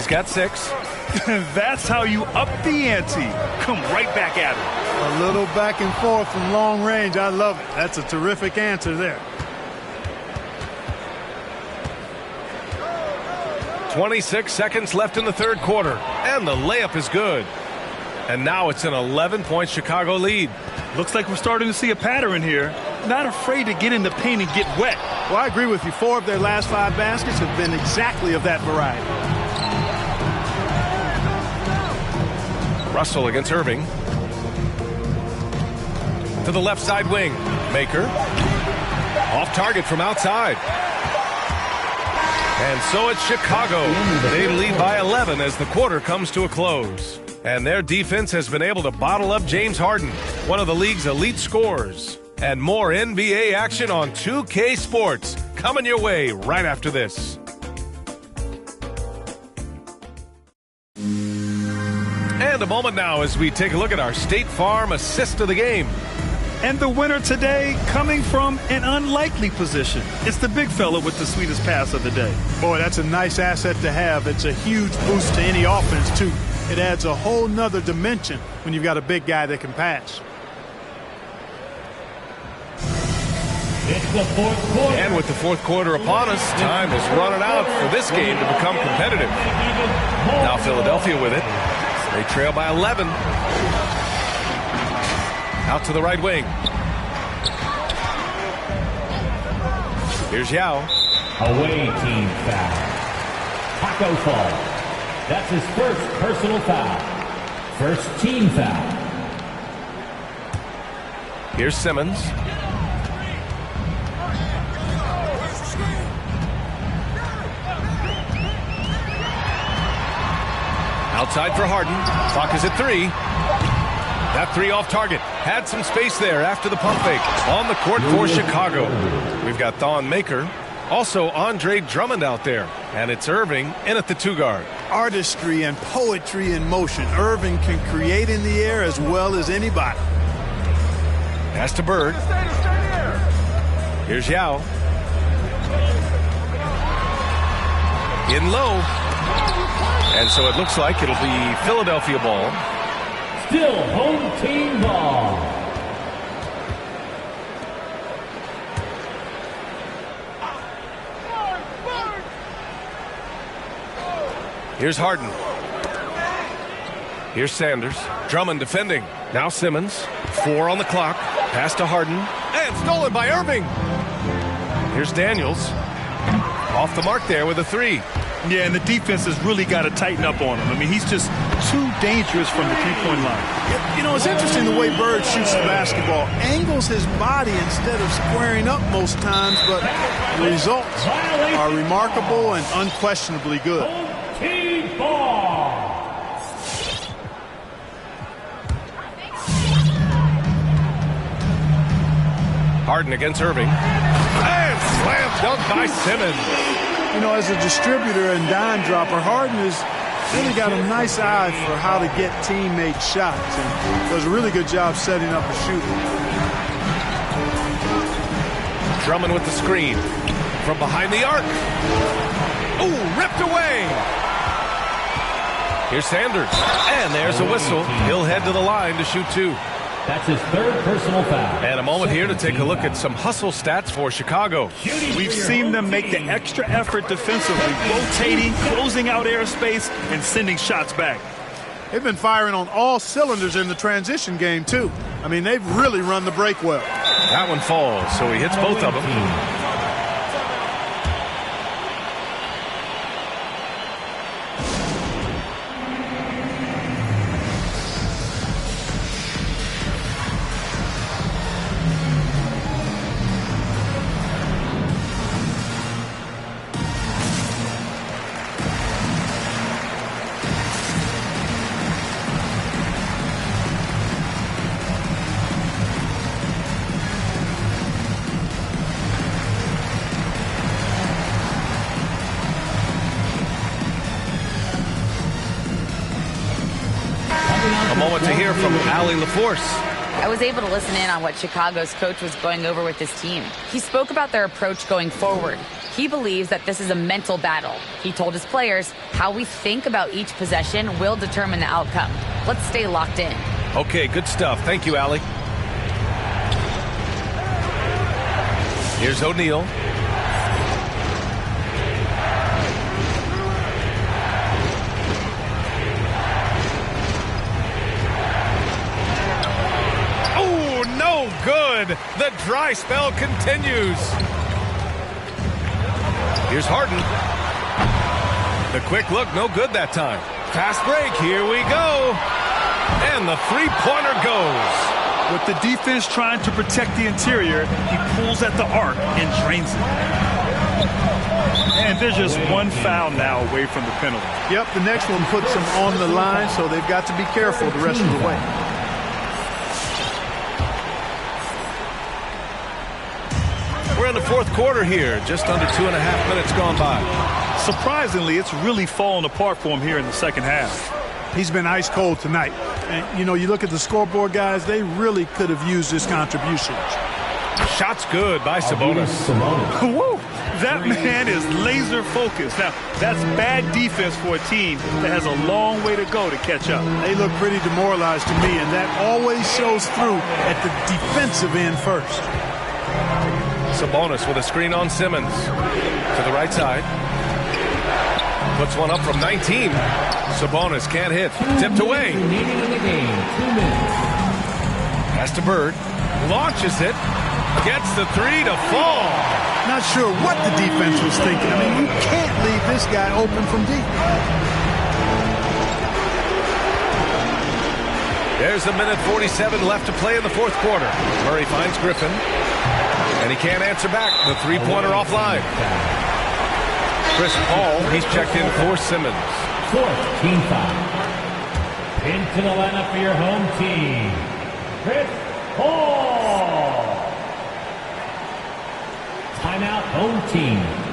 He's got 6. That's how you up the ante. Come right back at it. A little back and forth from long range. I love it. That's a terrific answer there. 26 seconds left in the third quarter, and the layup is good. And now it's an 11-point Chicago lead. Looks like we're starting to see a pattern here. Not afraid to get in the paint and get wet. Well, I agree with you. 4 of their last 5 baskets have been exactly of that variety. Russell against Irving. To the left side wing. Maker. Off target from outside. And so it's Chicago. They lead by 11 as the quarter comes to a close. And their defense has been able to bottle up James Harden, one of the league's elite scorers. And more NBA action on 2K Sports coming your way right after this. And a moment now as we take a look at our State Farm assist of the game. And the winner today coming from an unlikely position. It's the big fella with the sweetest pass of the day. Boy, that's a nice asset to have. It's a huge boost to any offense, too. It adds a whole nother dimension when you've got a big guy that can pass. It's the fourth quarter. And with the fourth quarter upon us, time is running out for this game to become competitive. Now Philadelphia with it. They trail by 11. Out to the right wing. Here's Yao. Away team foul. Taco Fall. That's his first personal foul. First team foul. Here's Simmons. Outside for Harden. Clock is at 3. That 3 off target. Had some space there after the pump fake. On the court for Chicago. We've got Thon Maker. Also Andre Drummond out there. And it's Irving in at the 2 guard. Artistry and poetry in motion. Irving can create in the air as well as anybody. Pass to Bird. Here's Yao. In low. And so it looks like it'll be Philadelphia ball. Still home team ball. Here's Harden. Here's Sanders. Drummond defending. Now Simmons. 4 on the clock. Pass to Harden. And stolen by Irving. Here's Daniels. Off the mark there with a 3. Yeah, and the defense has really got to tighten up on him. I mean, he's just too dangerous from the three-point line. You know, it's interesting the way Bird shoots the basketball. Angles his body instead of squaring up most times, but the results are remarkable and unquestionably good. Team ball. Harden against Irving. And slam dunk by Simmons. You know, as a distributor and dime dropper, Harden has really got a nice eye for how to get teammate shots and does a really good job setting up a shooter. Drummond with the screen from behind the arc. Ooh, ripped away. Here's Sanders. And there's a whistle. He'll head to the line to shoot 2. That's his third personal foul. And a moment here to take a look at some hustle stats for Chicago. We've seen them make the extra effort defensively, rotating, closing out airspace, and sending shots back. They've been firing on all cylinders in the transition game, too. I mean, they've really run the break well. That one falls, so he hits both of them. A moment to hear from Allie LaForce. I was able to listen in on what Chicago's coach was going over with his team. He spoke about their approach going forward. He believes that this is a mental battle. He told his players how we think about each possession will determine the outcome. Let's stay locked in. Okay, good stuff. Thank you, Allie. Here's O'Neal. Oh, no good. The dry spell continues. Here's Harden. The quick look, no good that time. Fast break, here we go. And the three-pointer goes. With the defense trying to protect the interior, he pulls at the arc and drains it. And there's just one foul now away from the penalty. Yep, the next one puts them on the line, so they've got to be careful the rest of the way. We're in the fourth quarter here, just under 2.5 minutes gone by. Surprisingly, it's really fallen apart for him here in the second half. He's been ice cold tonight. And, you know, you look at the scoreboard, guys, they really could have used his contribution. Shot's good by Sabonis. Whoa, that man is laser focused. Now, that's bad defense for a team that has a long way to go to catch up. They look pretty demoralized to me, and that always shows through at the defensive end first. Sabonis with a screen on Simmons. To the right side. Puts one up from 19. Sabonis can't hit. Tipped away. Pass to Bird. Launches it. Gets the three to fall. Not sure what the defense was thinking. I mean, you can't leave this guy open from deep. There's a minute 47 left to play in the fourth quarter. Murray finds Griffin. And he can't answer back. The three-pointer offline. Chris Paul, he's checked in for Simmons. Fourth team foul. Into the lineup for your home team, Chris Paul. Timeout, home team.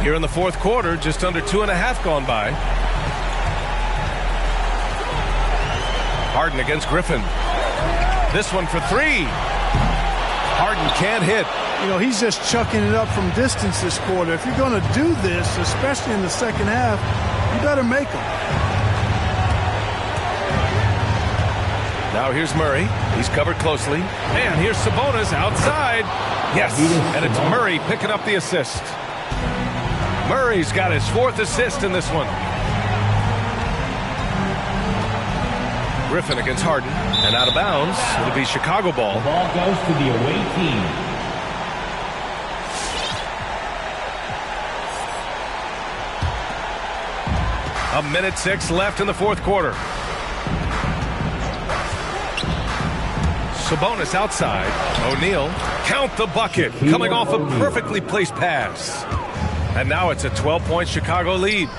Here in the fourth quarter, just under 2.5 gone by. Harden against Griffin. This one for three. Harden can't hit. You know, he's just chucking it up from distance this quarter. If you're going to do this, especially in the second half, you better make them. Now here's Murray. He's covered closely. And here's Sabonis outside. Yes, and it's Murray picking up the assist. Murray's got his fourth assist in this one. Griffin against Harden. And out of bounds. It'll be Chicago ball. The ball goes to the away team. A minute 6 left in the fourth quarter. Sabonis outside. O'Neal. Count the bucket. Coming off a perfectly placed pass. And now it's a 12-point Chicago lead.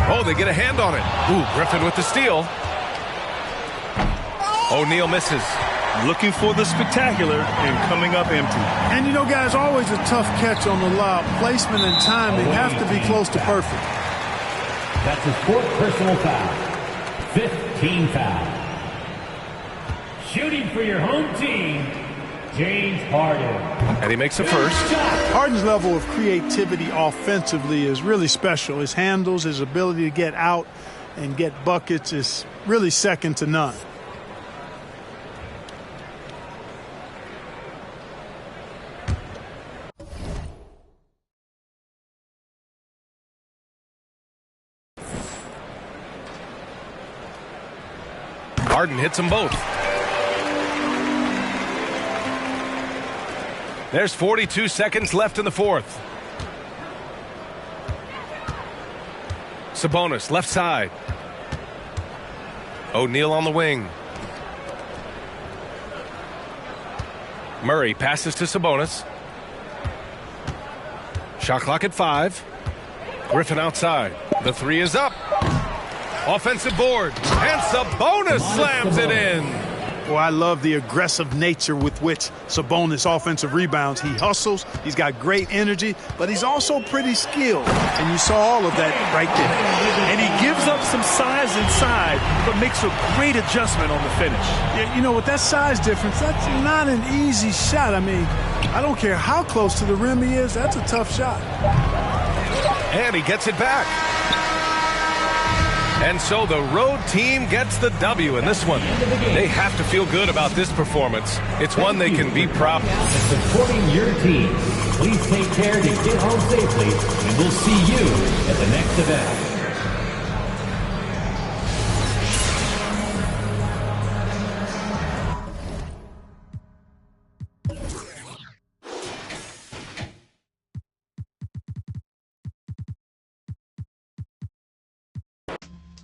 Oh, they get a hand on it. Ooh, Griffin with the steal. O'Neal misses. Looking for the spectacular and coming up empty. And, you know, guys, always a tough catch on the lob. Placement and timing have to be close to perfect. That's his fourth personal foul. Fifth team foul. Shooting for your home team, James Harden. And he makes the first. Harden's level of creativity offensively is really special. His handles, his ability to get out and get buckets is really second to none. Harden hits them both. There's 42 seconds left in the fourth. Sabonis, left side. O'Neal on the wing. Murray passes to Sabonis. Shot clock at 5. Griffin outside. The three is up. Offensive board. And Sabonis slams it in. Well, I love the aggressive nature with which Sabonis offensive rebounds. He hustles. He's got great energy, but he's also pretty skilled. And you saw all of that right there. And he gives up some size inside, but makes a great adjustment on the finish. Yeah, you know, with that size difference, that's not an easy shot. I mean, I don't care how close to the rim he is. That's a tough shot. And he gets it back. And so the road team gets the W in this one. They have to feel good about this performance. It's one they can be proud of. Supporting your team. Please take care to get home safely, and we'll see you at the next event.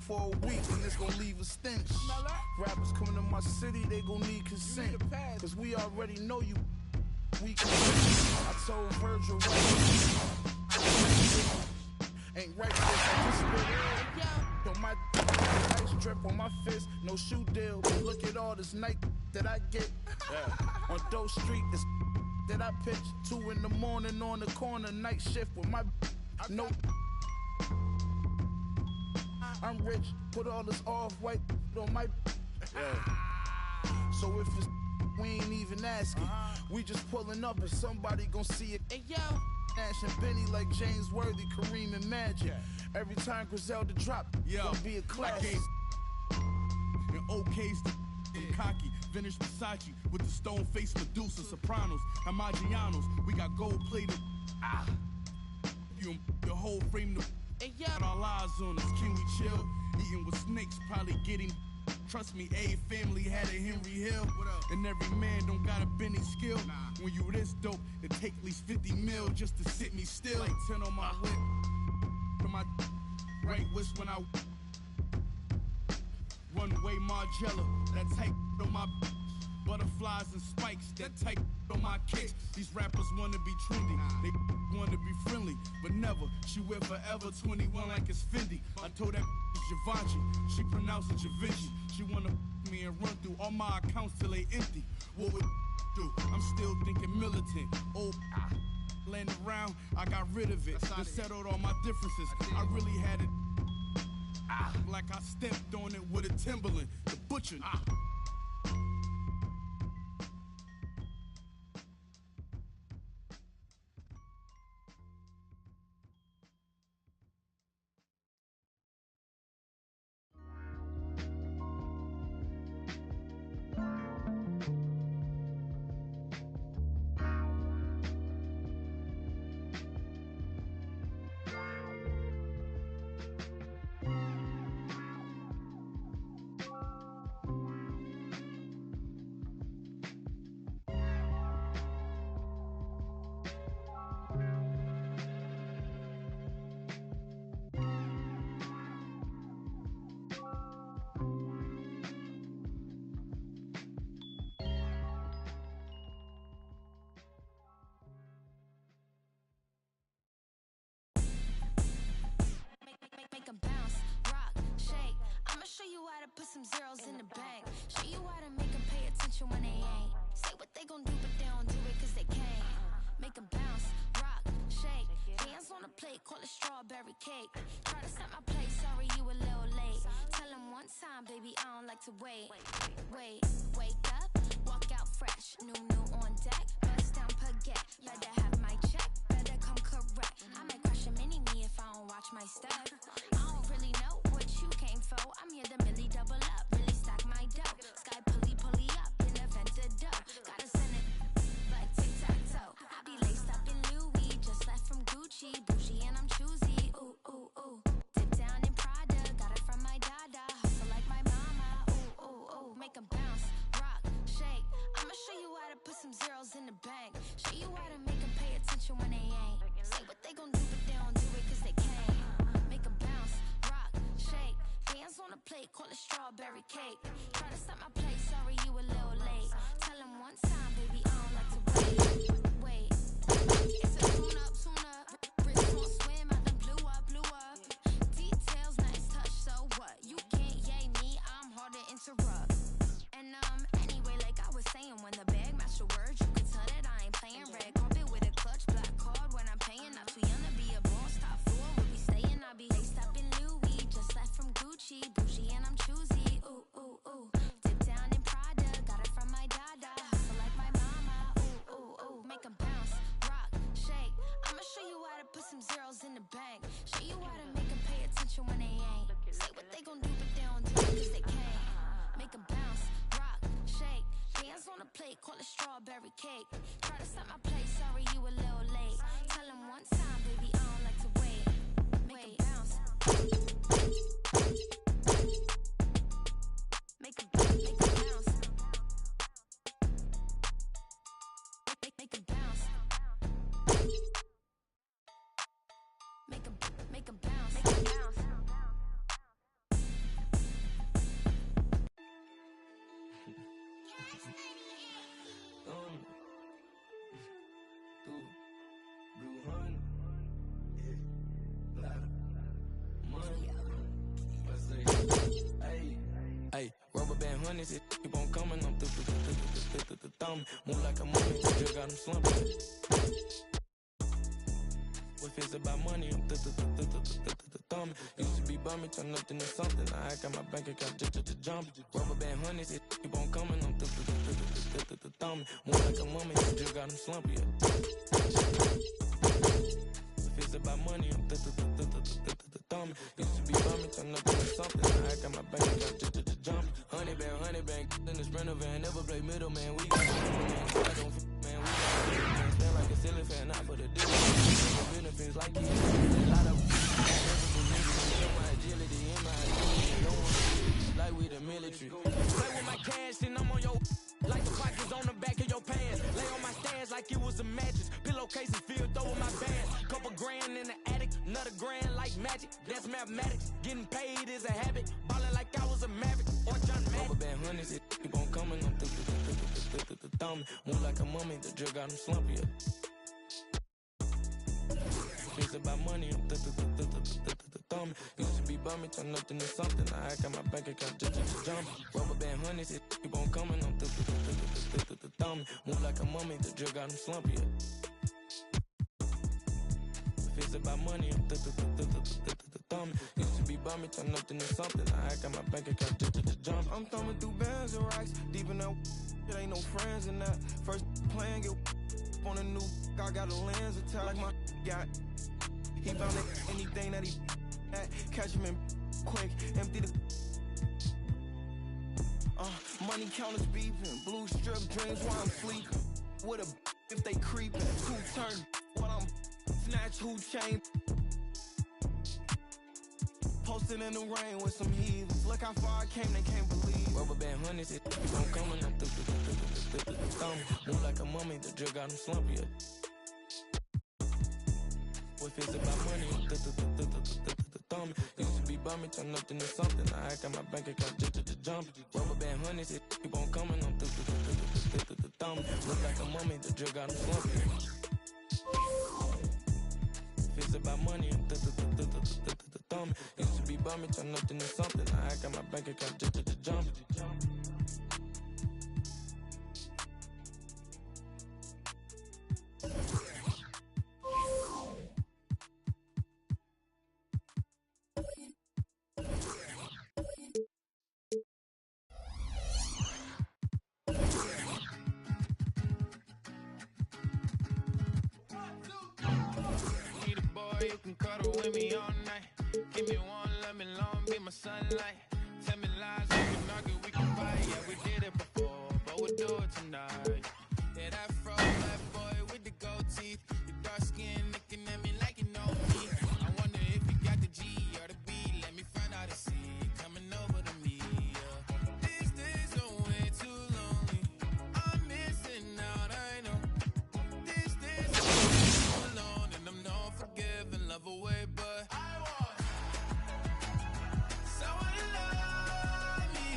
For a week and it's gonna leave a stench. Rappers coming to my city, they gon' need consent. Cause we already know you. We can. I told Virgil ain't right for this. I just spit. Yo, my ice drip on my fist, no shoe deal. But look at all this night that I get. On Doe Street, this that I pitch. 2 in the morning on the corner, night shift with my no. I'm rich, put all this off-white on my. So if it's we ain't even asking, we just pulling up and somebody gon' see it. Hey yo, Nash and Benny like James Worthy, Kareem and Magic. Every time Griselda drop, gonna be a classic. And OK's the cocky, vintage Versace with the stone face Medusa, Sopranos, and Maggianos. We got gold plated. You your whole frame the. Got our lives on us, can we chill? Eating with snakes, probably getting. Trust me, a family had a Henry Hill. And every man don't got a Benny skill. When you this dope, it take at least 50 mil just to sit me still. Like 10 on my whip. From my right wrist when I runway Margiela. That type on my butterflies and spikes. That type on my kicks. These rappers wanna be trendy. They wanna be friendly, but never. She wear forever 21 like it's Fendi. I told that Givenchy, she pronounced it Givenchy. She wanna me and run through all my accounts till they empty. What would do? I'm still thinking militant. Oh, landed around, I got rid of it. Just settled all my differences. I really had it. Like I stepped on it with a Timberland. The butcher. Put some zeros in the bank. Show you how to make them pay attention when they ain't. Say what they gon' do, but they don't do it cause they can't. Make them bounce, rock, shake. Hands on the plate, call it strawberry cake. Try to set my place, sorry you a little late. Tell them one time, baby, I don't like to wait. Wake up, walk out fresh. New on deck, bust down baguette. Better have my check, better come correct. I might crush a mini-me if I don't watch my step. I don't really know what you came for. I'm here to Millie double up, really stack my dough. Sky pulley up, in the vent dough. Gotta send it like tic-tac-toe. I be laced up in Louis, just left from Gucci. Bougie and I'm choosy, ooh, ooh, ooh. Dip down in Prada, got it from my dada. Hustle like my mama, ooh, ooh, ooh. Make 'em bounce, rock, shake. I'ma show you how to put some zeros in the strawberry cake. Try to stop my play, sorry you a little late. Tell him one time, baby, I don't like to wait. It's a tune up. Wrist won't swim, I done blew up. Details, nice touch, so what? You can't yay me, I'm hard to interrupt. And anyway, like I was saying, when the bag match the words, you can tell that I ain't playing. Red carpet with a clutch, black card when I'm paying. Not too young to be a boss, top floor, we'll be staying. I'll be laced up in Louis, just left from Gucci, bougie and I'm choosy. Ooh, ooh, ooh. Dip down in Prada, got it from my dada. Hustle like my mama. Ooh, ooh, ooh. Make 'em bounce, rock, shake. I'ma show you how to put some zeros in the bank. Show you how to make 'em pay attention when they ain't. Say what they gon' do, but they don't do it 'cause they can't. Make 'em bounce, rock, shake. Hands on the plate, call it strawberry cake. Try to stop my play, sorry you a little late. Tell him one time, baby, I don't like to wait. Make 'em bounce. Make 'em bounce. Make 'em bounce. Make 'em bounce. Make 'em bounce. Make 'em bounce. Hey, rubber band honeys, it keep on coming. I'm the thumb. Move like a mummy, still got them slumping. If it's about money, I'm the thumb. Used to be bummy, turn nothing to something. I got my bank account just jump. Rubber band honeys, it keep on coming. I'm the thumb. Move like a mummy, still got them slumpy. If it's about money, I'm the thumb. Used to be bummy, turn nothing to something. I got my bank account just jump. Honey bang, in the Sprinter van. Never play middleman. We got man. I don't man. We got stand like a ceiling fan, not for the difference. Benefits like it. A lot of my agility in my agility. No one like we the military. Play with my cash and I'm on your like the pockets on the back of your pants. Lay on my stands like it was a mattress. Pillowcases filled over my bands. Couple grand in the attic, another grand like magic. That's mathematics. Getting paid is a habit. Ballin' like I was a maverick or John Madden. Rubber band honeys, it keep on coming. I'm the thumb. Move like a mummy, the drill got them slumpy. It's about money, I'm the thumb. Used to be bummy, turn nothing to something. I got my bank account just jump. Rubber band honeys, it keep on coming. I'm the thumb. Move like a mummy, the drill got them slumpy. If it's about money, I'm the thumb. Used to be bummy, turn nothing to something. I got my bank account just jump. I'm thumbing through bands and racks. Deep in that, it ain't no friends in that. First playing, get on a new, I got a lens attack like my got. He found anything that he at, catch him in quick, empty the money counters beeping, blue strip dreams while I'm sleeping. With a if they creeping, who turn while I'm snatch, who chain. Posted in the rain with some heathens. Look how far I came, they can't believe. Rubber band honeys, it keep on coming. I'm the thumb. Move like a mummy, the drill got them slumpy. If it's about money, I'm the thumb. Used to be bummy, turn nothing to something. I got my bank account just jump. Rubber band honeys, it keep on coming. I'm the thumb. Look like a mummy, the drill got them slumpy. If it's about money, I'm the thumb. Used to be bummy, turn nothing to something. I got my bank account just jump. You can cuddle with me all night. Give me one, let me long, be my sunlight. Tell me lies, we can argue, we can fight. Yeah, we did it before, but we'll do it tonight. Yeah, that fro, that boy with the gold teeth. Your dark skin looking at me like you know me. I wonder if you got the G or the B. Let me find out and see you coming over to me. Yeah. These days are way too lonely. I'm missing out, I know. These days are way too alone, and I'm not forgiving, love away, but I want someone to love me.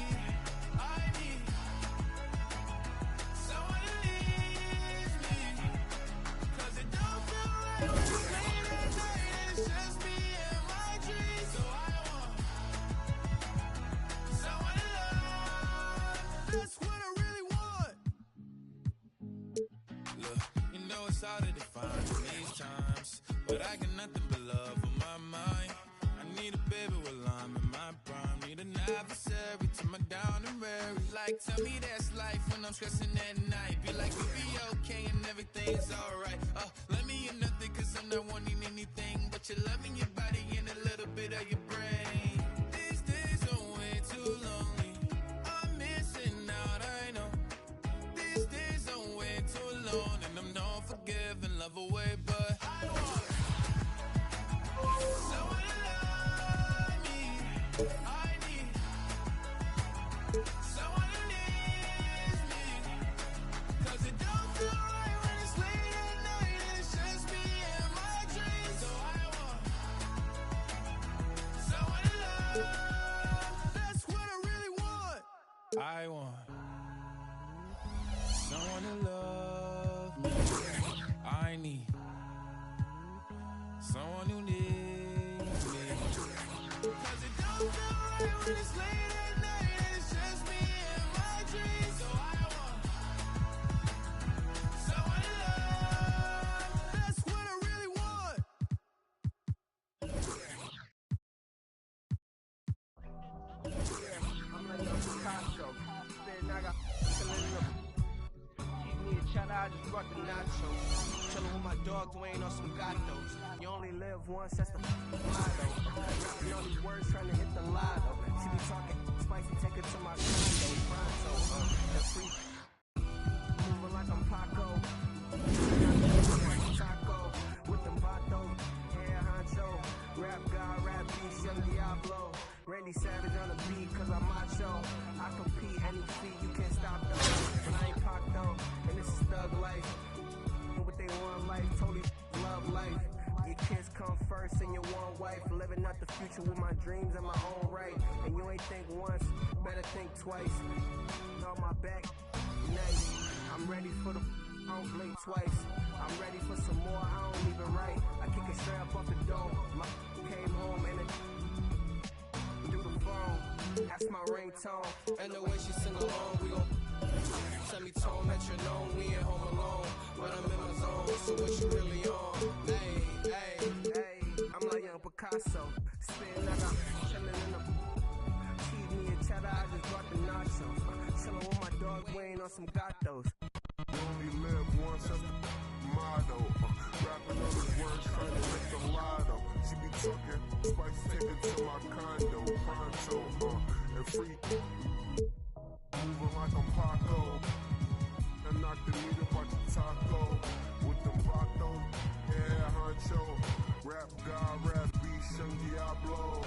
it's harder to find in these times. But I got nothing but love on my mind. I need a baby while I'm in my prime. Need an adversary to my down and weary. Like, tell me that's life when I'm stressing at night. Be like, you'll be okay and everything's alright. Let me in nothing cause I'm not wanting anything but your love in your body and a little bit of your brain. These days are way too lonely. I'm missing out, I know. These days are way too long and I'm not forgiving love away, but I want someone to love me. I need someone who needs me. Cause it don't feel right when it's late at night and it's just me and my dreams. So I want someone to love. That's what I really want. I want someone to love me. I need someone who needs me. Cause it don't feel right when it's late at night and it's just me and my dreams. So I want someone to love. That's what I really want. I'm like a Picasso. Then I got chillin' up. Keep me a cheddar, I just brought the nachos. Chillin' with my dog, Dwayne on some gatos. You only live once, that's the motto. You know these words trying to hit the lotto. She be talking spicy, take it to my condo. Pronto, and free. Moving like I'm Paco. Taco with the vato. Hair honcho. Rap God, rap beast, young Diablo. Randy Savage on the beat, cause I'm macho. I compete any feat, you can't stop though. But I ain't Pac though, and this is thug life. What they want life, totally love life. Your kids come first and your one wife. Living out the future with my dreams and my own right. And you ain't think once, better think twice. On my back, nice. I'm ready for the, I don't blink twice. I'm ready for some more, I don't even write. I kick it straight up off the dome. My came home and it through the phone. That's my ringtone. And the way she sing along, we gon' semi-tone, metronome, we ain't home alone. But I'm in my zone, so what you really on? Hey, hey, hey, I'm like young Picasso. Spin, I got chillin' in the keep me a cheddar, I just brought the nachos. Chillin' with my dog Wayne on some gatos. You only live once, that's the motto. Rapping on these words, trying to make the lotto. She be talking spice, take it to my condo. Pronto, and free. Moving like I'm Paco. And knock the meat about your taco. With them vatos, yeah, honcho. Rap God, rap beast, young Diablo.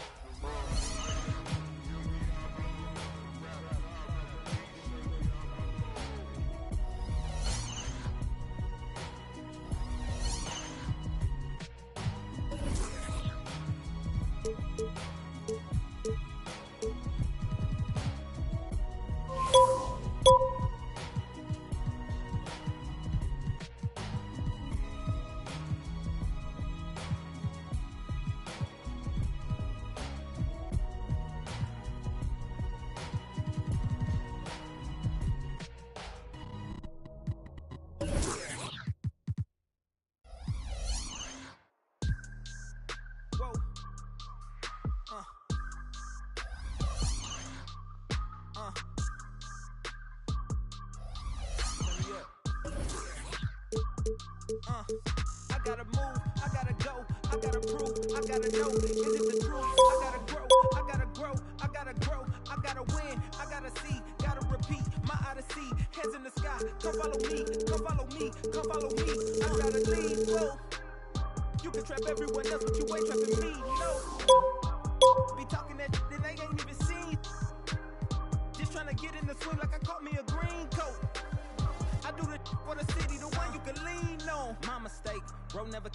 I gotta move, I gotta go, I gotta prove, I gotta know, is it the truth? I gotta grow, I gotta grow, I gotta grow, I gotta win, I gotta see, gotta repeat, my odyssey, heads in the sky, come follow me, come follow me, come follow me, I gotta lead, whoa. You can trap everyone else, but you ain't trapping me, no. Be talking that shit that they ain't even seen. Just trying to get in the swing like I caught me a green coat. I do the for the city, the one you can lean on. My mistake, bro, never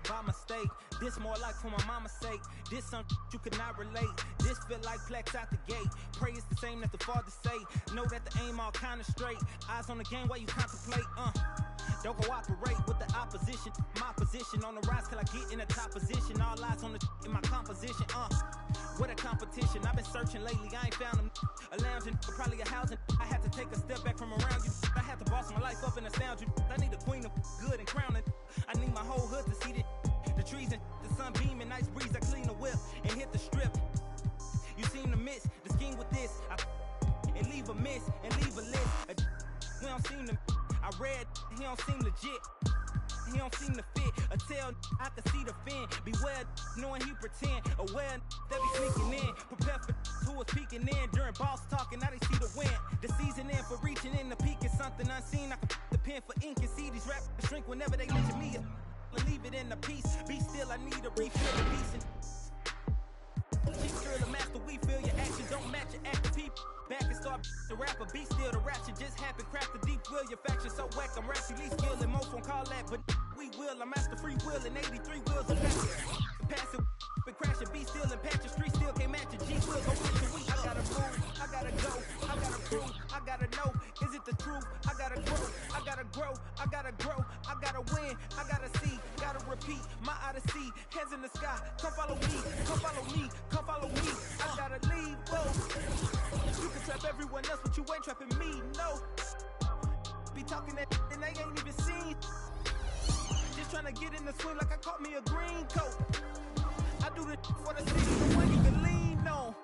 by mistake. This more like for my mama's sake. This something you could not relate. This feel like plex out the gate. Pray it's the same that the father say. Know that the aim all kinda straight. Eyes on the game while you contemplate. Don't cooperate with the opposition. My position on the rise till I get in the top position. All eyes on the in my composition. What a competition. I've been searching lately. I ain't found them. A lounging, probably a housing. I had to take a step back from around you. I had to boss my life up and astound you. I need a queen of good and crown it. nice breeze, I clean the whip and hit the strip. You seem to miss the scheme with this. And leave a miss and leave a list. We don't seem to. I read, he don't seem legit. He don't seem to fit. A tail, I can see the fin. Beware, knowing he pretend. Aware, they be sneaking in. Prepare for who was peeking in. During boss talking, now they see the win. The season in for reaching in the peak is something unseen. I can the pen for ink and see these rappers shrink whenever they mention me. Leave it in the piece. Be still, I need a refill of peace. Keep still the master, we feel your action. Don't match your active people. Back and start the rapper, be still the rap shit just happened. Craft the deep will, your faction so whack. I'm rationally skilled and most won't call that, but we will. I'm master free will and 83 wheels of passing. Been crashing, be still and patch your street still can't match your G will. Go get the week. I gotta move, I gotta go, I gotta prove, I gotta know. Is it the truth? I gotta grow, I gotta grow, I gotta grow, I gotta win, I gotta see, gotta repeat. My odyssey, hands in the sky. Come follow me, come follow me, come follow me. I gotta leave, whoa. You can trap everyone else, but you ain't trapping me, no. Be talking that and they ain't even seen. Just trying to get in the swing like I caught me a green coat. I do this for the city, the one you can lean on.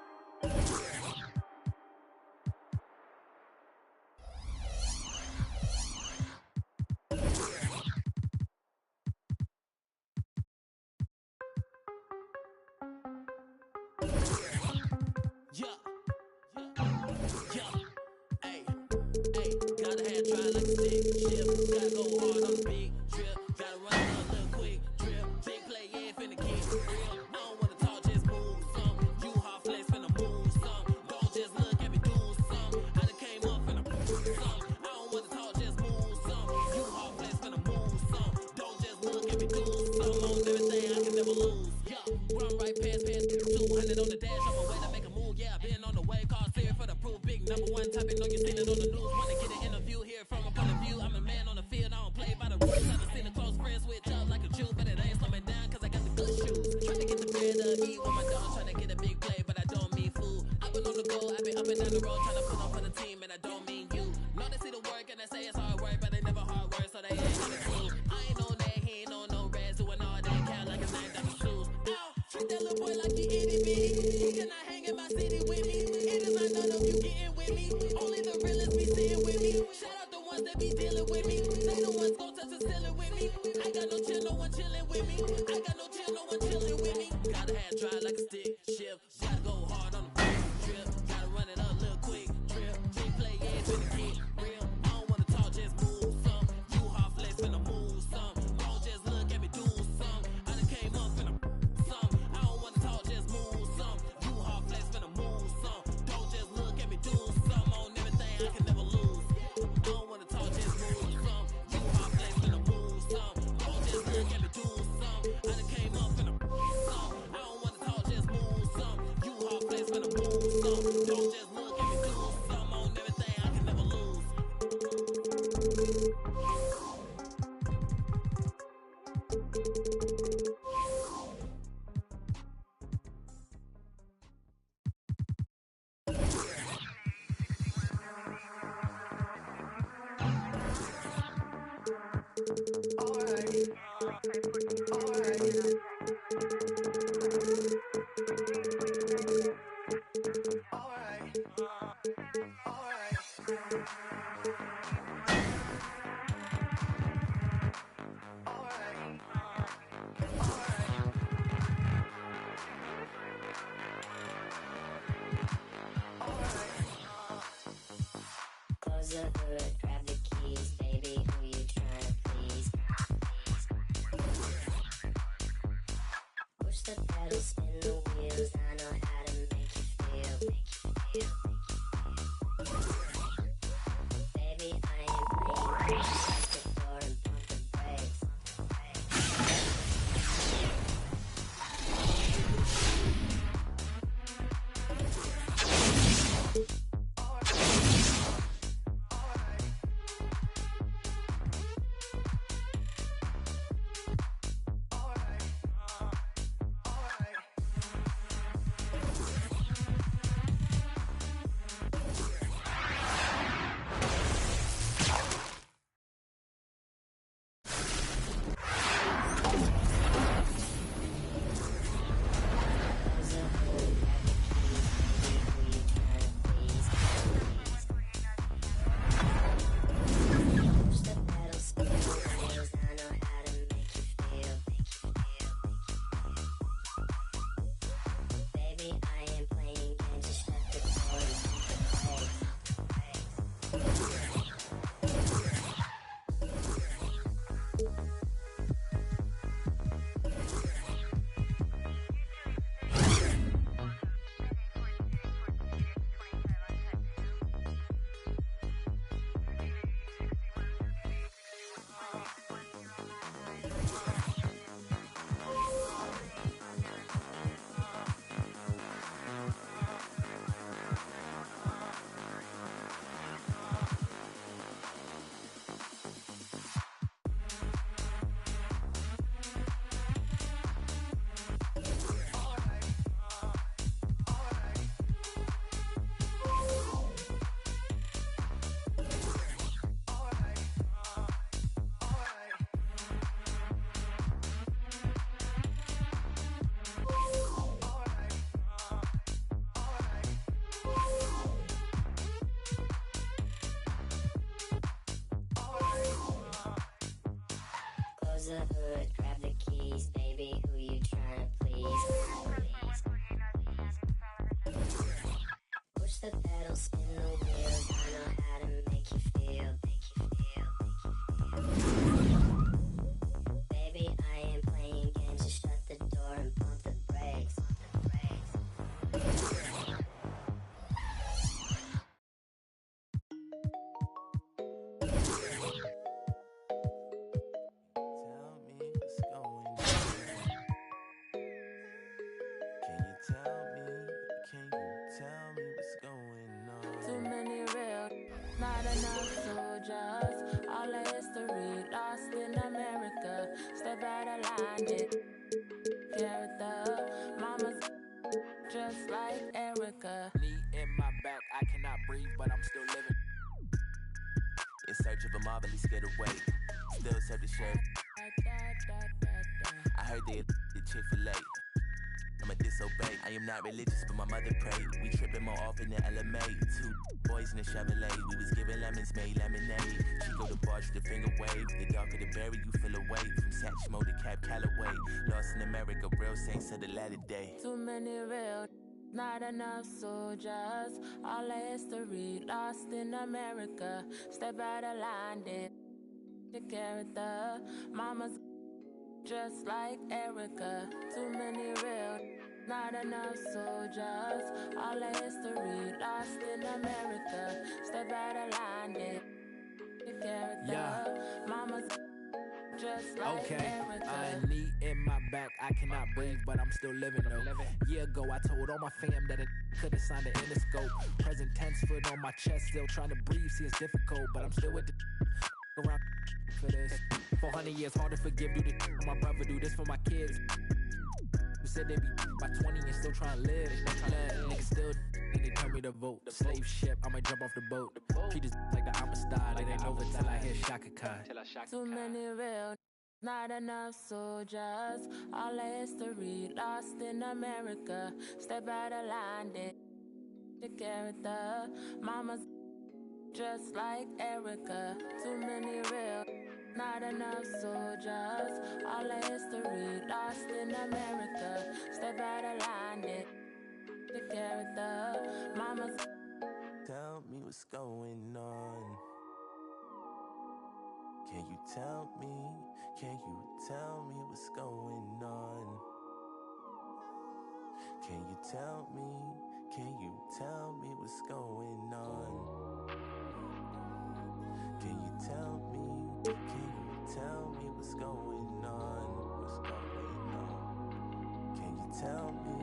Gotta have dry like a stick shift. Gotta go hard on the big drip. Gotta run it up a little quick drip. Big play, yeah, finna get real. I don't wanna talk, just move some. You hot flex, finna move some. Don't just look at me do some. I done came up finna move some. I don't wanna talk, just move some. You hot flex, finna move some. Don't just look at me do some. On everything I can never lose. Yeah, run right past 200 on the dash. On my way to make a move. Yeah, been on the way. Call serious for the proof. Big number one topic. Know you seen it on the news. Wanna get an interview here from a point of view. I'm a man on the field. I don't play by the rules. I've seen a close friend switch up like a Jew, but it ain't slowing down cause I got the good shoes. Trying to get the bread up, eat with my dog. Trying to get a big play, but I don't mean food. I've been on the go, I've been up and down the road. Trying to put on for the team, and I don't mean you. Know they see the work and they say it's hard work, but they never hard work, so they ain't got a clue. I ain't on that, he ain't on no rats, doing all that cat like his name Dr. Shoes. Ow, treat that little boy like he itty bitty. He cannot hang in my city with me. It is not none of you getting with me. Only the realest be sitting with me. Shout out the ones that be dealing with me. They the ones gon' touch the ceiling with me. I got no chill, no one chilling with me. I got no chill, no one chilling with me. Gotta have dry like a stick shift. Gotta go hard on the big drip. Gotta run it up, little quick drip. Big play, yeah, finna get real. I don't wanna talk, just move some. You hot flex, finna move some. Don't just look at me do some. I done came up finna some. I don't wanna talk, just move some. You hot flex, finna move some. Don't just look at me do some. On everything I can never lose. I don't wanna talk, just move some. You hot flex, finna move some. Don't just look at me do some. I done came up finna some. I don't wanna talk, just move some. You hot flex, finna move some. Don't just look at me do some. On everything I can never lose. Close the hood, grab the keys, baby, who you tryna please? Push the pedal, spin the wheels, I know how to make you feel. Baby, I ain't playing, shut the door and pump the brakes. close the hood, grab the keys, baby, who you trying to please? Push the pedal, spin the wheels, I know how to make you feel. Baby, I ain't playing games, just shut the door and pump the brakes. Too many real, not enough soldiers. All the history lost in America. Step out of line, did character. Mama's just like Erica. Knee in my back, I cannot breathe, but I'm still living. In search of a marvelous getaway, still serve the sheriff. I heard they the Chick-fil-A. I'ma disobey. I am not religious, but my mother prayed. We tripping more often than LMA. 2 boys in a Chevrolet. We was giving lemons, made lemonade. She go to bars with the finger wave. The darker the berry, you feel away. From Satchmo to Cap Calloway. Lost in America, real saints of the latter day. Too many real, not enough soldiers. All the history lost in America. Step out of line, did the character. Mama's just like Erica. Too many real, not enough soldiers. All the history lost in America. Step out of line, did the character. Mama's just like Erica. Knee in my back, I cannot breathe, but I'm still living though. Year ago, I told all my fam that it could've signed the Interscope. Present tense, foot on my chest, still trying to breathe. See, it's difficult, but I'm still with the around for this. 400 years hard to forgive. Do the my brother, do this for my kids. Who said they be by 20 and still trying to live. Niggas still and they tell me to vote. The slave ship, I might jump off the boat. Treat this like the Amistad. It ain't over till I hear Shaka Khan. Too many real, not enough soldiers. All the history lost in America. Step out of line, did the character. Mama's just like Erica. Too many real, not enough soldiers. All the history lost in America. Step out of line, did the character. Mama's. Tell me what's going on. Can you tell me? Can you tell me what's going on? Can you tell me? Can you tell me what's going on? Can you tell me? Can you tell me what's going on? What's going on? Can you tell me?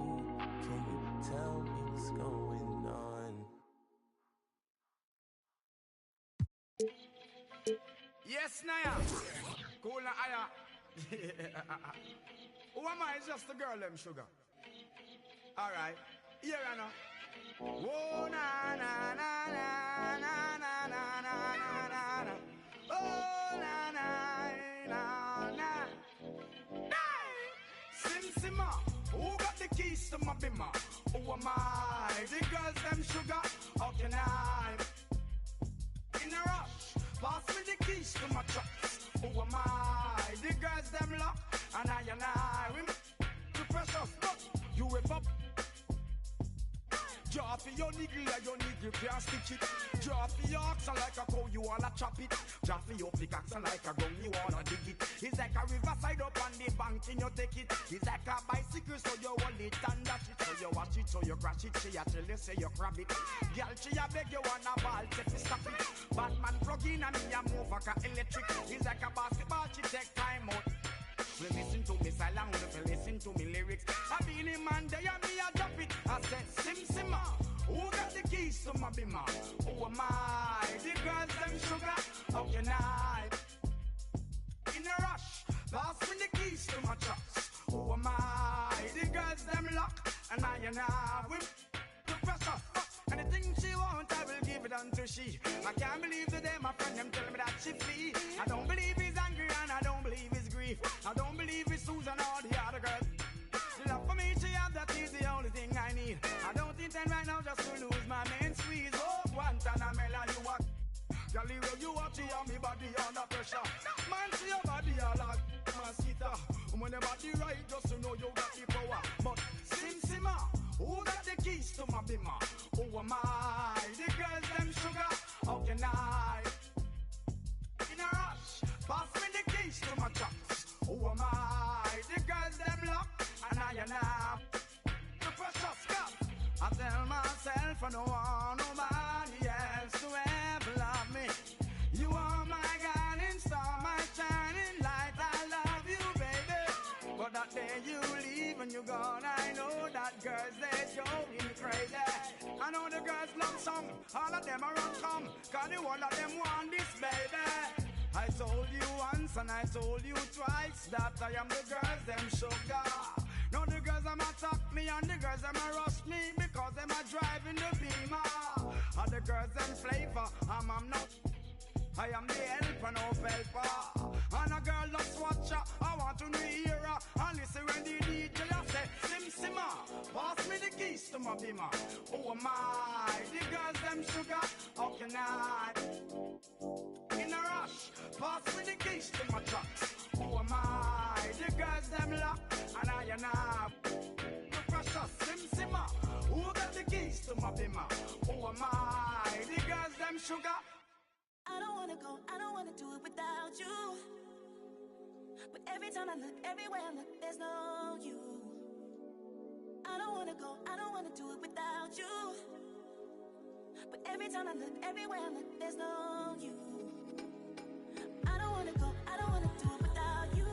Can you tell me what's going on? Yes, Naya. Cool na aya. Who am I? It's just the girl, them sugar. All right. Here I know. Whoa, na na na na na na na na na na. Oh, na na na na. Sim Simma, who got the keys to my bimmer? Who am I? The girls, them sugar. How can I? In a rush, pass me the keys to my trucks. Who am I? The girls, them lock. And I, we the precious, but you whip up. Draw for your niggle like your niggle can't stitch it. Draw for your oxen like a cow, you wanna chop it. Draw for your pickaxe like a gun, you wanna dig it. It's like a riverside up on the bank and you take it. It's like a bicycle so you hold it and dash it. So you watch it, so you crash it. She a tell you say you grab it. Girl, she a beg you wanna ball, take me stop it. Batman plug in and me a move like a electric. It's like a basketball, she take time out. Well, listen to me silent, well, listen to me lyrics. I be the man there and me a drop it. I said, Sim Simma, who got the keys to my bimmer? Who am I? The girls, them sugar, how can I? In a rush, pass me the keys to my trucks. Who am I? The girls, them lock, and I with the pressure. Anything she wants, I will give it unto she. I can't believe the day my friend them tell me that she flee. I don't believe he's angry and I don't believe he's grief. I don't believe it's Susan or the other girl. Love for me, she have, that is the only thing I need. I don't intend right now just to lose my main squeeze. Oh, Guantanamela, you are Galileo, you are she on me body under pressure. Man, see your body a lot. the right, just to know you got the power. But Sim Simma, who got the keys to my bimmer? Who am I? The girls them sugar. How can I? In a rush, pass me the keys to my trucks. Who am I? The girls them lock, and I the precious cup. I tell myself I don't want nobody else to ever love me. You are my guiding star, my shining light. I love you, baby. But that day you leave and you're gone, I know that girls they going crazy. I know the girls love song, all of them are on come, cause the one of them want this, baby. I told you once and I told you twice that I am the girls them sugar. Now the girls them attack me and the girls them a rush me because them a driving the beamer. And the girls them flavor, I'm not. I am the helper, no helper. And a girl loves watcher, I want to hear her. And listen when the DJ say, Sim Simma, pass me the keys to my bimmer. Who am I? The girls them sugar, how can I? In a rush, pass me the keys to my trucks. Who am I? The girls them lock, and I the precious Sim Simma. Who got the keys to my bimmer? Who am I? The girls them sugar. I don't wanna go, I don't wanna do it without you. But every time I look, everywhere I look, there's no you. I don't wanna go, I don't wanna do it without you. But every time I look, everywhere I look, there's no you. I don't wanna go, I don't wanna do it without you.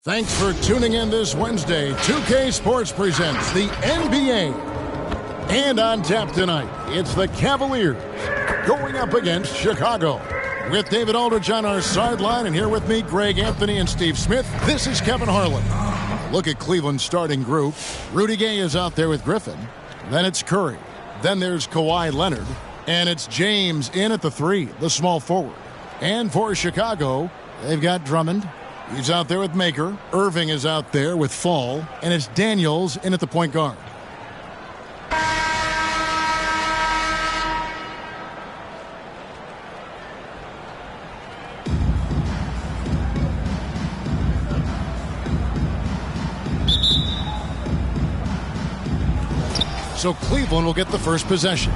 Thanks for tuning in this Wednesday. 2K Sports presents the NBA. And on tap tonight, it's the Cavaliers going up against Chicago. With David Aldridge on our sideline, and here with me, Greg Anthony and Steve Smith, this is Kevin Harlan. Look at Cleveland's starting group. Rudy Gay is out there with Griffin. Then it's Curry. Then there's Kawhi Leonard. And it's James in at the 3, the small forward. And for Chicago, they've got Drummond. He's out there with Maker. Irving is out there with Fall. And it's Daniels in at the point guard. So Cleveland will get the first possession.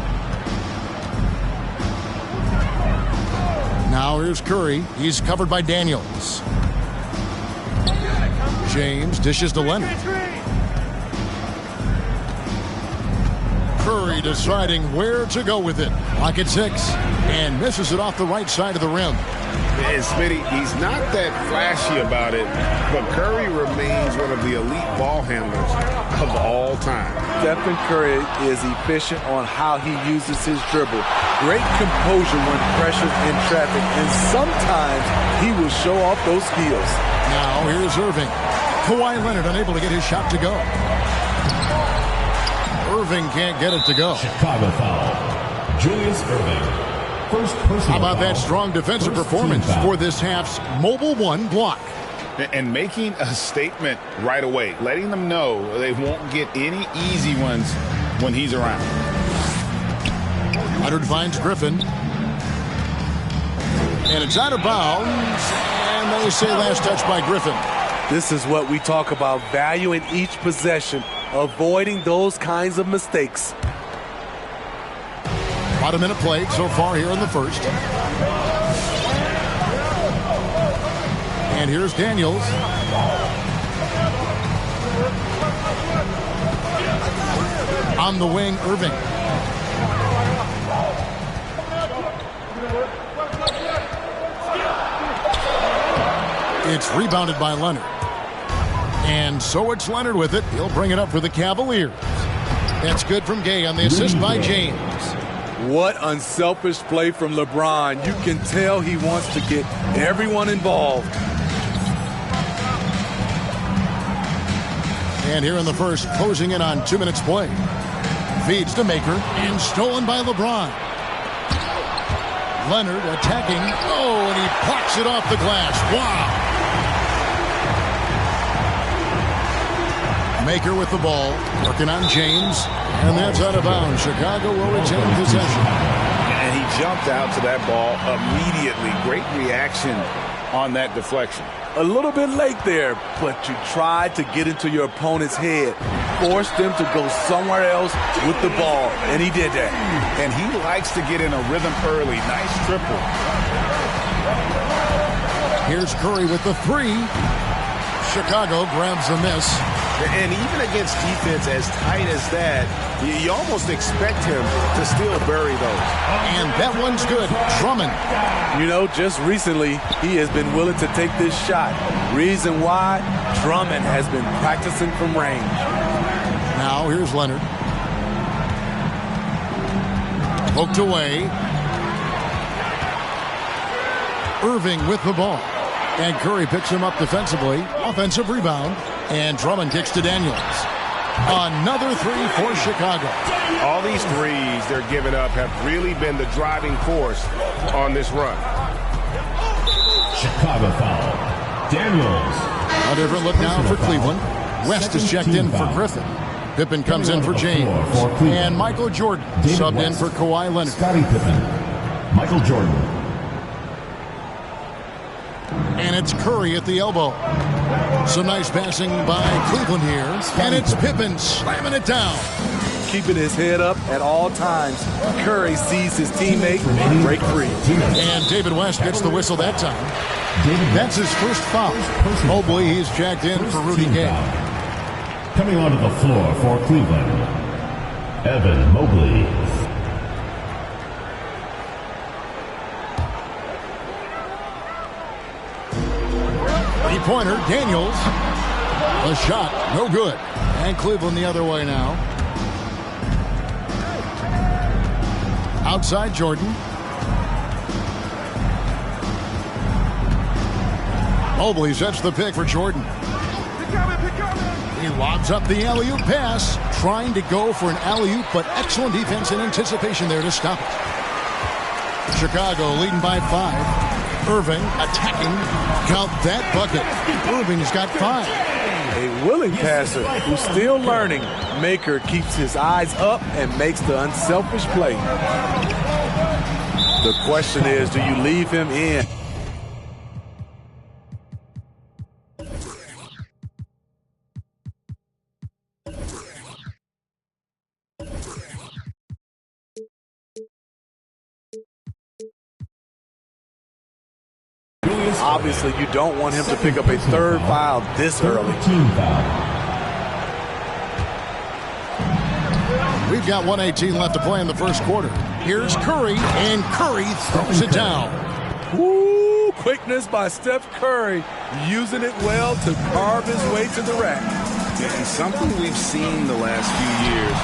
Now here's Curry. He's covered by Daniels. James dishes to Leonard. Curry deciding where to go with it. Lock at 6. And misses it off the right side of the rim. And Smitty, he's not that flashy about it, but Curry remains one of the elite ball handlers of all time. Stephen Curry is efficient on how he uses his dribble. Great composure when pressured in traffic, and sometimes he will show off those skills. Now here's Irving. Kawhi Leonard unable to get his shot to go. Irving can't get it to go. Chicago foul. Julius Irving. First personal How about foul. that strong defensive performance for this half's mobile 1 block? And making a statement right away, letting them know they won't get any easy ones when he's around. Leonard finds Griffin. And it's out of bounds. And they say last touch by Griffin. This is what we talk about, valuing each possession, avoiding those kinds of mistakes. About a minute played so far here in the first. And here's Daniels. On the wing, Irving. It's rebounded by Leonard. And so it's Leonard with it. He'll bring it up for the Cavaliers. That's good from Gay on the assist by James. What unselfish play from LeBron. You can tell he wants to get everyone involved. And here in the first, closing in on 2 minutes play. Feeds to Maker and stolen by LeBron. Leonard attacking. Oh, and he plucks it off the glass. Wow. Maker with the ball, working on James, and that's out of bounds. Chicago will retain possession. And he jumped out to that ball immediately. Great reaction on that deflection. A little bit late there, but you tried to get into your opponent's head. Forced them to go somewhere else with the ball, and he did that. And he likes to get in a rhythm early. Nice triple. Here's Curry with the 3. Chicago grabs the miss. And even against defense as tight as that, you almost expect him to still bury those. And that one's good. Drummond. You know, just recently, he has been willing to take this shot. Reason why? Drummond has been practicing from range. Now here's Leonard. Poked away. Irving with the ball. And Curry picks him up defensively. Offensive rebound. And Drummond kicks to Daniels. Another 3 for Chicago. All these threes they're giving up have really been the driving force on this run. Chicago foul. Daniels. A different look now for Cleveland. West is checked in for Griffin. Pippen comes in for James. And Michael Jordan subbed in for Kawhi Leonard. Scottie Pippen. Michael Jordan. And it's Curry at the elbow. Some nice passing by Cleveland here. And it's Pippen slamming it down. Keeping his head up at all times. Curry sees his teammate break free. And David West gets the whistle that time. That's his first foul. Mobley, he's checked in for Rudy Gay. Coming onto the floor for Cleveland, Evan Mobley. Three-pointer, Daniels. The shot, no good. And Cleveland the other way now. Outside Jordan. Mobley sets the pick for Jordan. He lobs up the alley-oop pass, trying to go for an alley-oop, but excellent defense and anticipation there to stop it. Chicago leading by 5. Irving attacking. Count that bucket. Irving's got 5. A willing passer who's still learning. Maker keeps his eyes up and makes the unselfish play. The question is, do you leave him in? Obviously, you don't want him to pick up a third foul this early. Team foul. We've got 1:18 left to play in the first quarter. Here's Curry, and Curry throws it down. Woo! Quickness by Steph Curry, using it well to carve his way to the rack. And something we've seen the last few years,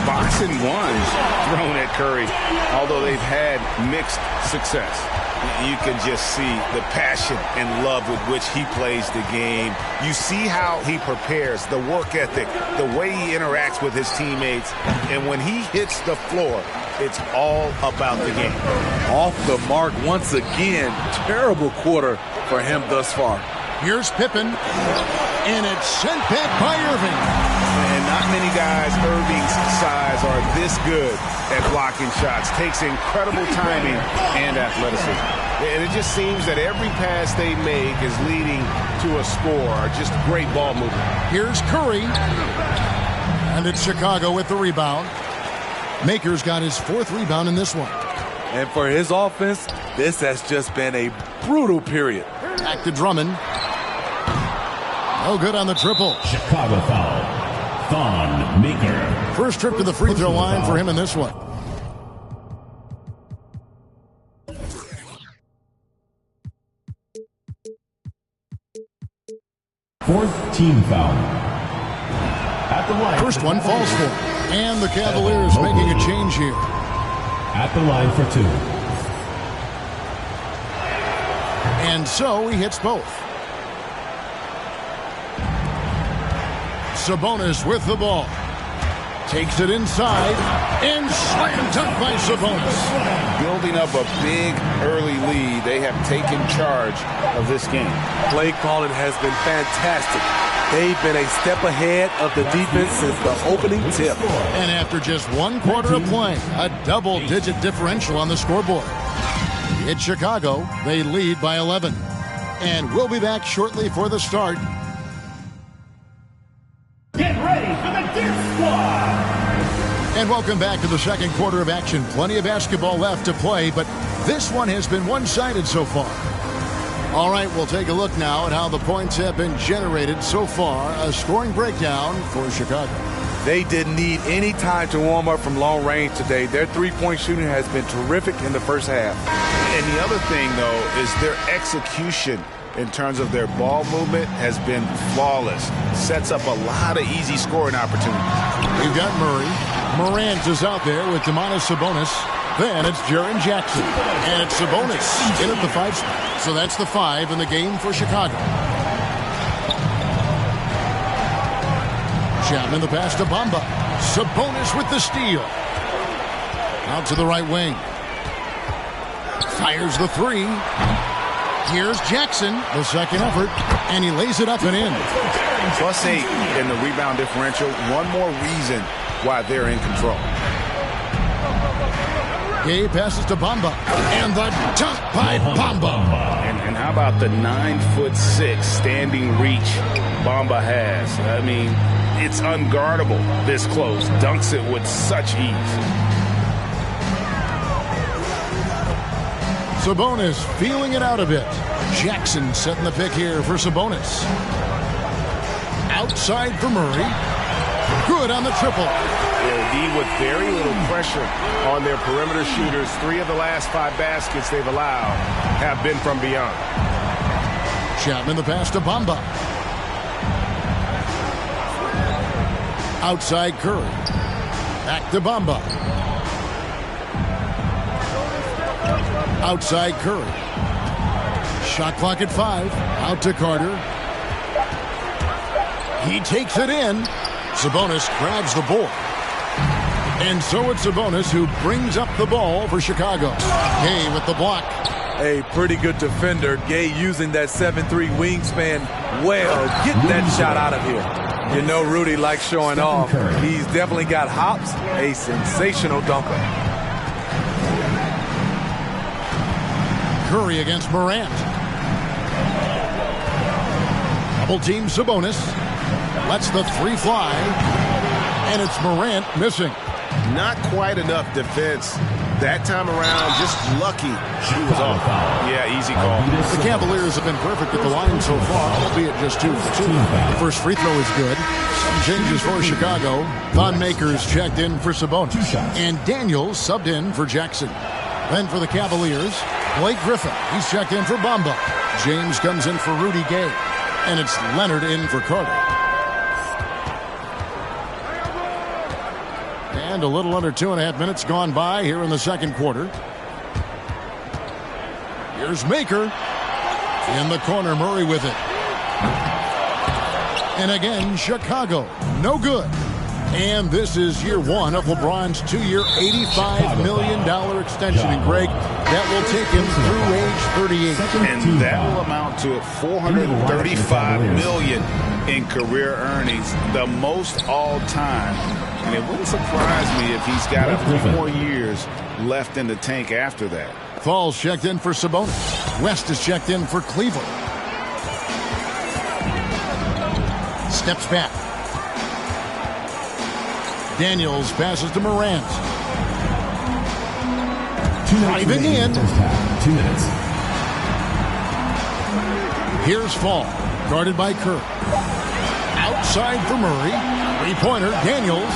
boxing ones thrown at Curry, although they've had mixed success. You can just see the passion and love with which he plays the game. You see how he prepares, the work ethic, the way he interacts with his teammates. And when he hits the floor, it's all about the game. Off the mark once again. Terrible quarter for him thus far. Here's Pippen, and it's sent back by Irving. And not many guys Irving's size are this good at blocking shots. Takes incredible timing and athleticism. And it just seems that every pass they make is leading to a score or just great ball movement. Here's Curry, and it's Chicago with the rebound. Maker's got his 4th rebound in this one. And for his offense, this has just been a brutal period. Back to Drummond. No good on the triple. Chicago foul. Thon Maker. First trip to the free throw line for him in this one. Fourth team foul. At the line. First one falls for him. And the Cavaliers making a change here. At the line for 2. And so he hits both. Sabonis with the ball. Takes it inside and slam dunk by Sabonis. Building up a big early lead. They have taken charge of this game. Play calling has been fantastic. They've been a step ahead of the defense since the opening tip. And after just 1 quarter of play, a double-digit differential on the scoreboard. It's Chicago. They lead by 11. And we'll be back shortly for the start. Get ready for the Deer Squad! And welcome back to the second quarter of action. Plenty of basketball left to play, but this one has been one-sided so far. All right, we'll take a look now at how the points have been generated so far. A scoring breakdown for Chicago. They didn't need any time to warm up from long range today. Their three-point shooting has been terrific in the first half. And the other thing, though, is their execution in terms of their ball movement has been flawless. Sets up a lot of easy scoring opportunities. You've got Murray. Morant is out there with Domantas Sabonis. Then it's Jaren Jackson. And it's Sabonis in at the 5 spot. So that's the 5 in the game for Chicago. Chapman the pass to Bamba. Sabonis with the steal. Out to the right wing. Fires the 3. Here's Jackson, the second effort, and he lays it up and in. +8 in the rebound differential. One more reason why they're in control. Gabe passes to Bamba, and the dunk by Bamba. And how about the 9'6" standing reach Bamba has? I mean, it's unguardable this close. Dunks it with such ease. Sabonis feeling it out a bit. Jackson setting the pick here for Sabonis. Outside for Murray. Good on the triple. D with very little pressure on their perimeter shooters. 3 of the last 5 baskets they've allowed have been from beyond. Chapman, the pass to Bamba. Outside Curry. Back to Bamba. Outside Curry. Shot clock at 5. Out to Carter. He takes it in. Sabonis grabs the board. And so it's Sabonis who brings up the ball for Chicago. Gay with the block. A pretty good defender. Gay using that 7'3" wingspan well. Get that shot out of here. You know Rudy likes showing off. He's definitely got hops. A sensational dunker. Curry against Morant. Double team Sabonis. Lets the 3 fly. And it's Morant missing. Not quite enough defense that time around. Just lucky he was off. Yeah, easy call. The Cavaliers have been perfect at the line so far, albeit just 2 for 2. The first free throw is good. Some changes for Chicago. Thon Maker's checked in for Sabonis. And Daniels subbed in for Jackson. Then for the Cavaliers, Blake Griffin. He's checked in for Bamba. James comes in for Rudy Gay. And it's Leonard in for Carter. And a little under 2.5 minutes gone by here in the second quarter. Here's Maker. In the corner, Murray with it. And again, Chicago. No good. And this is year 1 of LeBron's 2-year, $85 million extension. And Greg, that will take him through age 38. And that will amount to $435 million in career earnings, the most all time. And it wouldn't surprise me if he's got a few more years left in the tank after that. Falls checked in for Sabonis. West is checked in for Cleveland. Steps back. Daniels passes to Morant. Driving in. 2 minutes. Here's Fall. Guarded by Kerr. Outside for Murray. Three-pointer, Daniels.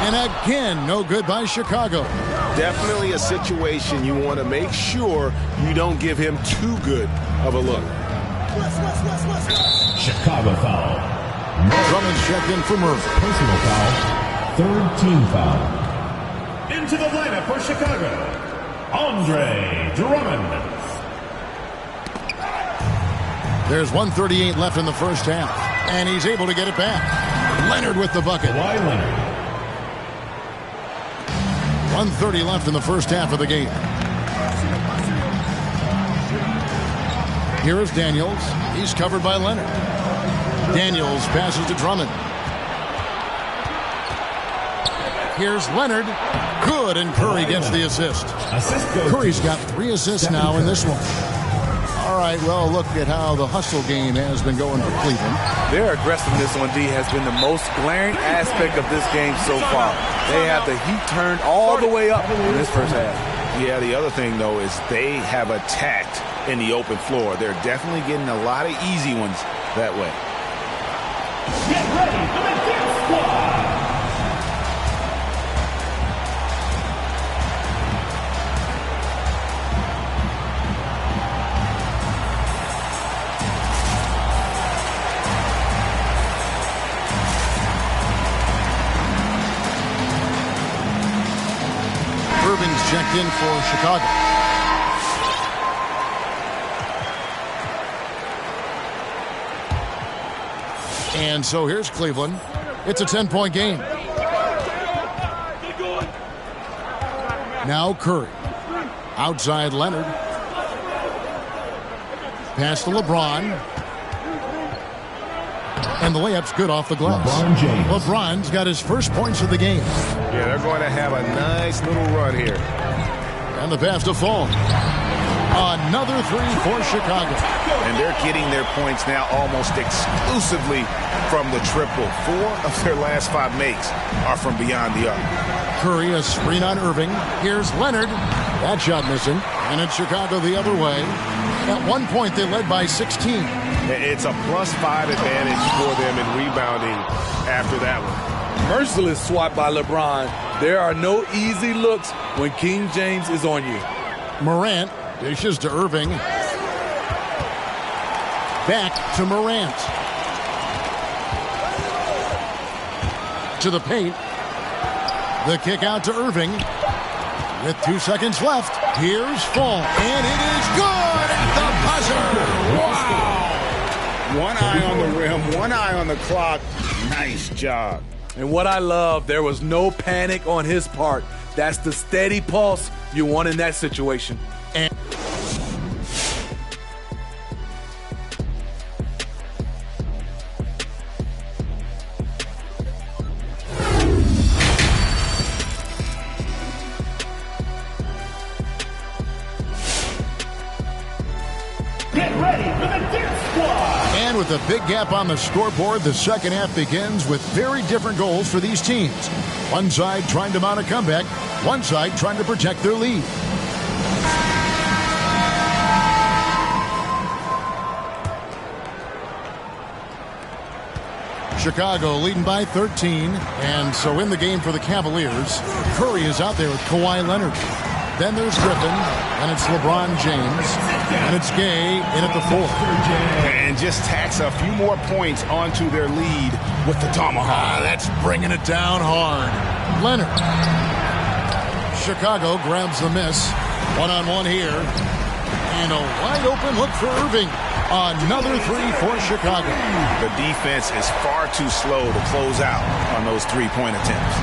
And again, no good by Chicago. Definitely a situation you want to make sure you don't give him too good of a look. Chicago foul. Drummond's checked in for Murray. Personal foul. 3rd team foul. Into the lineup for Chicago, Andre Drummond. There's 1:38 left in the first half, and he's able to get it back. Leonard with the bucket. Kawhi Leonard. 1:30 left in the first half of the game. Here is Daniels. He's covered by Leonard. Daniels passes to Drummond. Here's Leonard. Good, and Curry gets the assist. Curry's got 3 assists now in this one. All right, well, look at how the hustle game has been going for Cleveland. Their aggressiveness on D has been the most glaring aspect of this game so far. They have the heat turned all the way up in this first half. Yeah, the other thing, though, is they have attacked in the open floor. They're definitely getting a lot of easy ones that way. Get ready for the Death Squad. Irving's checked in for Chicago. And so here's Cleveland. It's a 10-point game. Now Curry. Outside Leonard. Pass to LeBron. And the layup's good off the glass. LeBron James. LeBron's got his first points of the game. Yeah, they're going to have a nice little run here. And the pass to Fall. Another 3 for Chicago. And they're getting their points now almost exclusively from the triple. 4 of their last 5 makes are from beyond the arc. Curry, a screen on Irving. Here's Leonard. That shot missing. And it's Chicago the other way. At one point, they led by 16. It's a +5 advantage for them in rebounding after that one. Merciless swat by LeBron. There are no easy looks when King James is on you. Morant dishes to Irving. Back to Morant. To the paint. The kick out to Irving. With 2 seconds left, here's Fall. And it is good at the buzzer. Wow. One eye on the rim, one eye on the clock. Nice job. And what I love, there was no panic on his part. That's the steady pulse you want in that situation. And with a big gap on the scoreboard, the second half begins with very different goals for these teams. One side trying to mount a comeback, one side trying to protect their lead. Chicago leading by 13, and so in the game for the Cavaliers, Curry is out there with Kawhi Leonard. Then there's Griffin, and it's LeBron James, and it's Gay in at the 4th. And just tacks a few more points onto their lead with the tomahawk. That's bringing it down hard. Leonard. Chicago grabs the miss. One-on-one here. And a wide open look for Irving. Another three for Chicago. The defense is far too slow to close out on those three-point attempts.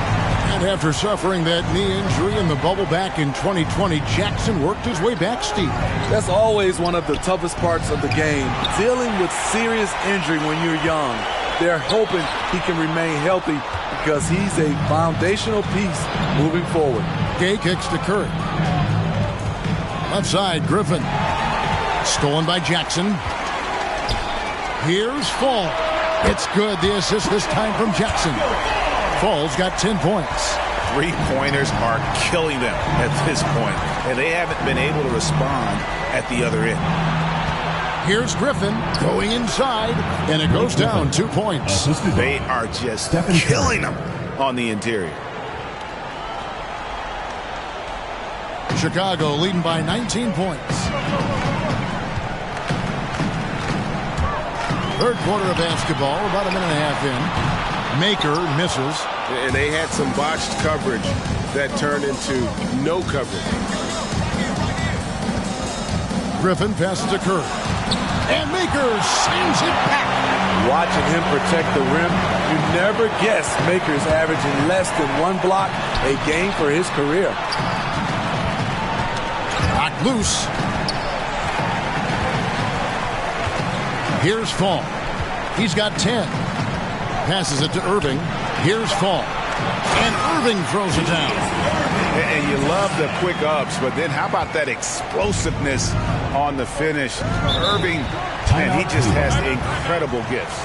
And after suffering that knee injury in the bubble back in 2020, Jackson worked his way back, Steve. That's always one of the toughest parts of the game, dealing with serious injury when you're young. They're hoping he can remain healthy because he's a foundational piece moving forward. Gay kicks to Curry. Left side, Griffin. Stolen by Jackson. Here's Fall. It's good. The assist this time from Jackson. Fall's got 10 points. Three-pointers are killing them at this point, and they haven't been able to respond at the other end. Here's Griffin going inside, and it goes down 2 points. They are just killing them on the interior. Chicago leading by 19 points. Third quarter of basketball, about a minute and a half in. Maker misses. And they had some botched coverage that turned into no coverage. Griffin passes to Curry. And Maker sends it back. Watching him protect the rim, you never guess Maker's averaging less than one block a game for his career. Knocked loose. Here's Fall. He's got 10. Passes it to Irving. Here's Fall. And Irving throws it down. And you love the quick ups, but then how about that explosiveness on the finish? Irving, and he just has incredible gifts.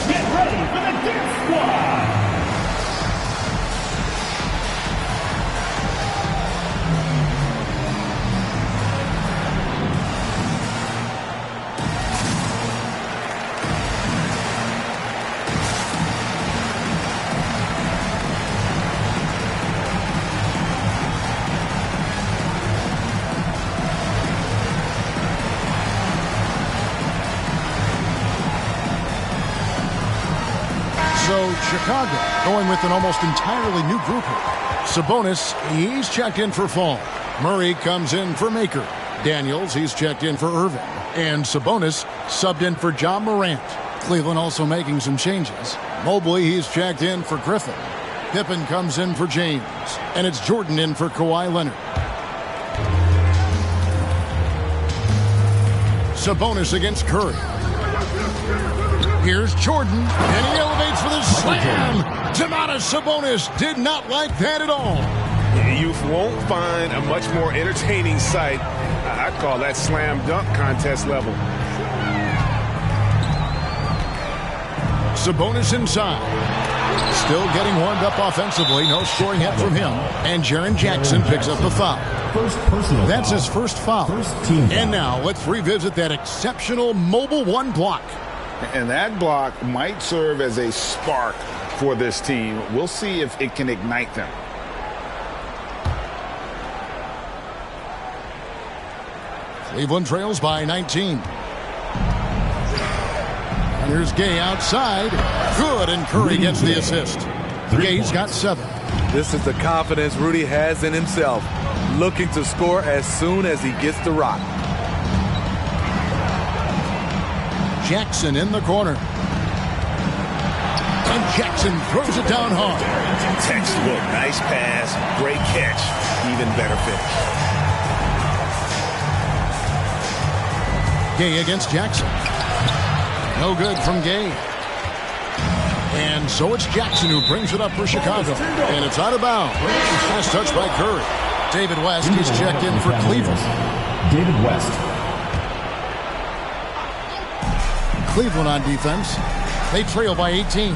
Get ready for the Dance Squad! So Chicago going with an almost entirely new group here. Sabonis, he's checked in for Fall. Murray comes in for Maker. Daniels, he's checked in for Irving. And Sabonis subbed in for John Morant. Cleveland also making some changes. Mobley, he's checked in for Griffin. Pippen comes in for James. And it's Jordan in for Kawhi Leonard. Sabonis against Curry. Here's Jordan, and he elevates for the slam. Domantas Sabonis did not like that at all. You won't find a much more entertaining sight. I'd call that slam dunk contest level. Sabonis inside. Still getting warmed up offensively. No scoring yet from him. And Jaren Jackson picks up the foul. That's his first foul. And now let's revisit that exceptional Mobile One block. And that block might serve as a spark for this team. We'll see if it can ignite them. Cleveland trails by 19. And here's Gay outside. Good, and Curry gets the assist. Gay's got 7. This is the confidence Rudy has in himself, looking to score as soon as he gets the rock. Jackson in the corner. And Jackson throws it down hard. Textbook, nice pass, great catch, even better finish. Gay against Jackson. No good from Gay. And so it's Jackson who brings it up for Chicago. And it's out of bounds. Last touch by Curry. David West is checked in for Cleveland. David West. Cleveland on defense. They trail by 18.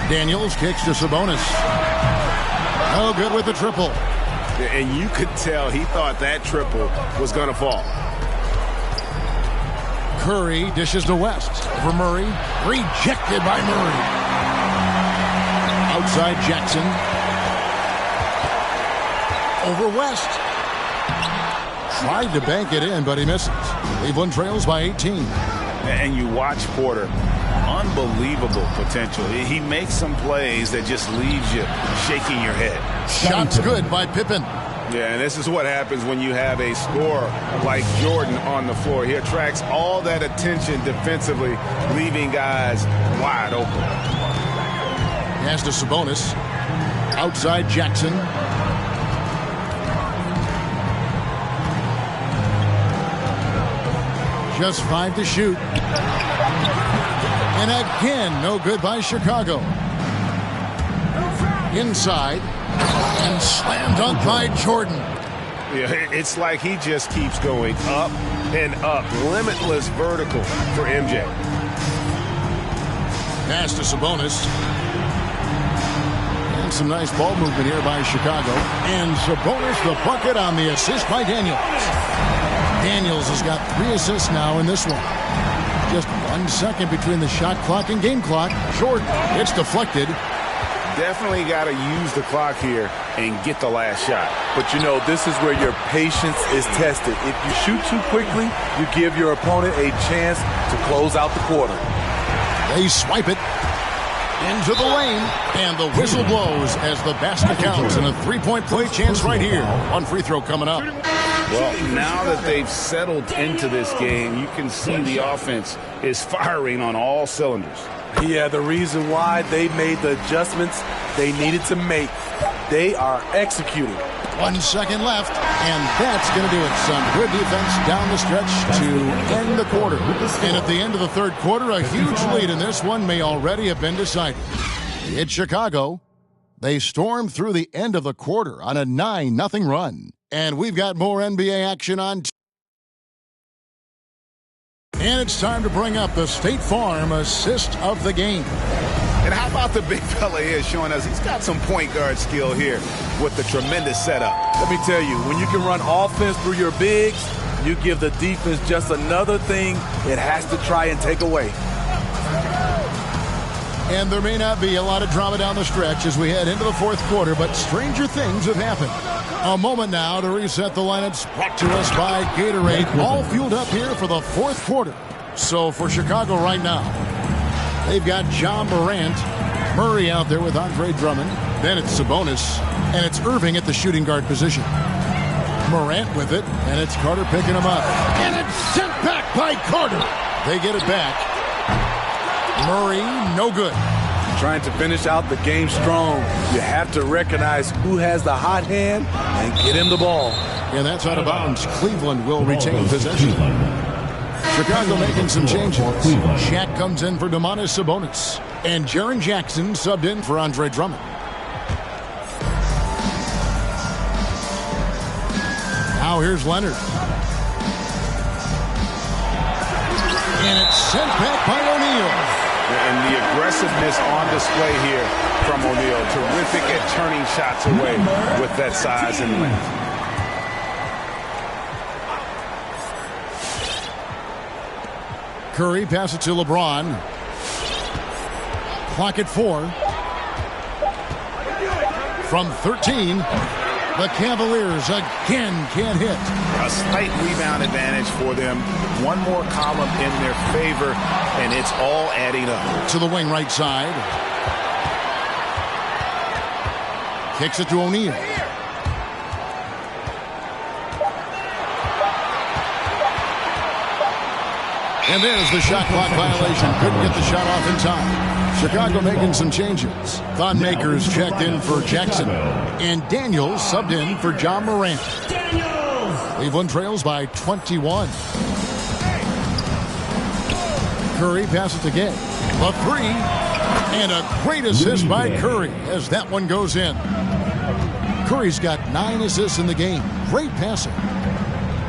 Daniels kicks to Sabonis. No good with the triple. And you could tell he thought that triple was going to fall. Curry dishes to West. For Murray. Rejected by Murray. Outside Jackson. Over West. Tried to bank it in, but he misses. Cleveland trails by 18. And you watch Porter. Unbelievable potential. He makes some plays that just leaves you shaking your head. Shot's good by Pippen. Yeah, and this is what happens when you have a scorer like Jordan on the floor. He attracts all that attention defensively, leaving guys wide open. Pass to Sabonis. Outside Jackson. Just 5 to shoot. And again, no good by Chicago. Inside. And slam dunk by Jordan. Yeah, it's like he just keeps going up and up. Limitless vertical for MJ. Pass to Sabonis. And some nice ball movement here by Chicago. And Sabonis the bucket on the assist by Daniels. Daniels has got 3 assists now in this one. Just 1 second between the shot clock and game clock. Short. It's deflected. Definitely got to use the clock here and get the last shot. But you know, this is where your patience is tested. If you shoot too quickly, you give your opponent a chance to close out the quarter. They swipe it into the lane, and the whistle blows as the basket counts, and a 3-point play chance right here. 1 free throw coming up. Well, now that they've settled into this game, you can see the offense is firing on all cylinders. Yeah, the reason why they made the adjustments they needed to make. They are executing. 1 second left, and that's going to do it. Some good defense down the stretch to end the quarter. And at the end of the third quarter, a huge lead in this one may already have been decided. It's Chicago. They storm through the end of the quarter on a 9-0 run. And we've got more NBA action on. And it's time to bring up the State Farm assist of the game. And how about the big fella here showing us he's got some point guard skill here with the tremendous setup. Let me tell you, when you can run offense through your bigs, you give the defense just another thing it has to try and take away. And there may not be a lot of drama down the stretch as we head into the fourth quarter, but stranger things have happened. A moment now to reset the lineups, brought to us by Gatorade, all fueled up here for the fourth quarter. So for Chicago right now, they've got John Morant, Murray out there with Andre Drummond, then it's Sabonis, and it's Irving at the shooting guard position. Morant with it, and it's Carter picking him up. And it's sent back by Carter. They get it back. Murray, no good. Trying to finish out the game strong. You have to recognize who has the hot hand and get him the ball. And that's out of bounds. Cleveland will retain possession. Chicago making some changes. Shaq comes in for Domantas Sabonis. And Jaren Jackson subbed in for Andre Drummond. Now here's Leonard. And it's sent back by O'Neal. And the aggressiveness on display here from O'Neal. Terrific at turning shots away with that size and length. Curry passes it to LeBron. Clock at 4. From 13, the Cavaliers again can't hit. A slight rebound advantage for them. One more column in their favor, and it's all adding up. To the wing right side. Kicks it to O'Neal. And there's the shot clock violation. Couldn't get the shot off in time. Chicago making some changes. Thon Maker's checked in for Jackson. And Daniels subbed in for John Morant. Cleveland trails by 21. Curry passes to Gay. A 3. And a great assist by Curry as that one goes in. Curry's got 9 assists in the game. Great passing.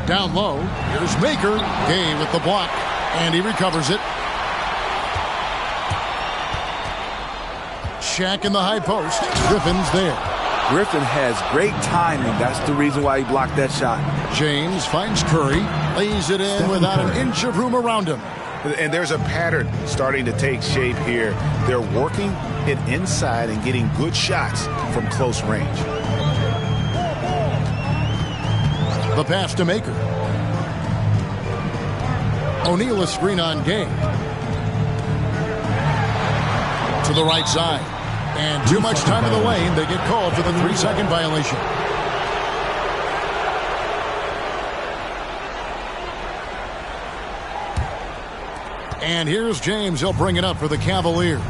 Down low, here's Maker. Gay with the block. And he recovers it. Shaq in the high post. Griffin's there. Griffin has great timing. That's the reason why he blocked that shot. James finds Curry. Lays it in without an inch of room around him. And there's a pattern starting to take shape here. They're working it inside and getting good shots from close range. The pass to Maker. O'Neal a screen on Gay. To the right side. And too much time in the lane. They get called for the 3-second violation. And here's James. He'll bring it up for the Cavaliers.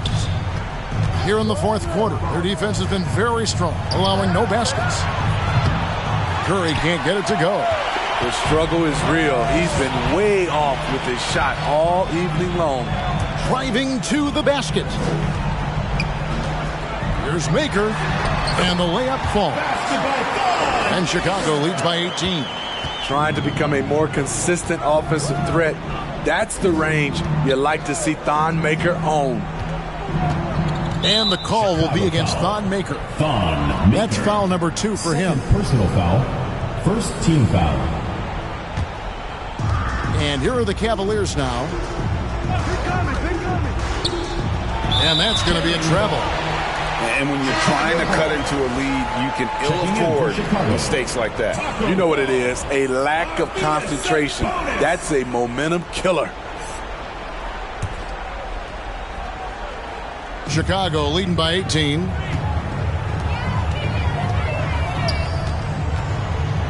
Here in the fourth quarter, their defense has been very strong, allowing no baskets. Curry can't get it to go. The struggle is real. He's been way off with his shot all evening long. Driving to the basket. Here's Maker. And the layup falls. And Chicago leads by 18. Trying to become a more consistent offensive threat. That's the range you like to see Thon Maker own. And the call will be against Thon Maker. That's foul number 2 for him. Personal foul. First team foul. And here are the Cavaliers now. And that's going to be a travel. And when you're trying to cut into a lead, you can ill afford mistakes like that. You know what it is, a lack of concentration. That's a momentum killer. Chicago leading by 18.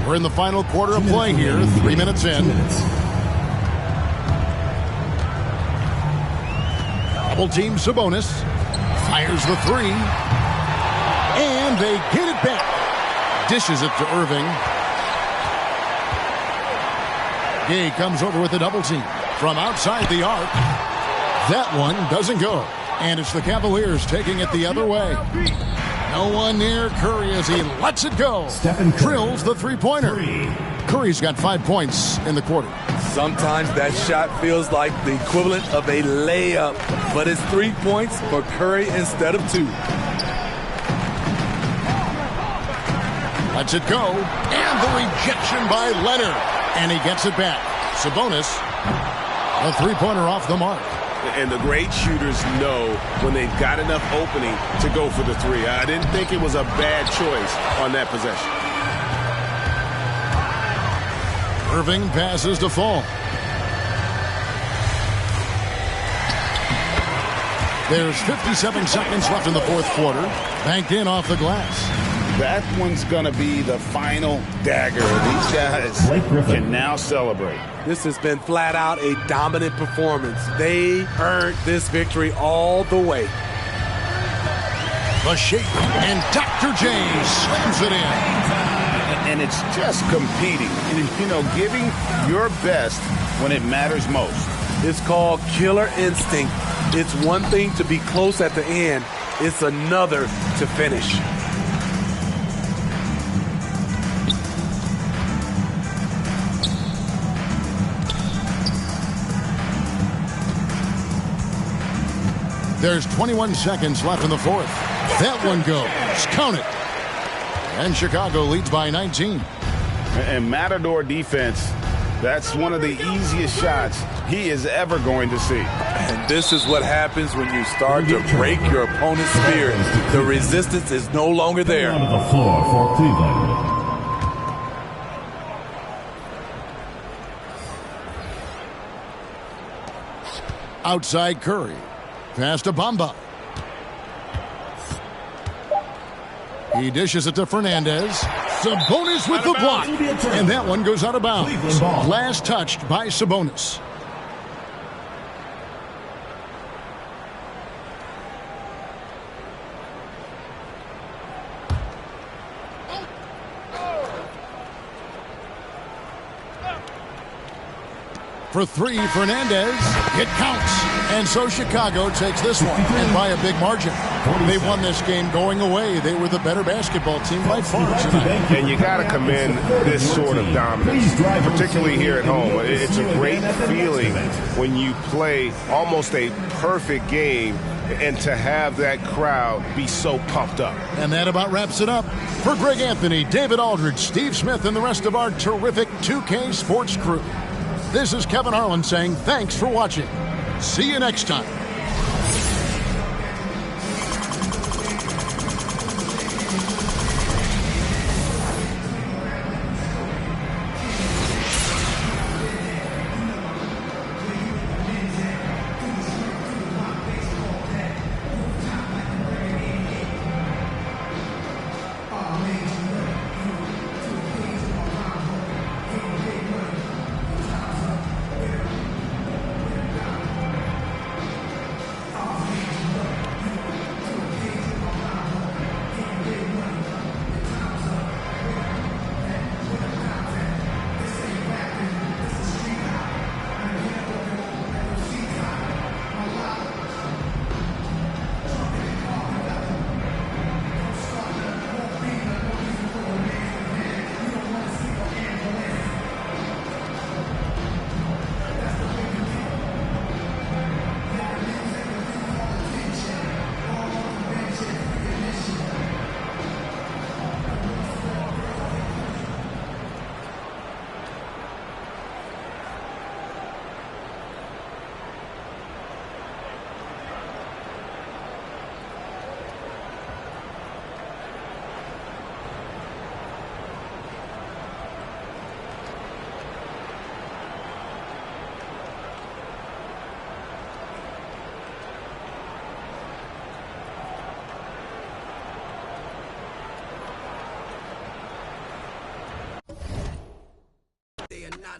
We're in the final quarter of play here, 3 minutes in. Double team Sabonis. Fires the 3. And they get it back. Dishes it to Irving. Gay comes over with a double team. From outside the arc. That one doesn't go. And it's the Cavaliers taking it the other way. No one near Curry as he lets it go. Drills the three-pointer. Curry's got 5 points in the quarter. Sometimes that shot feels like the equivalent of a layup, but it's 3 points for Curry instead of 2. Lets it go. And the rejection by Leonard. And he gets it back. Sabonis, a three-pointer off the mark. And the great shooters know when they've got enough opening to go for the 3. I didn't think it was a bad choice on that possession. Irving passes to Fall. There's 57 seconds left in the fourth quarter. Banked in off the glass. That one's going to be the final dagger. These guys can now celebrate. This has been flat out a dominant performance. They earned this victory all the way. The shake, and Dr. J slams it in. And it's just competing, you know, giving your best when it matters most. It's called killer instinct. It's one thing to be close at the end. It's another to finish. There's 21 seconds left in the fourth. That one goes. Count it. And Chicago leads by 19. And Matador defense, that's one of the easiest shots he is ever going to see. And this is what happens when you start to break your opponent's spirit. The resistance is no longer there. On the floor for Cleveland. Outside Curry. Pass to Bamba. He dishes it to Fernandez. Sabonis with the block. And that one goes out of bounds. Last touched by Sabonis. For three, Fernandez. It counts. And so Chicago takes this one, and by a big margin. They won this game going away. They were the better basketball team by far tonight. And you got to commend this sort of dominance, particularly here at home. It's a great feeling when you play almost a perfect game and to have that crowd be so pumped up. And that about wraps it up. For Greg Anthony, David Aldridge, Steve Smith, and the rest of our terrific 2K Sports crew, this is Kevin Harlan saying thanks for watching. See you next time.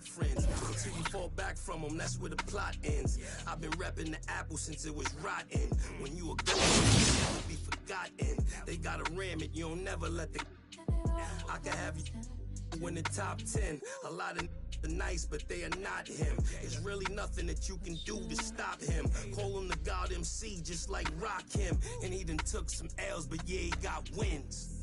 Friends until you fall back from them, that's where the plot ends. I've been repping the apple since it was rotten. When you a ghost, you never be forgotten. They gotta ram it, you don't never let the I can have you in the top 10. A lot of are nice, but they are not him. There's really nothing that you can do to stop him. Call him the God MC, just like Rock him. And he done took some L's, but yeah, he got wins.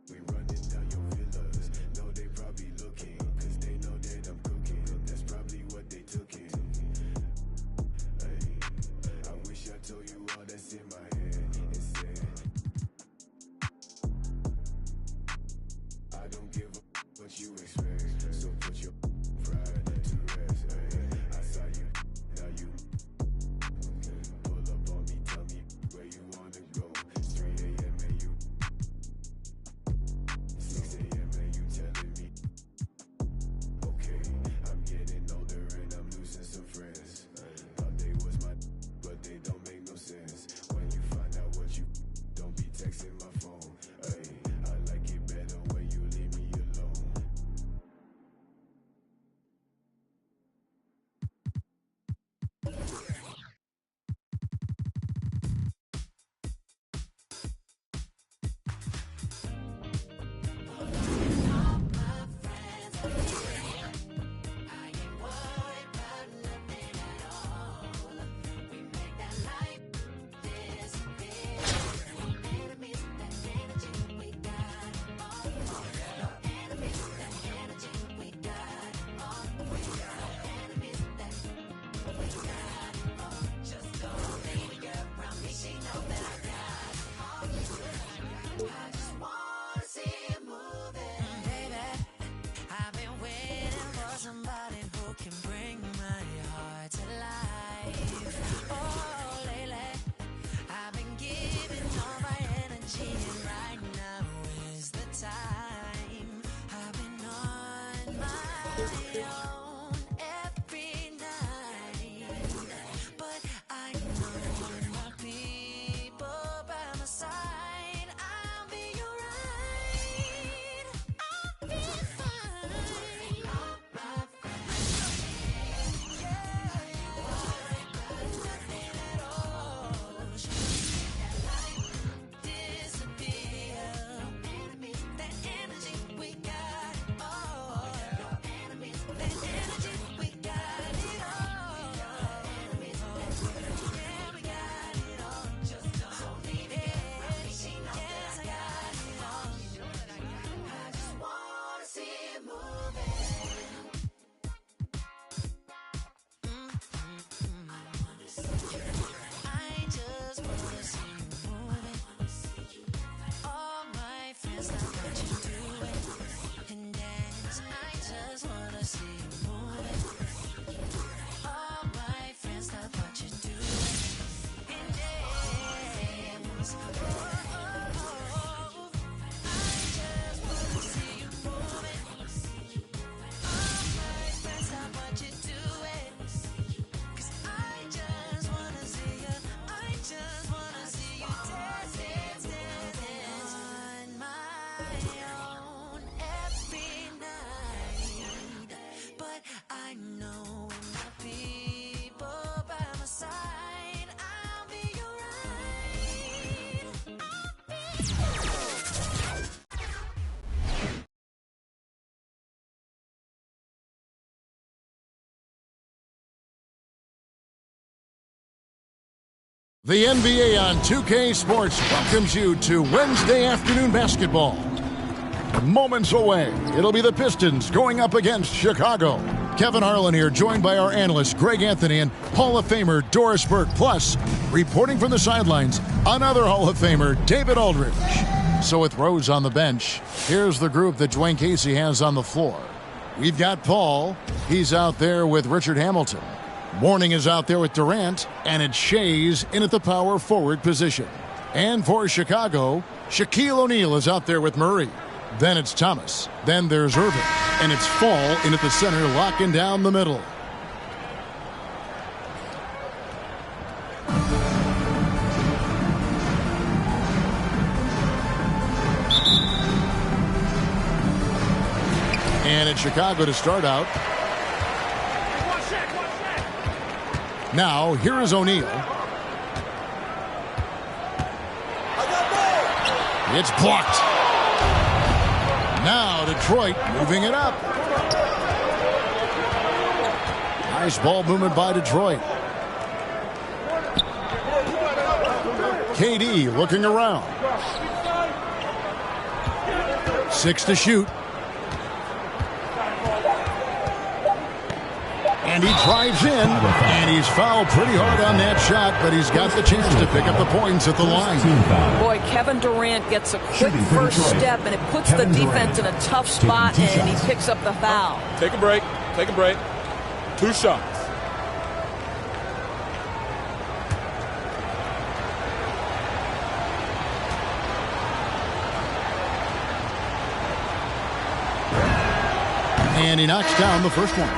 We running down your villas. No, they probably looking, 'cause they The NBA on 2K Sports welcomes you to Wednesday afternoon basketball. Moments away, it'll be the Pistons going up against Chicago. Kevin Harlan here, joined by our analyst Greg Anthony and Hall of Famer Doris Burke. Plus, reporting from the sidelines, another Hall of Famer, David Aldridge. So with Rose on the bench, here's the group that Dwayne Casey has on the floor. We've got Paul. He's out there with Richard Hamilton. Mourning is out there with Durant, and it's Shea's in at the power forward position. And for Chicago, Shaquille O'Neal is out there with Murray. Then it's Thomas. Then there's Irving. And it's Fall in at the center, locking down the middle. And it's Chicago to start out. Now, here is O'Neal. It's blocked. Now, Detroit moving it up. Nice ball movement by Detroit. KD looking around. 6 to shoot. And he drives in, and he's fouled pretty hard on that shot, but he's got the chance to pick up the points at the line. Boy, Kevin Durant gets a quick first step, and it puts the defense in a tough spot, and he picks up the foul. Take a break. Take a break. 2 shots. And he knocks down the first one.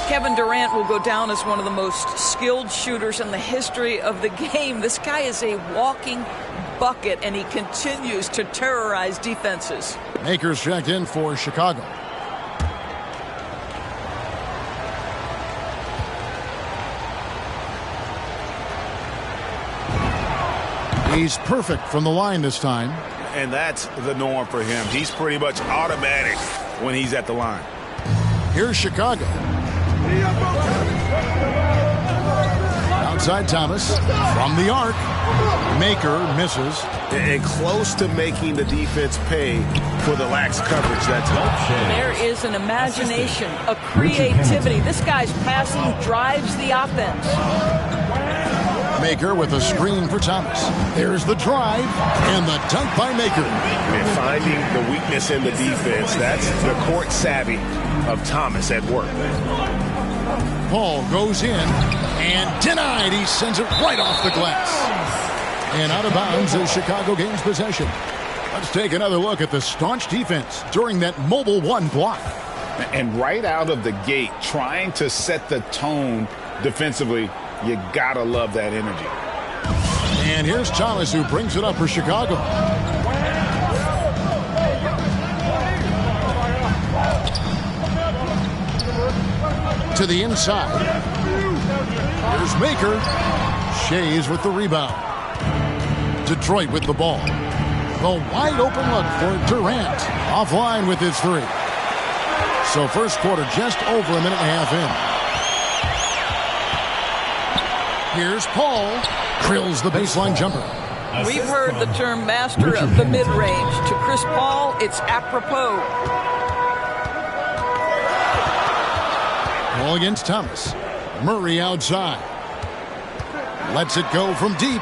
Kevin Durant will go down as one of the most skilled shooters in the history of the game. This guy is a walking bucket, and he continues to terrorize defenses. Akers checked in for Chicago. He's perfect from the line this time. And that's the norm for him. He's pretty much automatic when he's at the line. Here's Chicago. Outside Thomas from the arc. Maker misses. And close to making the defense pay for the lax coverage that time. There is an imagination, a creativity. This guy's passing drives the offense. Maker with a screen for Thomas. There's the drive and the dunk by Maker. And finding the weakness in the defense, that's the court savvy of Thomas at work. Paul goes in and denied. He sends it right off the glass. And out of bounds as Chicago gains possession. Let's take another look at the staunch defense during that mobile one block. And right out of the gate, trying to set the tone defensively, you gotta love that energy. And here's Thomas, who brings it up for Chicago. To the inside. Here's Maker. Shea's with the rebound. Detroit with the ball. The wide open look for Durant. Offline with his 3. So first quarter just over a minute and a half in. Here's Paul. Drills the baseline jumper. We've heard the term master of the mid-range. To Chris Paul, it's apropos. Ball against Thomas. Murray outside. Lets it go from deep.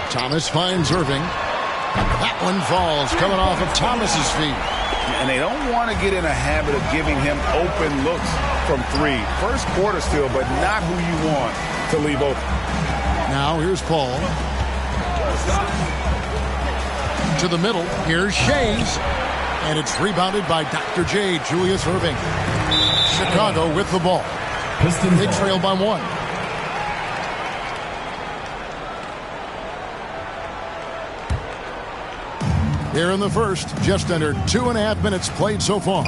Thomas finds Irving. That one falls, coming off of Thomas's feet. And they don't want to get in a habit of giving him open looks from 3. First quarter still, but not who you want to leave open. Now here's Paul. To the middle. Here's Shea's. And it's rebounded by Dr. J, Julius Irving. Chicago with the ball. They trail by 1. Here in the first, just under 2.5 minutes played so far.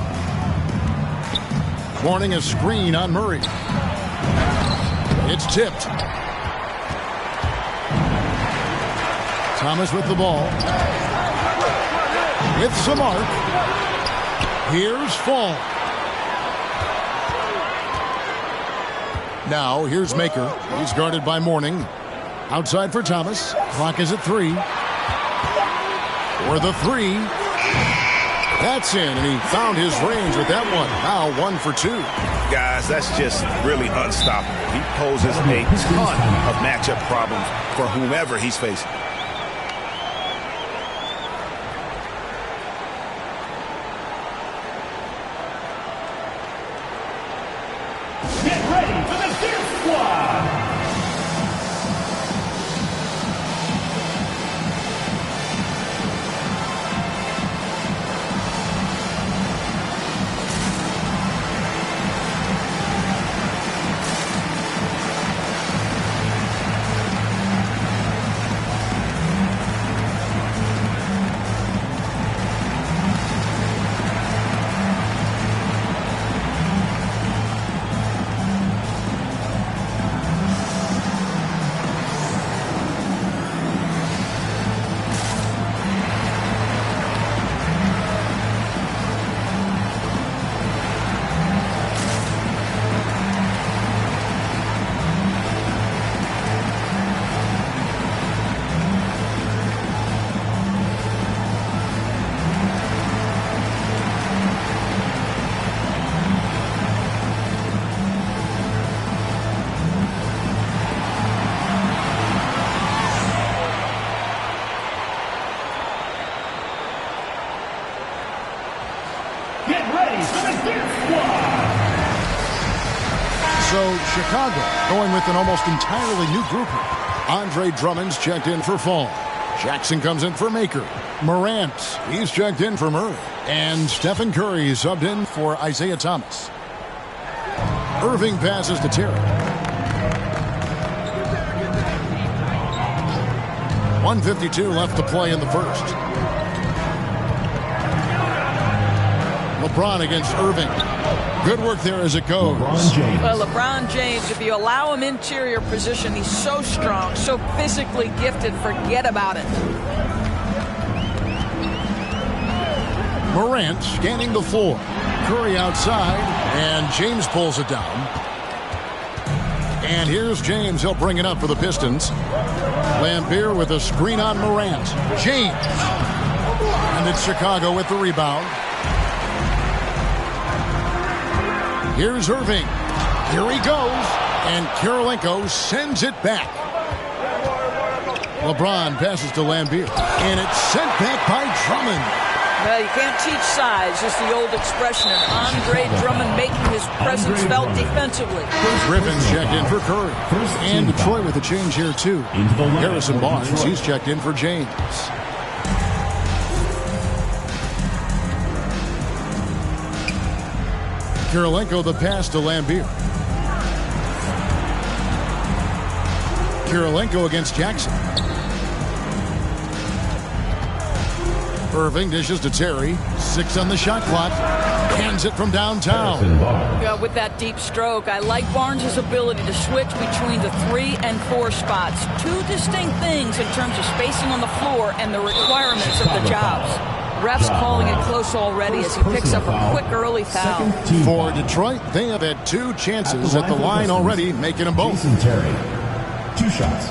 Warning a screen on Murray. It's tipped. Thomas with the ball. With some arc. Here's Fall. Now, here's Maker. He's guarded by Mourning. Outside for Thomas. Clock is at 3. For the 3. That's in, and he found his range with that one. Now 1 for 2. Guys, that's just really unstoppable. He poses a ton of matchup problems for whomever he's facing. Get ready for the Fierce Squad! So Chicago going with an almost entirely new group. Andre Drummond's checked in for Fall. Jackson comes in for Maker. Morant, he's checked in for Murray. And Stephen Curry subbed in for Isaiah Thomas. Irving passes to Terry. 1:52 left to play in the first. LeBron against Irving. Good work there as it goes. Well, LeBron James, if you allow him interior position, he's so strong, so physically gifted, forget about it. Morant scanning the floor. Curry outside, and James pulls it down. And here's James. He'll bring it up for the Pistons. Lambeer with a screen on Morant. James. And it's Chicago with the rebound. Here's Irving. Here he goes. And Kirilenko sends it back. LeBron passes to Lambeer. And it's sent back by Drummond. Well, you can't teach size, just the old expression, and Andre Drummond making his presence felt defensively. Griffin's checked in for Curry. And Detroit with a change here, too. Harrison Barnes, he's checked in for James. Kirilenko the pass to Lambeer. Kirilenko against Jackson. Irving dishes to Terry. 6 on the shot clock. Hands it from downtown. Yeah, with that deep stroke, I like Barnes' ability to switch between the 3 and 4 spots. Two distinct things in terms of spacing on the floor and the requirements of the jobs. Refs calling it close already as he picks up a quick early foul. For Detroit, they have had 2 chances at the line already, making them both. Terry, 2 shots.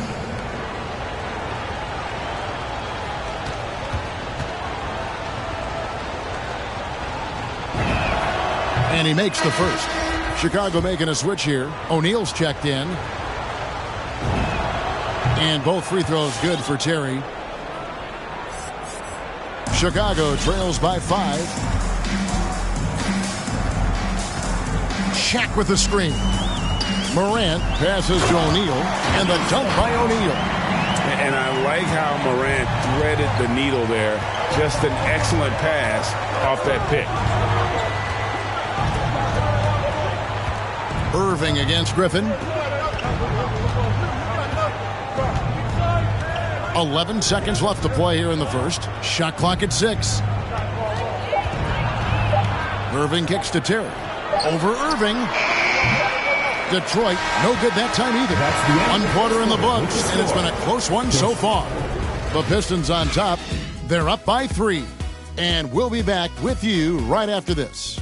And he makes the first. Chicago making a switch here. O'Neal's checked in. And both free throws good for Terry. Chicago trails by 5. Shaq with the screen. Morant passes to O'Neal. And the dunk by O'Neal. And I like how Morant threaded the needle there. Just an excellent pass off that pick. Irving against Griffin. 11 seconds left to play here in the first. Shot clock at 6. Irving kicks to Terry. Over Irving. Detroit, no good that time either. 1 quarter in the books, and it's been a close one so far. The Pistons on top. They're up by 3. And we'll be back with you right after this.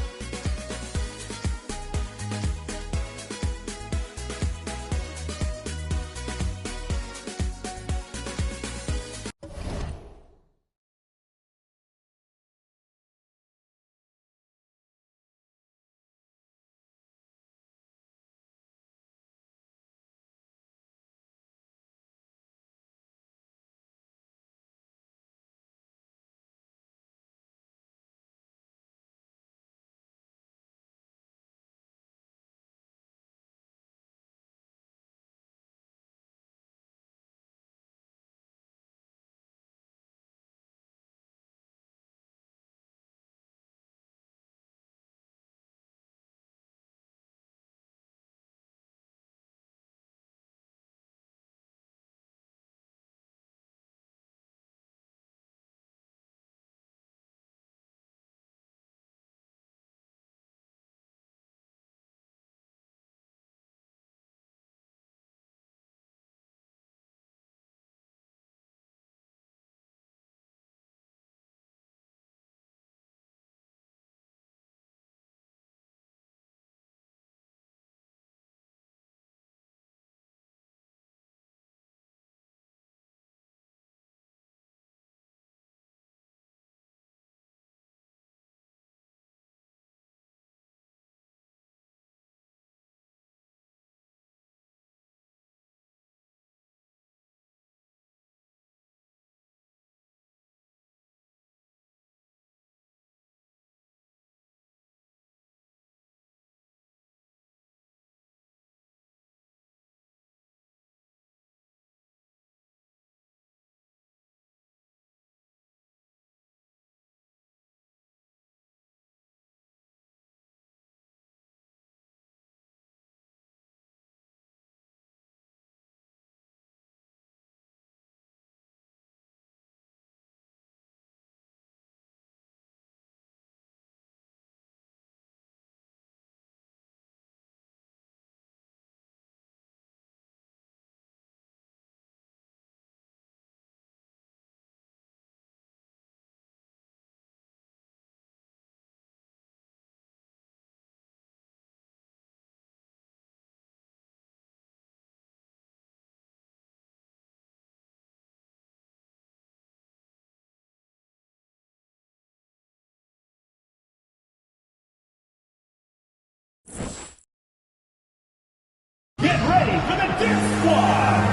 ready for the Duke Squad.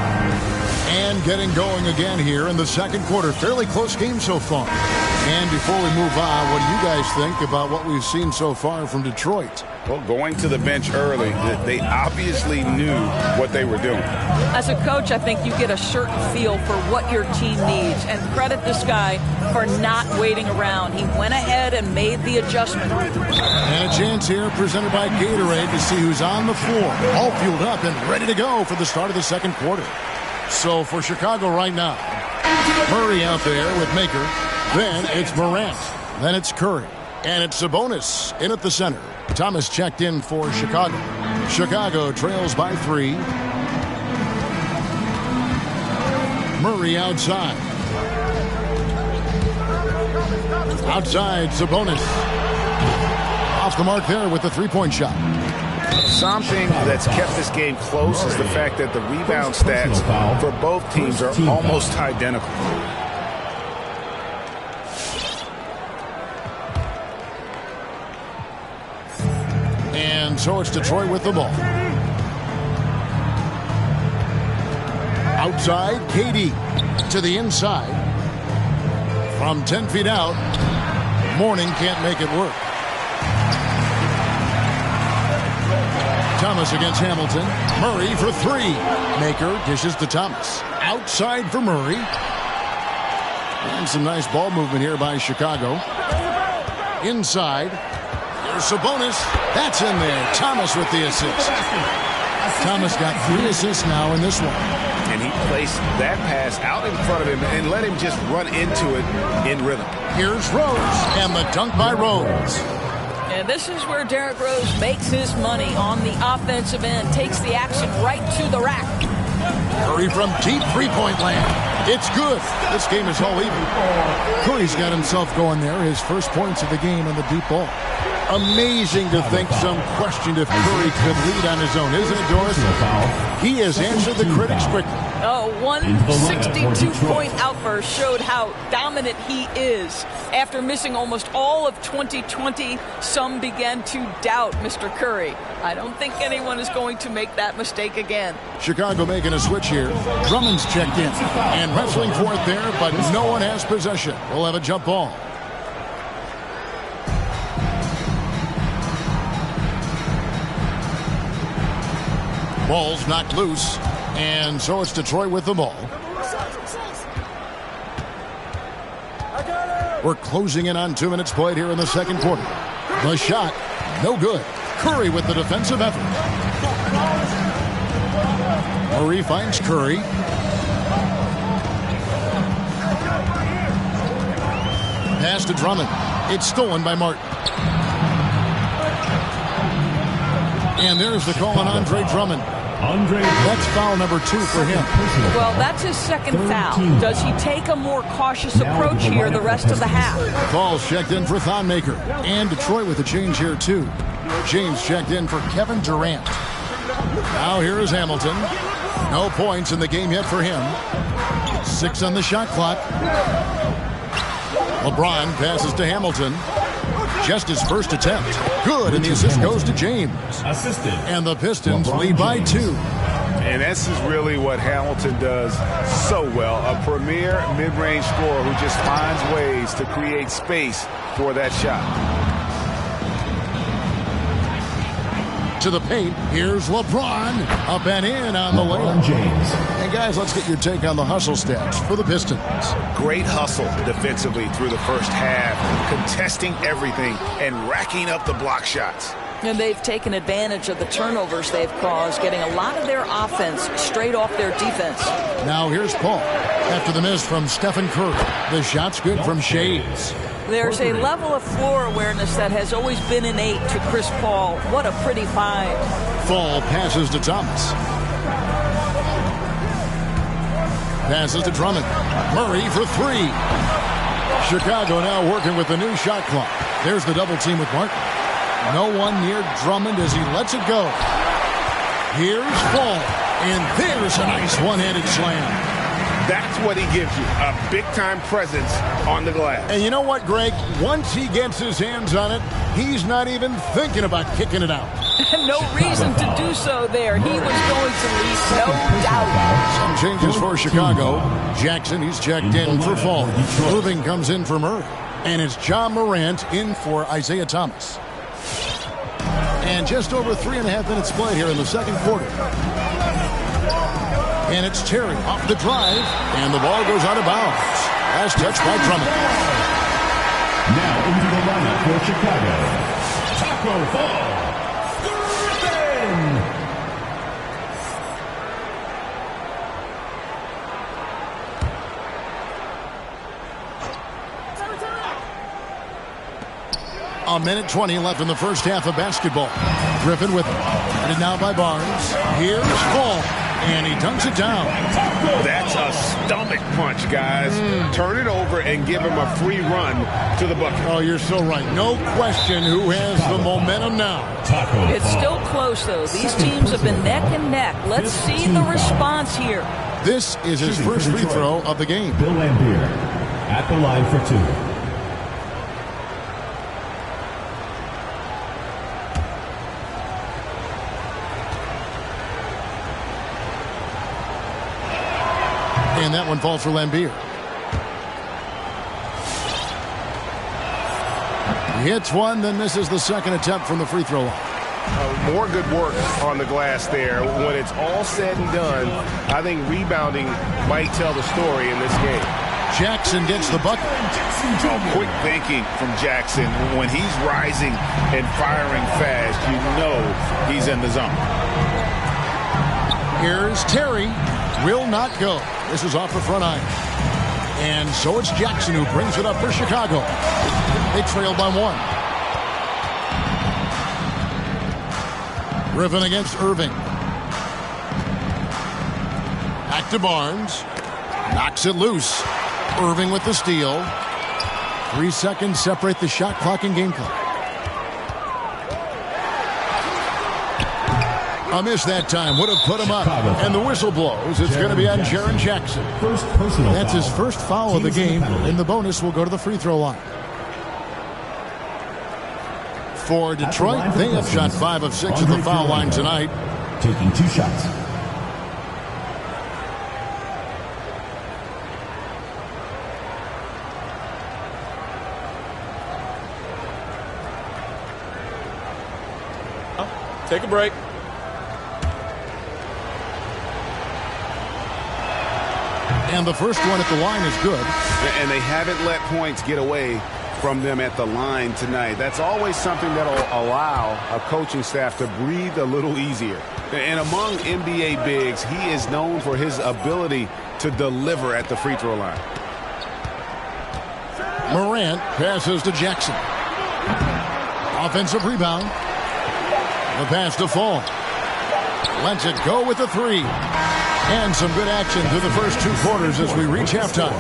And getting going again here in the second quarter. Fairly close game so far. And before we move on, what do you guys think about what we've seen so far from Detroit? Well, going to the bench early, they obviously knew what they were doing. As a coach, I think you get a certain feel for what your team needs. And credit this guy for not waiting around. He went ahead and made the adjustment. And a chance here presented by Gatorade to see who's on the floor. All fueled up and ready to go for the start of the second quarter. So for Chicago right now, Murray out there with Maker. Then it's Morant. Then it's Curry. And it's Sabonis in at the center. Thomas checked in for Chicago. Chicago trails by 3. Murray outside. Outside, Sabonis. Off the mark there with the three-point shot. Something that's kept this game close is the fact that the rebound stats for both teams are almost identical. And so it's Detroit with the ball. Outside, KD to the inside. From 10 feet out, Mourning can't make it work. Thomas against Hamilton. Murray for 3. Maker dishes to Thomas. Outside for Murray. And some nice ball movement here by Chicago. Inside. There's Sabonis. That's in there. Thomas with the assist. Thomas got 3 assists now in this one. And he placed that pass out in front of him and let him just run into it in rhythm. Here's Rose. And the dunk by Rose. And this is where Derrick Rose makes his money on the offensive end. Takes the action right to the rack. Curry from deep three-point land. It's good. This game is all even. Curry's got himself going there. His first points of the game on the deep ball. Amazing to think some questioned if Curry could lead on his own, isn't it, Doris? He has answered the critics quickly. Oh, 162-point outburst showed how dominant he is. After missing almost all of 2020, some began to doubt Mr. Curry. I don't think anyone is going to make that mistake again. Chicago making a switch here. Drummond's checked in and wrestling for it there, but no one has possession. We'll have a jump ball. Ball's knocked loose, and so it's Detroit with the ball. We're closing in on 2 minutes played here in the second quarter. The shot, no good. Curry with the defensive effort. Murray finds Curry. Pass to Drummond. It's stolen by Martin. And there's the call on Andre Drummond. That's foul number 2 for him. Well, that's his second foul. Does he take a more cautious approach here the rest of the half? Ball's checked in for Thonmaker. And Detroit with a change here, too. James checked in for Kevin Durant. Now here is Hamilton. No points in the game yet for him. 6 on the shot clock. LeBron passes to Hamilton. Just his first attempt. Good, and the assist goes to James. Assisted. And the Pistons lead by 2. And this is really what Hamilton does so well. A premier mid-range scorer who just finds ways to create space for that shot. To the paint, here's LeBron. Up and in on the layup. James. And guys, let's get your take on the hustle stats for the Pistons. Great hustle defensively through the first half, contesting everything and racking up the block shots. And they've taken advantage of the turnovers they've caused, getting a lot of their offense straight off their defense. Now here's Paul. After the miss from Stephen Curry, the shot's good from Shades. There's a level of floor awareness that has always been innate to Chris Paul. What a pretty find. Fall passes to Thomas. Passes to Drummond. Murray for 3. Chicago now working with the new shot clock. There's the double team with Martin. No one near Drummond as he lets it go. Here's Fall. And there's a nice one-handed slam. That's what he gives you, a big-time presence on the glass. And you know what, Greg? Once he gets his hands on it, he's not even thinking about kicking it out. No reason to do so there. He was going to leave, no doubt. Some changes for Chicago. Jackson, he's checked in for Fall. Irving comes in for Murray. And it's John Morant in for Isaiah Thomas. And just over 3.5 minutes played here in the second quarter. And it's Terry off the drive, and the ball goes out of bounds. Last touch by Drummond. Now into the lineup for Chicago, Taco Fall. A minute 20 left in the first half of basketball. Griffin with it. And now by Barnes. Here's Fall. And he dunks it down. That's a stomach punch, guys. Turn it over and give him a free run to the bucket. Oh, you're so right. No question who has the momentum now. It's still close, though. These teams have been neck and neck. Let's see the response here. This is his first free throw of the game. Bill Lambier at the line for 2. And that one falls for Lambier. He hits one, then misses the second attempt from the free throw line. More good work on the glass there. When it's all said and done, I think rebounding might tell the story in this game. Jackson gets the bucket. Quick thinking from Jackson. When he's rising and firing fast, you know he's in the zone. Here's Terry. Will not go. This is off the front iron. And so it's Jackson who brings it up for Chicago. They trail by 1. Griffin against Irving. Back to Barnes. Knocks it loose. Irving with the steal. 3 seconds separate the shot clock and game clock. A miss that time would have put him up. And the whistle blows. It's going to be on Jaren Jackson. That's his first foul of the game. And the bonus will go to the free throw line. For Detroit, they have shot 5 of 6 at the foul line tonight. Taking 2 shots. Take a break. And the first one at the line is good. And they haven't let points get away from them at the line tonight. That's always something that'll allow a coaching staff to breathe a little easier. And among NBA bigs, he is known for his ability to deliver at the free throw line. Morant passes to Jackson. Offensive rebound. The pass to Fall. Lets it go with the 3. And some good action through the first 2 quarters as we reach halftime.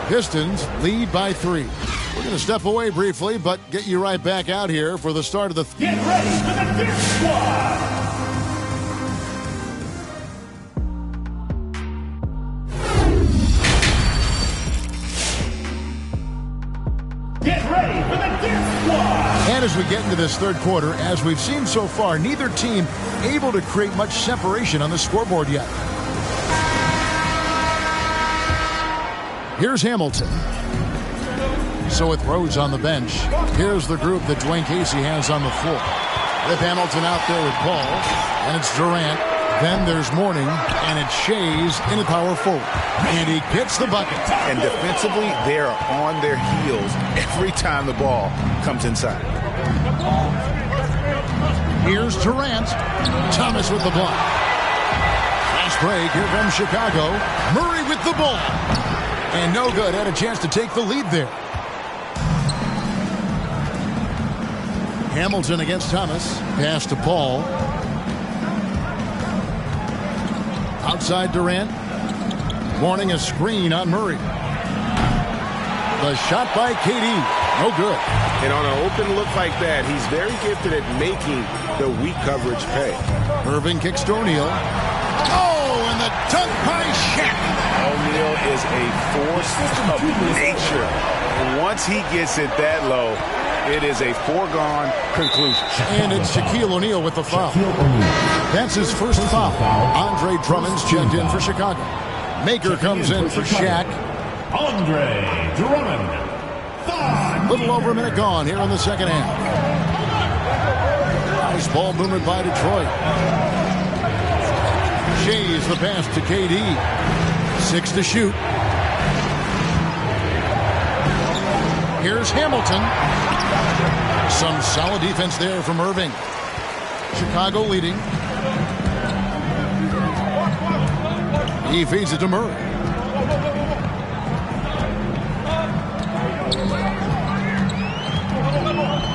Pistons lead by 3. We're going to step away briefly, but get you right back out here for the start of the... Get ready for the Dirt Squad! Get ready for the Dirt Squad! And as we get into this third quarter, as we've seen so far, neither team able to create much separation on the scoreboard yet. Here's Hamilton. So with Rose on the bench, here's the group that Dwayne Casey has on the floor. With Hamilton out there with Paul, and it's Durant. Then there's Mourning, and it's Shays in the power forward. And he gets the bucket. And defensively, they're on their heels every time the ball comes inside. Here's Durant. Thomas with the block. Fast break. Here comes Chicago. Murray with the ball. And no good. Had a chance to take the lead there. Hamilton against Thomas. Pass to Paul. Outside Durant. Mourning a screen on Murray. The shot by KD. No good. And on an open look like that, he's very gifted at making the weak coverage pay. Irving kicks to O'Neal. Oh, and the dunk by Shaq. O'Neal is is a force of nature. Once he gets it that low, it is a foregone conclusion. And it's Shaquille O'Neal with the foul. That's his first foul. Andre Drummond's checked in for Chicago. Maker comes in for Shaq. Andre Drummond. Little over a minute gone here in the second half. Nice ball movement by Detroit. Shea's the pass to KD. 6 to shoot. Here's Hamilton. Some solid defense there from Irving. Chicago leading. He feeds it to Murray.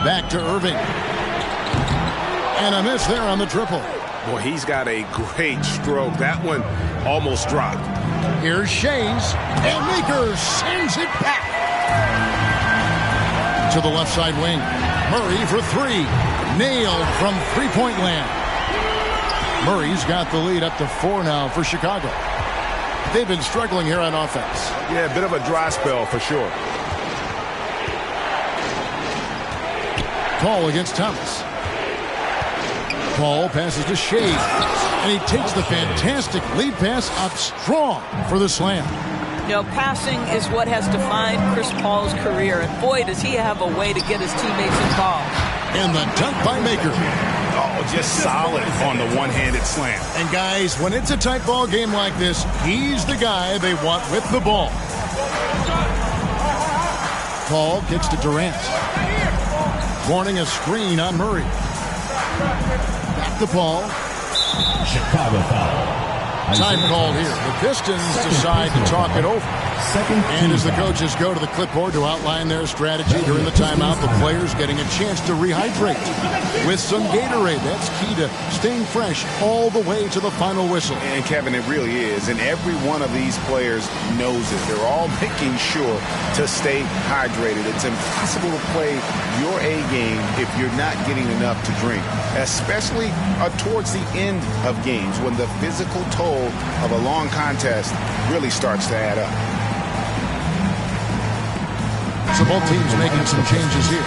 Back to Irving. And a miss there on the triple. Boy, he's got a great stroke. That one almost dropped. Here's Shea's. And Maker sends it back to the left side wing. Murray for 3. Nailed from three-point land. Murray's got the lead up to 4 now for Chicago. They've been struggling here on offense. Yeah, a bit of a dry spell for sure. Paul against Thomas. Paul passes to Shea. And he takes the fantastic lead pass up strong for the slam. You know, passing is what has defined Chris Paul's career. And boy, does he have a way to get his teammates involved. And the dunk by Maker. Oh, just solid on the one-handed slam. And guys, when it's a tight ball game like this, he's the guy they want with the ball. Paul kicks to Durant. Warning a screen on Murray. Back to Paul. Chicago foul. Time called here. The Pistons decide to talk it over. And as the coaches go to the clipboard to outline their strategy during the timeout, the players getting a chance to rehydrate with some Gatorade. That's key to staying fresh all the way to the final whistle. And Kevin, it really is. And every one of these players knows it. They're all making sure to stay hydrated. It's impossible to play your A game if you're not getting enough to drink, especially towards the end of games when the physical toll of a long contest really starts to add up. So both teams making some changes here.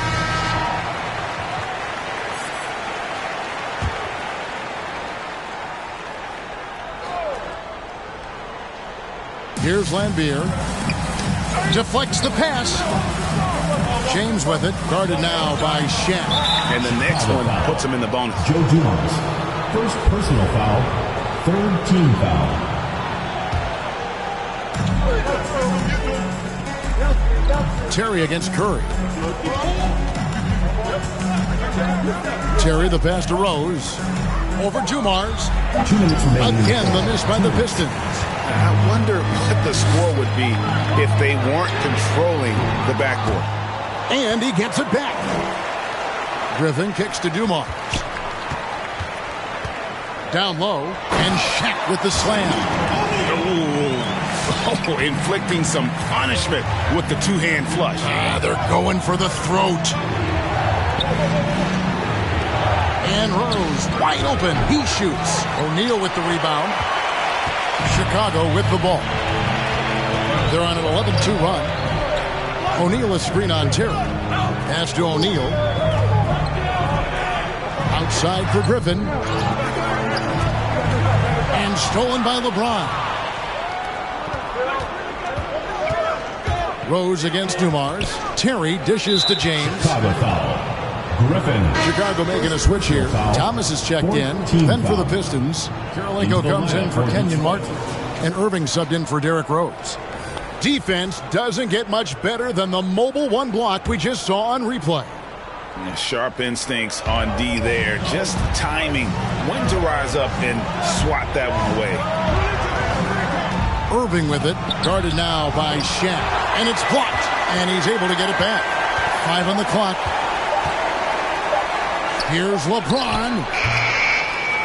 Here's Lambier. Deflects the pass. James with it. Guarded now by Shaq. And the next one puts him in the bonus. Joe Dumars. First personal foul. Third team foul. Terry against Curry. Terry the pass to Rose. Over Dumars. 2 minutes remaining. Again the miss by the Pistons. I wonder what the score would be if they weren't controlling the backboard. And he gets it back. Griffin kicks to Dumars. Down low. And Shaq with the slam. Oh, inflicting some punishment with the two-hand flush. They're going for the throat. And Rose wide open. He shoots. O'Neal with the rebound. Chicago with the ball. They're on an 11-2 run. O'Neal a screen on Terry. Pass to O'Neal. Outside for Griffin. And stolen by LeBron. Rose against Dumars. Terry dishes to James. Chicago foul. Griffin. Chicago making a switch here. Thomas is checked in. Then for the Pistons. Karolinko comes in for Kenyon Martin. And Irving subbed in for Derrick Rose. Defense doesn't get much better than the mobile one block we just saw on replay. Yeah, sharp instincts on D there. Just timing when to rise up and swat that one away. Irving with it. Guarded now by Shaq. And it's blocked. And he's able to get it back. 5 on the clock. Here's LeBron.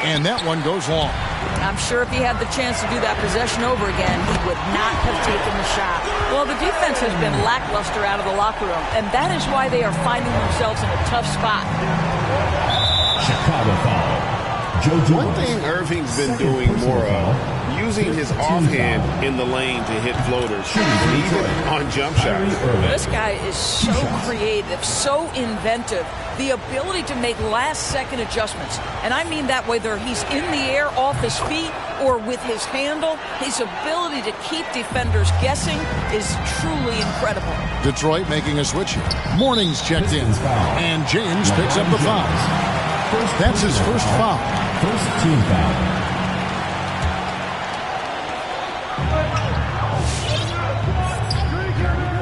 And that one goes long. I'm sure if he had the chance to do that possession over again, he would not have taken the shot. Well, the defense has been lackluster out of the locker room, and that is why they are finding themselves in a tough spot. Chicago foul. Joe Dumars. One thing Irving's been doing more of, using his offhand in the lane to hit floaters, even on jump shots. This guy is so creative, so inventive. The ability to make last-second adjustments. And I mean that whether he's in the air off his feet or with his handle, his ability to keep defenders guessing is truly incredible. Detroit making a switch here. Morning's checked in. And James picks up the foul. That's his first foul. First team foul.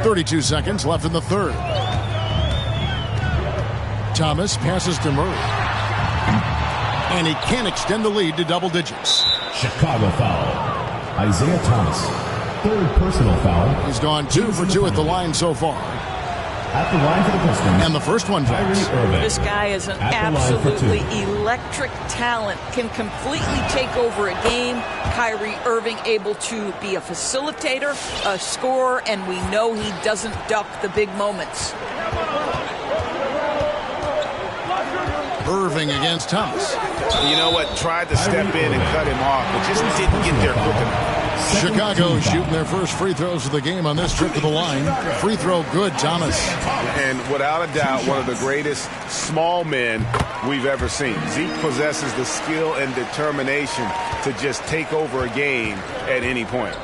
.32 seconds left in the third. Thomas passes to Murray. And he can't extend the lead to double digits. Chicago foul. Isaiah Thomas. Third personal foul. He's gone 2 for 2 at the line so far. At the line for the Pistons. And the first one drops. This guy is an absolutely electric talent. Can completely take over a game. Kyrie Irving able to be a facilitator, a scorer, and we know he doesn't duck the big moments. Irving against Thomas. You know what? Tried to step in and cut him off, but just didn't get there quick enough. Chicago shooting their first free throws of the game on this trip to the line. Free throw good, Thomas. And without a doubt, one of the greatest small men we've ever seen. Zeke possesses the skill and determination to just take over a game at any point.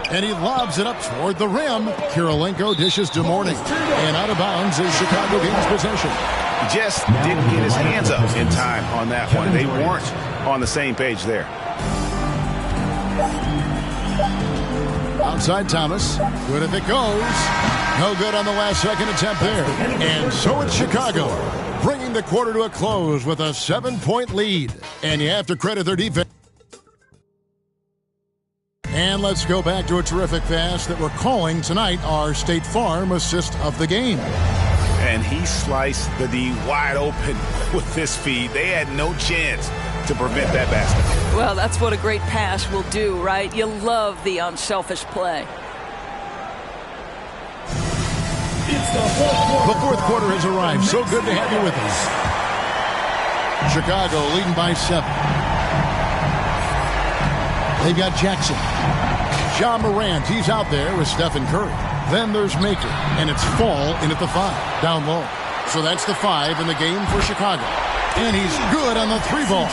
And he lobs it up toward the rim. Kirilenko dishes to Mourning. And out of bounds is Chicago gains possession. Just didn't get his hands up in time on that one. They weren't on the same page there. Outside Thomas. Good if it goes. No good on the last second attempt there. And so it's Chicago, bringing the quarter to a close with a 7-point lead. And you have to credit their defense. And let's go back to a terrific pass that we're calling tonight our State Farm assist of the game. And he sliced the D wide open with this feed. They had no chance to prevent that basket. Well, that's what a great pass will do, right? You love the unselfish play. The fourth quarter has arrived. So good to have you with us. Chicago leading by 7. They've got Jackson. Ja Morant, he's out there with Stephen Curry. Then there's Maker, and it's Fall in at the 5, down low. So that's the 5 in the game for Chicago. And he's good on the 3-ball.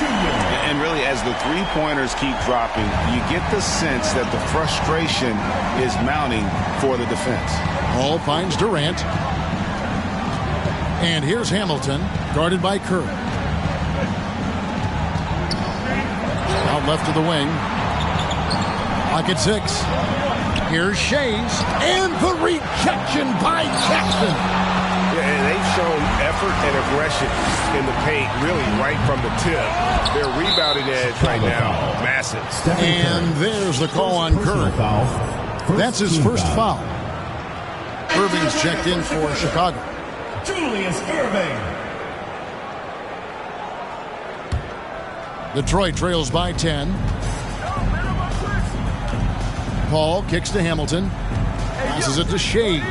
And really, as the three-pointers keep dropping, you get the sense that the frustration is mounting for the defense. Hall finds Durant. And here's Hamilton, guarded by Curry. Out left to the wing. Pocket 6. Here's Shays. And the rejection by Jackson. They've shown effort and aggression in the paint, really right from the tip. Their rebounding edge right now, massive. And there's the call on Curry. That's his first foul. Irving's checked in for Chicago. Julius Irving. Detroit trails by 10. Paul kicks to Hamilton. Passes it to Shays.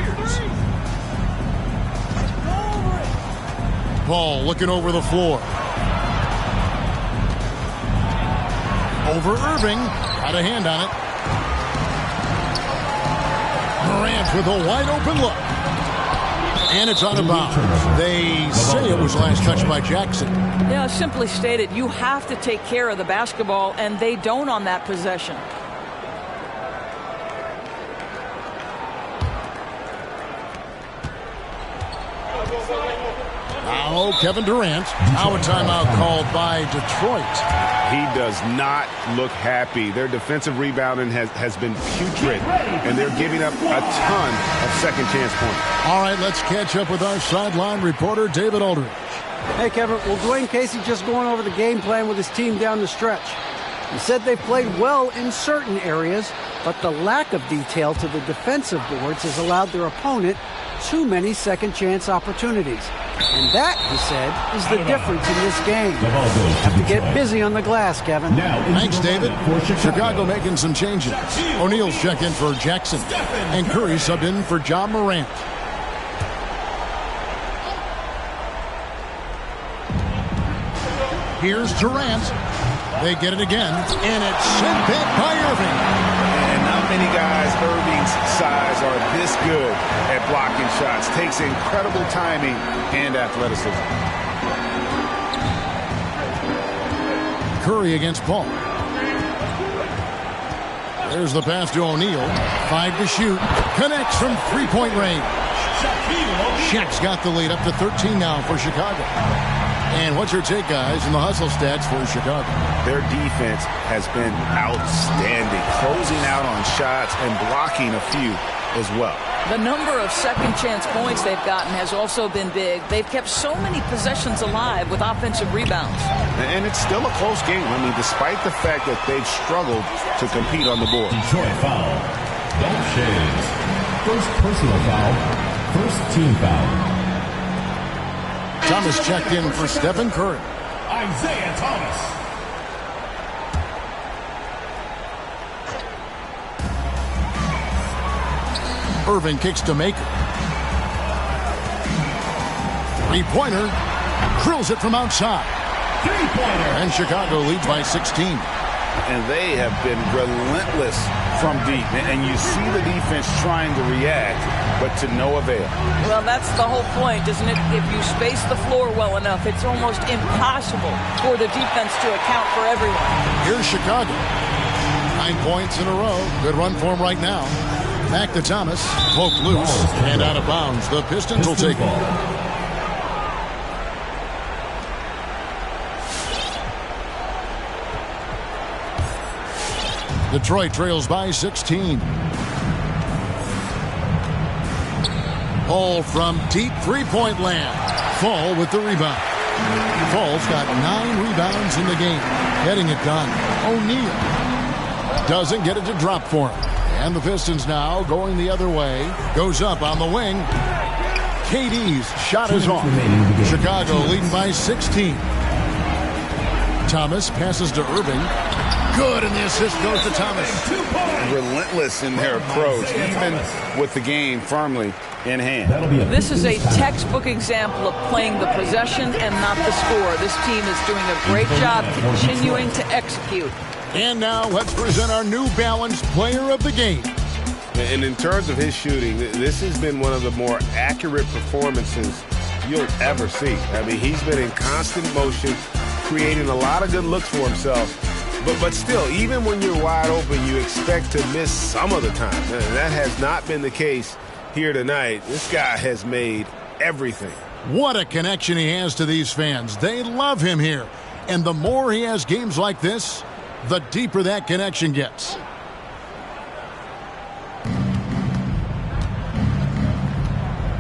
Paul looking over the floor. Over Irving. Got a hand on it. Morant with a wide open look. And it's out of bounds. They say it was last touched by Jackson. Yeah, simply stated, you have to take care of the basketball, and they don't on that possession. Now Kevin Durant. Now a timeout called by Detroit. He does not look happy. Their defensive rebounding has been putrid, and they're giving up a ton of second chance points. All right, let's catch up with our sideline reporter, David Aldridge. Hey, Kevin. Well, Dwayne Casey just going over the game plan with his team down the stretch. He said they've played well in certain areas, but the lack of detail to the defensive boards has allowed their opponent too many second chance opportunities. And that, he said, is the difference in this game. Have to get busy on the glass, Kevin. Thanks, David. Chicago making some changes. O'Neal's checked in for Jackson. And Curry subbed in for Ja Morant. Here's Durant. They get it again, and it's sent back by Irving. And not many guys Irving's size are this good at blocking shots. Takes incredible timing and athleticism. Curry against Paul. There's the pass to O'Neal. 5 to shoot. Connects from three-point range. Shaq's got the lead up to 13 now for Chicago. And what's your take, guys, in the hustle stats for Chicago? Their defense has been outstanding, closing out on shots and blocking a few as well. The number of second chance points they've gotten has also been big. They've kept so many possessions alive with offensive rebounds. And it's still a close game. I mean, despite the fact that they've struggled to compete on the board. Detroit foul. Don't shades. First personal foul. First team foul. Thomas checked in for Stephen Curry. Isaiah Thomas. Irving kicks to Maker. Three-pointer. Drills it from outside. Three-pointer. And Chicago leads by 16. And they have been relentless from deep. And you see the defense trying to react, but to no avail. Well, that's the whole point, isn't it? If you space the floor well enough, it's almost impossible for the defense to account for everyone. Here's Chicago. 9 points in a row. Good run for him right now. Back to Thomas. Poked loose and out of bounds. The Pistons will take it. Detroit trails by 16. Ball from deep three-point land. Fall with the rebound. Fall's got 9 rebounds in the game. Getting it done. O'Neal doesn't get it to drop for him. And the Pistons now going the other way. Goes up on the wing. KD's shot is off. Chicago leading by 16. Thomas passes to Irving. Good, and the assist goes to Thomas. Relentless in their approach, even with the game firmly in hand. This is a textbook example of playing the possession and not the score. This team is doing a great job continuing to execute. And now let's present our New Balance Player of the Game. And in terms of his shooting, this has been one of the more accurate performances you'll ever see. I mean, he's been in constant motion, creating a lot of good looks for himself. But still, even when you're wide open, you expect to miss some of the time. And that has not been the case here tonight. This guy has made everything. What a connection he has to these fans. They love him here. And the more he has games like this, the deeper that connection gets.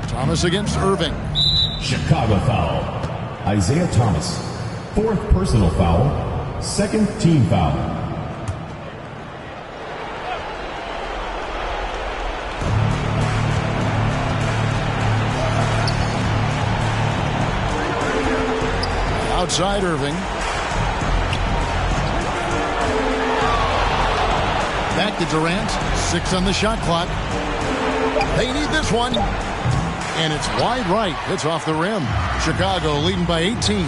Thomas against Irving. Chicago foul. Isaiah Thomas. 4th personal foul. 2nd team foul. Outside Irving. Back to Durant. 6 on the shot clock. They need this one. And it's wide right. It's off the rim. Chicago leading by 18.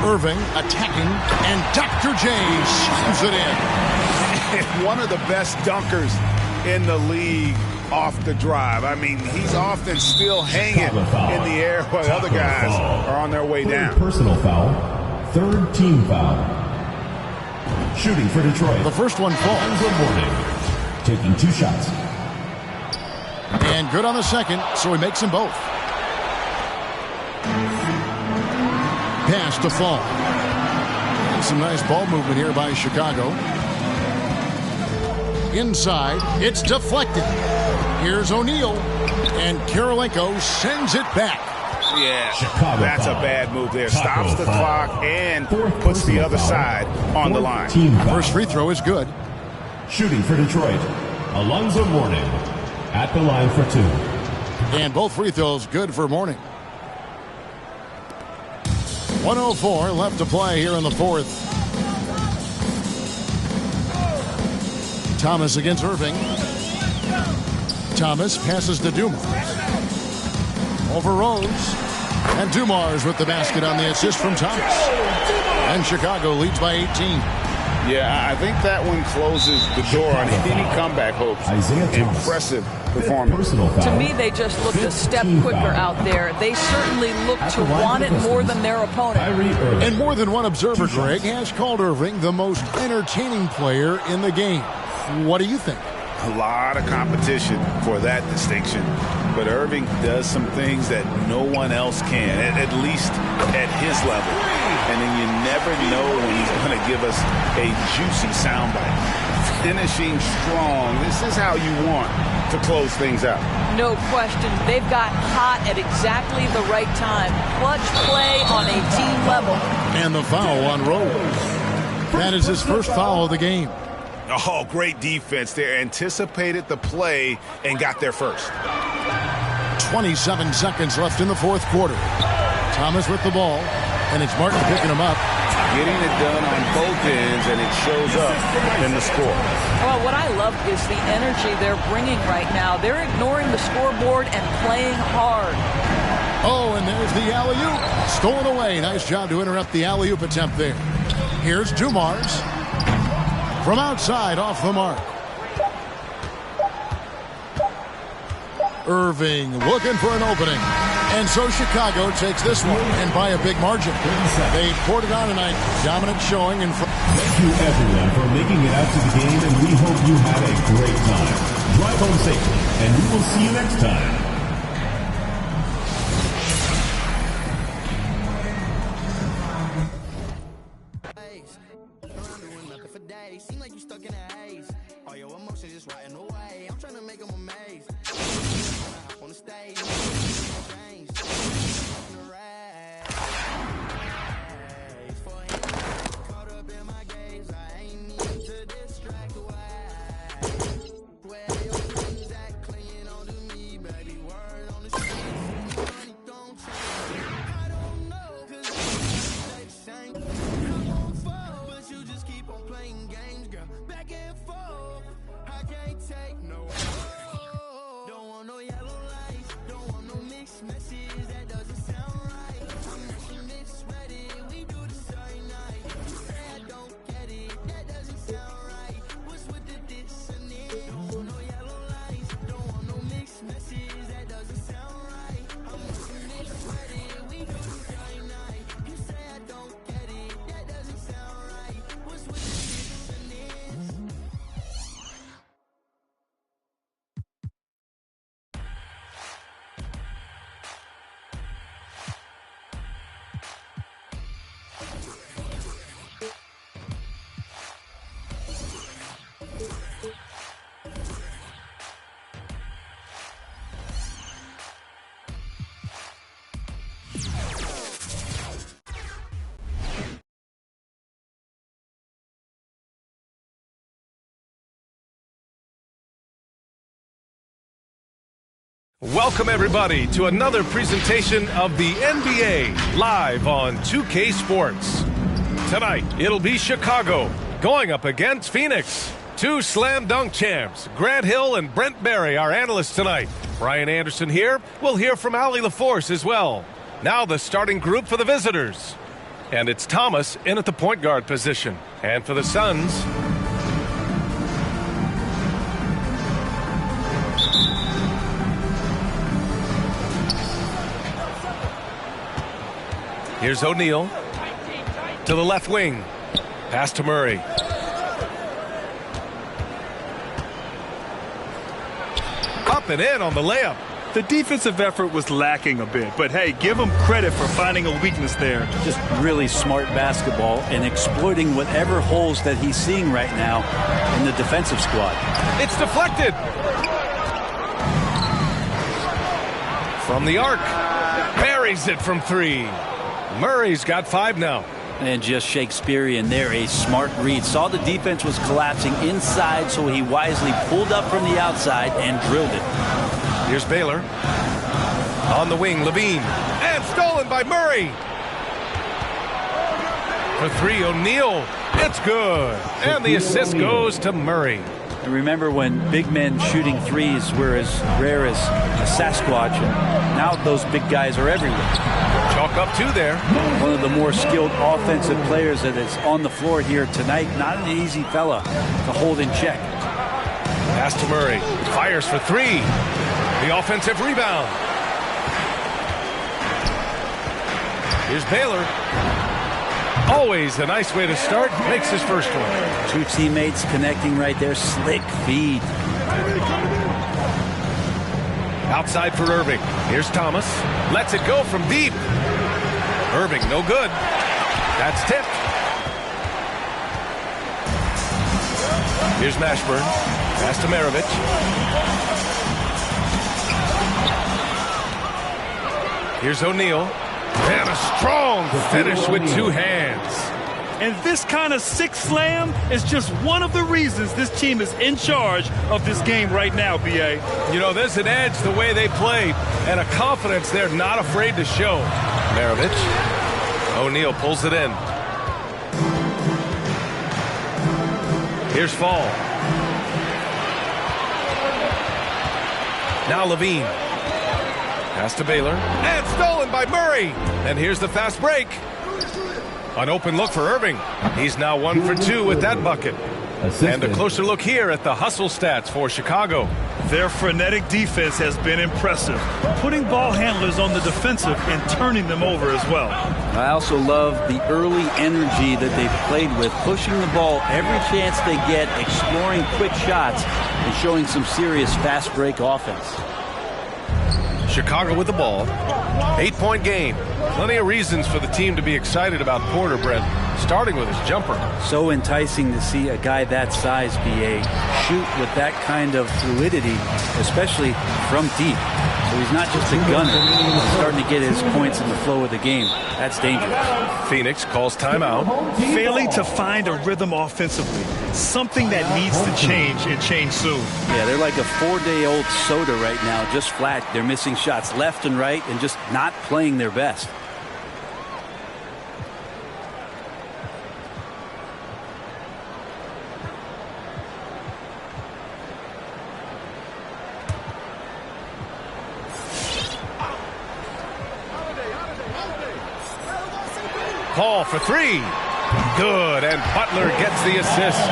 Irving attacking, and Dr. J slams it in. One of the best dunkers in the league off the drive. I mean, he's often still hanging in the air while other guys are on their way down. Personal foul. 3rd team foul. Shooting for Detroit. The first one falls. Taking 2 shots. And good on the second, so he makes them both. Pass to Fall. And some nice ball movement here by Chicago. Inside, it's deflected. Here's O'Neal, and Kirilenko sends it back. Yeah, that's a bad move there. Stops the clock and puts the other side on the line. First free throw is good. Shooting for Detroit, Alonzo Mourning at the line for 2. And both free throws good for Mourning. 1:04 left to play here in the 4th. Thomas against Irving. Thomas passes to Dumars. Over Rose. And Dumars with the basket on the assist from Thomas. and Chicago leads by 18. Yeah, I think that one closes the door on any comeback hopes. Impressive performance. To me, they just looked a step quicker out there. They certainly look to want it more than their opponent. And more than one observer, Greg, has called Irving the most entertaining player in the game. What do you think? A lot of competition for that distinction. But Irving does some things that no one else can, at least at his level. And then you never know when he's going to give us a juicy soundbite. Finishing strong. This is how you want to close things out. No question. They've got hot at exactly the right time. Clutch play on a team level. And the foul on Rose. That is his first foul of the game. Oh, great defense there. Anticipated the play and got there first. 27 seconds left in the fourth quarter. Thomas with the ball, and it's Martin picking him up. Getting it done on both ends, and it shows up in the score. Well, what I love is the energy they're bringing right now. They're ignoring the scoreboard and playing hard. Oh, and there's the alley-oop. Stolen away. Nice job to interrupt the alley-oop attempt there. Here's Dumars. From outside, off the mark. Irving looking for an opening. And so Chicago takes this one, and by a big margin. They poured it on tonight. Dominant showing in front. Thank you, everyone, for making it out to the game, and we hope you had a great time. Drive home safely, and we will see you next time. Seem like you stuck in a haze. All your emotions just riding away. I'm trying to make them amazed. On the stage, caught up in my gaze. I ain't need to distract away. Where your friends act clinging on to me, baby. Word on the street, money don't change. I don't know, 'cause they same. I'm on fall, but you just keep on playing games, girl. Back and forth, I can't take no. Don't want no yellow lights, don't want no mixed messages. That doesn't sound right. I'm rushing this ready, we do this every night. You say I don't get it, that doesn't sound right. What's with the dissonance? Don't want no yellow lights, don't want no mixed messages. That doesn't sound right. I'm rushing this ready, we do this every night. You say I don't get it, that doesn't sound right. What's with the dissonance? Welcome, everybody, to another presentation of the NBA live on 2K Sports. Tonight, it'll be Chicago going up against Phoenix. Two slam dunk champs, Grant Hill and Brent Barry, our analysts tonight. Brian Anderson here. We'll hear from Allie LaForce as well. Now the starting group for the visitors. And it's Thomas in at the point guard position. And for the Suns, here's O'Neal to the left wing. Pass to Murray. Up and in on the layup. The defensive effort was lacking a bit, but hey, give him credit for finding a weakness there. Just really smart basketball and exploiting whatever holes that he's seeing right now in the defensive squad. It's deflected. From the arc. Buries it from three. Murray's got 5 now. And just Shakespearean there, a smart read. Saw the defense was collapsing inside, so he wisely pulled up from the outside and drilled it. Here's Baylor. On the wing, Levine. And stolen by Murray. For 3, O'Neal. It's good. And the assist goes to Murray. And remember when big men shooting threes were as rare as a Sasquatch, and now those big guys are everywhere. Chalk up 2 there. One of the more skilled offensive players that is on the floor here tonight. Not an easy fella to hold in check. Pass to Murray. Fires for 3. The offensive rebound. Here's Baylor. Always a nice way to start. Makes his first one. 2 teammates connecting right there. Slick feed. Outside for Irving. Here's Thomas. Lets it go from deep. Irving, no good. That's tipped. Here's Mashburn. Pass to Maravich. Here's O'Neal. And a strong finish with 2 hands. And this kind of sick slam is just one of the reasons this team is in charge of this game right now, B.A. You know, there's an edge the way they play and a confidence they're not afraid to show. Maravich. O'Neal pulls it in. Here's Fall. Now Levine. Pass to Baylor. And stolen by Murray. And here's the fast break. An open look for Irving. He's now 1 for 2 with that bucket. And a closer look here at the hustle stats for Chicago. Their frenetic defense has been impressive, putting ball handlers on the defensive and turning them over as well. I also love the early energy that they've played with, pushing the ball every chance they get, exploring quick shots, and showing some serious fast break offense. Chicago with the ball. 8-point game. Plenty of reasons for the team to be excited about Porter, Brent, starting with his jumper. So enticing to see a guy that size, B.A., shoot with that kind of fluidity, especially from deep. So he's not just a gunner. He's starting to get his points in the flow of the game. That's dangerous. Phoenix calls timeout. Failing to find a rhythm offensively. Something that needs to change and change soon. Yeah, they're like a 4-day-old soda right now, just flat. They're missing shots left and right and just not playing their best. Paul for 3. Good, and Butler gets the assist.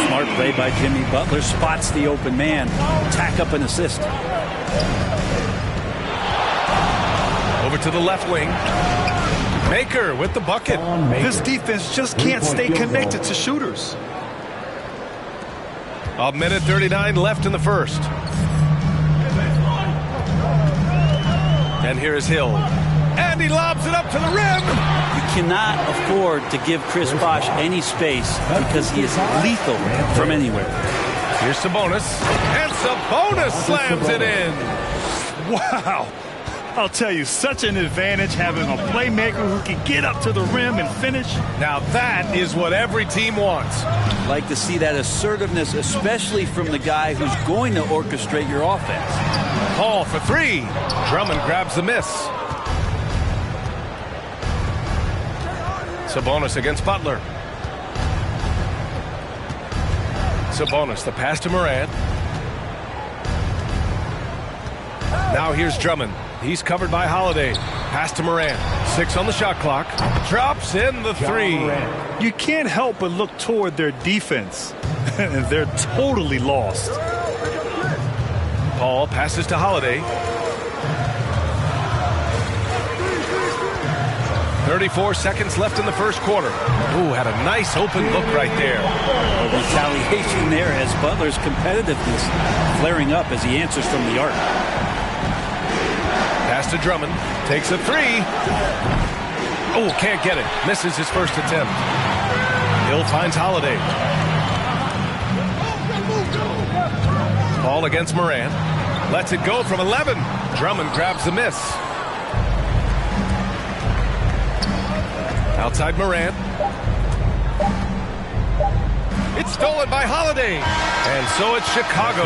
Smart play by Jimmy Butler. Spots the open man. Tack up an assist. Over to the left wing. Maker with the bucket. This defense just can't stay connected to shooters. 1:39 left in the first. And here is Hill. And he lobs it up to the rim. You cannot afford to give Chris Bosh any space because he is lethal from anywhere. Here's Sabonis. And Sabonis slams it in. Wow. I'll tell you, such an advantage having a playmaker who can get up to the rim and finish. Now that is what every team wants. Like to see that assertiveness, especially from the guy who's going to orchestrate your offense. Paul for 3. Drummond grabs the miss. Sabonis against Butler. Sabonis, the pass to Morant. Now here's Drummond. He's covered by Holiday. Pass to Morant. 6 on the shot clock. Drops in the 3. You can't help but look toward their defense. And they're totally lost. Paul passes to Holiday. 34 seconds left in the first quarter. Ooh, had a nice open look right there. A retaliation there as Butler's competitiveness flaring up as he answers from the arc. Pass to Drummond. Takes a 3. Oh, can't get it. Misses his first attempt. Hill finds Holiday. Ball against Morant. Lets it go from 11. Drummond grabs the miss. Outside Morant. It's stolen by Holiday. And so it's Chicago,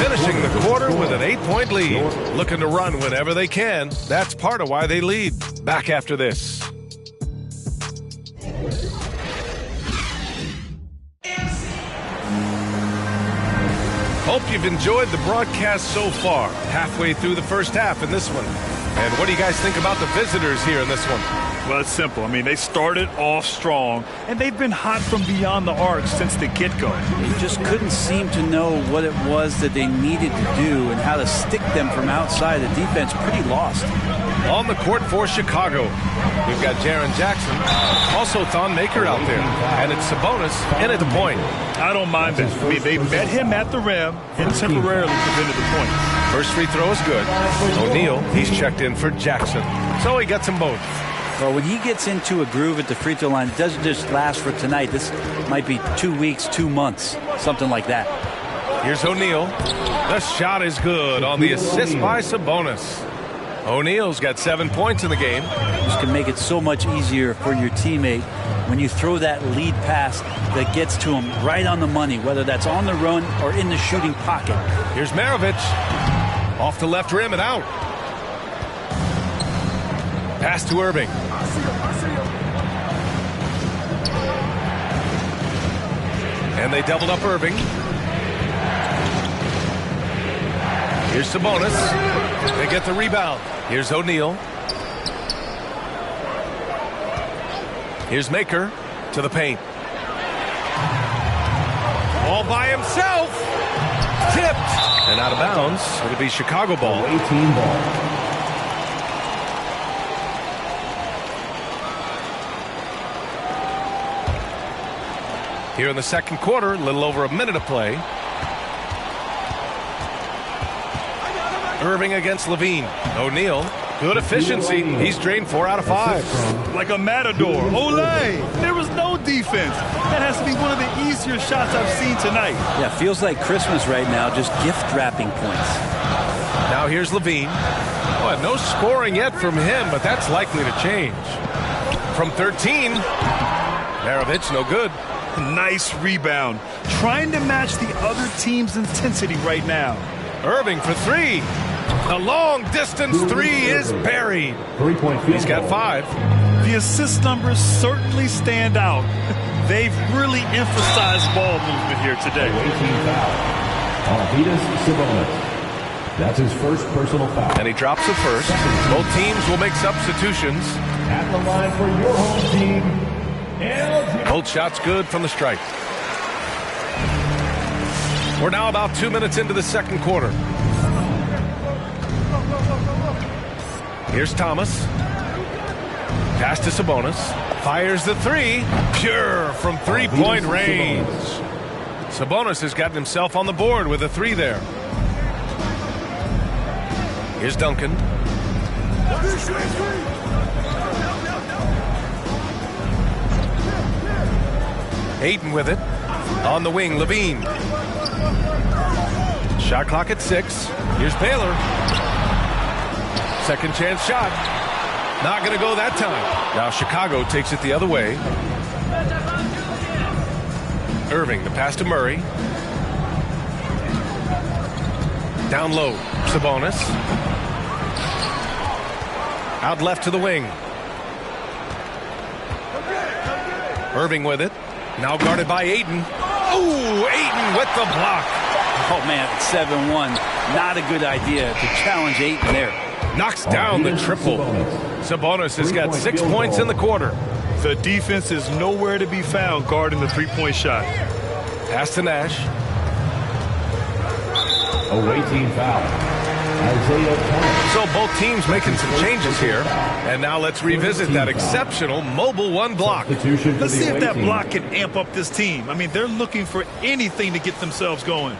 finishing the quarter with an 8-point lead. Looking to run whenever they can. That's part of why they lead. Back after this. Hope you've enjoyed the broadcast so far. Halfway through the first half in this one. And what do you guys think about the visitors here in this one? Well, it's simple. I mean, they started off strong, and they've been hot from beyond the arc since the get-go. They just couldn't seem to know what it was that they needed to do and how to stick them from outside. The defense pretty lost. On the court for Chicago, we've got Jaren Jackson, also Thon Maker out there, and it's Sabonis in at the point. I don't mind that. I mean, they met him at the rim and temporarily prevented the point. First free throw is good. O'Neal, he's checked in for Jackson, so he gets them both. Well, when he gets into a groove at the free throw line, it doesn't just last for tonight. This might be 2 weeks, 2 months, something like that. Here's O'Neal. The shot is good on the assist by Sabonis. O'Neal's got 7 points in the game. This can make it so much easier for your teammate when you throw that lead pass that gets to him right on the money, whether that's on the run or in the shooting pocket. Here's Maravich. Off the left rim and out. Pass to Irving. And they doubled up Irving. Here's Sabonis. They get the rebound. Here's O'Neal. Here's Maker to the paint. All by himself. Tipped. And out of bounds. It'll be Chicago ball. 18 ball. Here in the second quarter, a little over a minute of play. Irving against Levine. O'Neal, good efficiency. He's drained 4 out of 5. Like a matador. Olay! There was no defense. That has to be one of the easier shots I've seen tonight. Yeah, feels like Christmas right now, just gift wrapping points. Now here's Levine. Oh, no scoring yet from him, but that's likely to change. From 13, Maravich, no good. Nice rebound. Trying to match the other team's intensity right now. Irving for 3. The long distance 3 is buried. 3-point field. He's got 5. The assist numbers certainly stand out. They've really emphasized ball movement here today. 18 foul. Arvydas Sabonis. That's his first personal foul. And he drops the first. Both teams will make substitutions. At the line for your home team. Both shots good from the stripe. We're now about 2 minutes into the second quarter. Here's Thomas. Pass to Sabonis. Fires the 3. Pure from 3-point range. Sabonis has gotten himself on the board with a 3 there. Here's Duncan. Ayton with it. On the wing, Levine. Shot clock at 6. Here's Baylor. Second chance shot. Not going to go that time. Now Chicago takes it the other way. Irving, the pass to Murray. Down low, Sabonis. Out left to the wing. Irving with it. Now guarded by Ayton. Ooh, Ayton with the block. Oh, man, it's 7-1. Not a good idea to challenge Ayton there. Knocks down the triple. Sabonis has got 6 points in the quarter. The defense is nowhere to be found guarding the 3-point shot. Pass to Nash. 18 foul. So both teams making some changes here. And now let's revisit that exceptional mobile 1 block. Let's see if that block can amp up this team. I mean, they're looking for anything to get themselves going.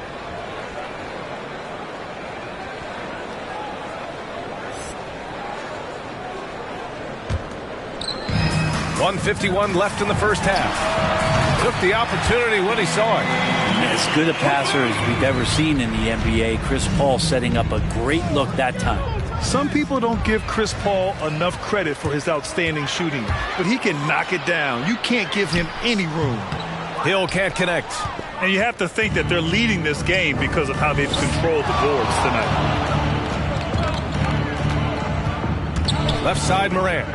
.151 left in the first half. Took the opportunity when he saw it. As good a passer as we've ever seen in the NBA. Chris Paul setting up a great look that time. Some people don't give Chris Paul enough credit for his outstanding shooting, but he can knock it down. You can't give him any room. Hill can't connect. And you have to think that they're leading this game because of how they've controlled the boards tonight. Left side, Morant.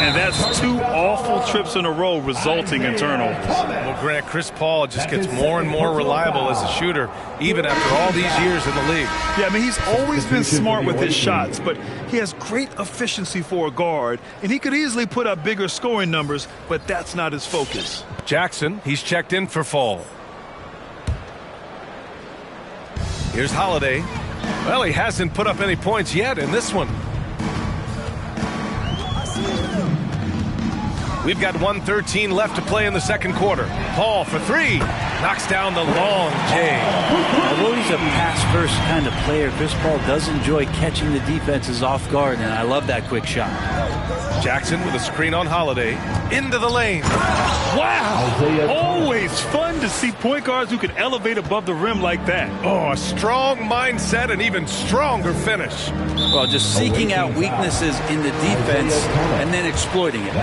And that's 2 awful trips in a row resulting in turnovers. Well, Grant, Chris Paul just gets more and more reliable as a shooter, even after all these years in the league. Yeah, I mean, he's always been smart with his shots, but he has great efficiency for a guard, and he could easily put up bigger scoring numbers, but that's not his focus. Jackson, he's checked in for fall. Here's Holiday. Well, he hasn't put up any points yet in this one. We've got 1:13 left to play in the second quarter. Paul for 3. Knocks down the long J. Although he's a pass-first kind of player, Chris Paul does enjoy catching the defenses off guard, and I love that quick shot. Jackson with a screen on Holiday. Into the lane. Wow! Always fun to see point guards who can elevate above the rim like that. Oh, a strong mindset and even stronger finish. Well, just seeking out weaknesses in the defense and then exploiting it.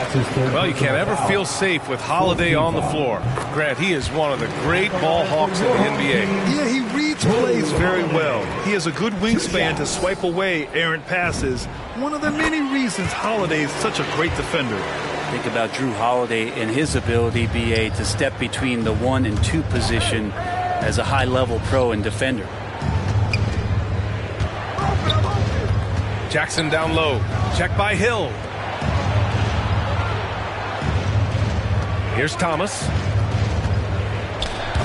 Well, you can't ever feel safe with Holiday on the floor. Grant, he is one of the great ball hawks in the NBA. Yeah, he reads plays very well. He has a good wingspan to swipe away errant passes. One of the many reasons Holiday is such a great defender. Think about Drew Holiday and his ability, BA, to step between the 1 and 2 position as a high-level pro and defender. Jackson down low. Check by Hill. Here's Thomas.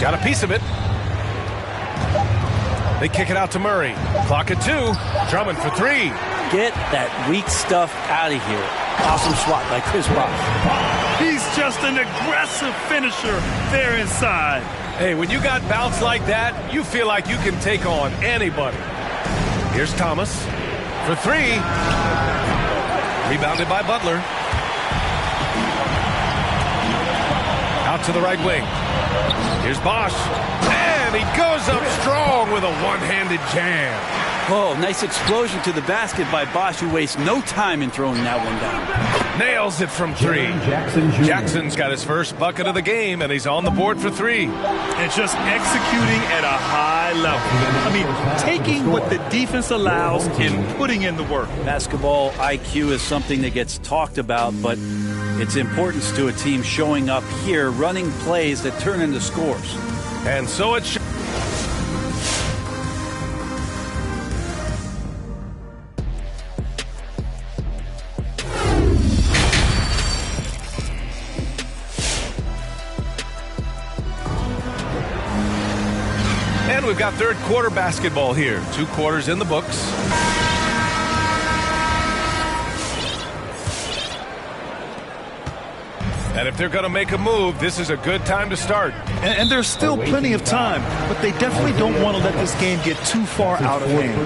Got a piece of it. They kick it out to Murray. Clock at 2. Drummond for 3. Get that weak stuff out of here. Awesome swat by Chris Paul. He's just an aggressive finisher there inside. Hey, when you got bounce like that, you feel like you can take on anybody. Here's Thomas for 3. Rebounded by Butler. Out to the right wing. Here's Bosch. And he goes up strong with a one-handed jam. Oh, nice explosion to the basket by Bosch, who wastes no time in throwing that one down. Nails it from 3. Jackson's got his first bucket of the game, and he's on the board for 3. And just executing at a high level. I mean, taking what the defense allows and putting in the work. Basketball IQ is something that gets talked about, but its importance to a team showing up here, running plays that turn into scores. And so it should. And we've got third quarter basketball here. 2 quarters in the books. And if they're going to make a move, this is a good time to start. And there's still plenty of time, but they definitely don't want to let this game get too far out of hand.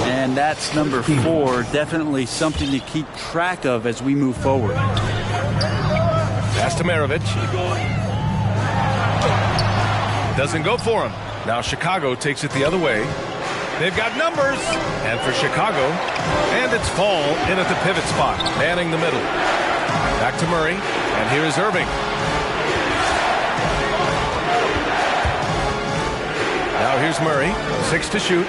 And that's number 4, definitely something to keep track of as we move forward. Pass to Maravich. Doesn't go for him. Now Chicago takes it the other way. They've got numbers. And for Chicago, and it's Fall in at the pivot spot, manning the middle. Back to Murray, and here is Irving. Now here's Murray, 6 to shoot.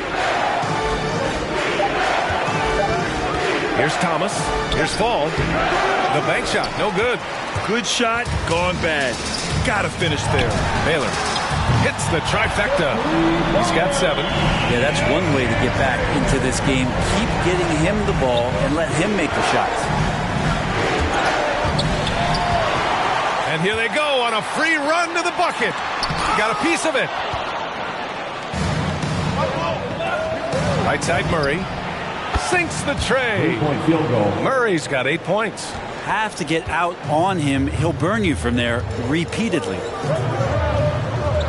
Here's Thomas, here's Fall. The bank shot, no good. Good shot, gone bad. Gotta finish there. Baylor hits the trifecta. He's got 7. Yeah, that's one way to get back into this game. Keep getting him the ball and let him make the shots. And here they go on a free run to the bucket. Got a piece of it. Right side Murray. Sinks the tray. 3-point field goal. Murray's got 8 points. Have to get out on him. He'll burn you from there repeatedly.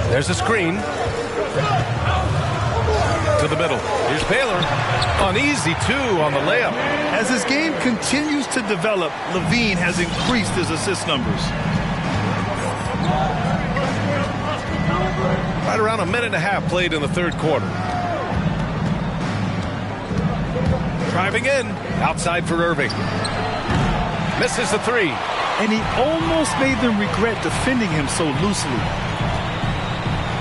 There's a screen. To the middle. Here's Baylor. On easy 2 on the layup. As his game continues to develop, Levine has increased his assist numbers. Right around a minute and a half played in the third quarter. Driving in. Outside for Irving. Misses the 3. And he almost made them regret defending him so loosely.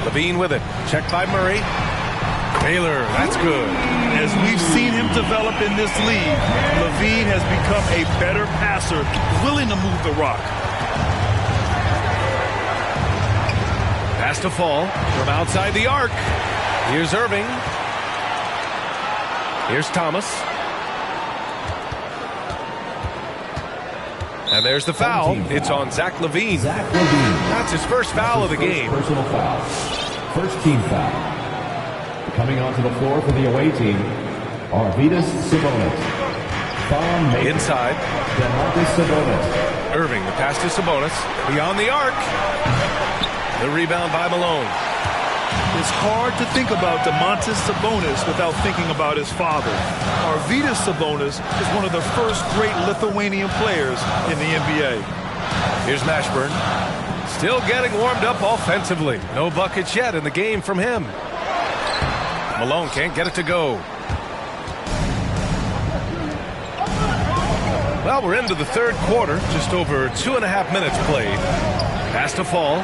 Levine with it. Checked by Murray. Baylor, that's good. As we've seen him develop in this league, Levine has become a better passer, willing to move the rock. Pass to fall from outside the arc. Here's Irving. Here's Thomas. And there's the foul. It's on Zach Levine. That's his first foul of the game. Personal foul. First team foul. Coming onto the floor for the away team, Arvydas Sabonis. Inside. DeMarcus Sabonis. Irving, the pass to Sabonis. Beyond the arc. The rebound by Malone. It's hard to think about DeMarcus Sabonis without thinking about his father. Arvydas Sabonis is one of the first great Lithuanian players in the NBA. Here's Mashburn. Still getting warmed up offensively. No buckets yet in the game from him. Malone can't get it to go. Well, we're into the third quarter. Just over 2.5 minutes played. Pass to fall.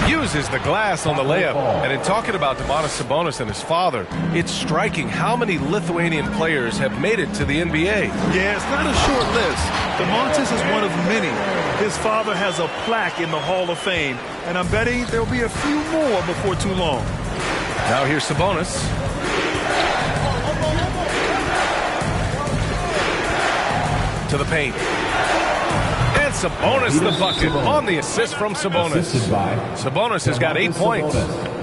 Uses the glass on the layup. And in talking about Domantas Sabonis and his father, it's striking how many Lithuanian players have made it to the NBA. Yeah, it's not a short list. Domantas is one of many. His father has a plaque in the Hall of Fame, and I'm betting there'll be a few more before too long. Now here's Sabonis. To the paint. And Sabonis the bucket on the assist from Sabonis. Sabonis has got 8 points.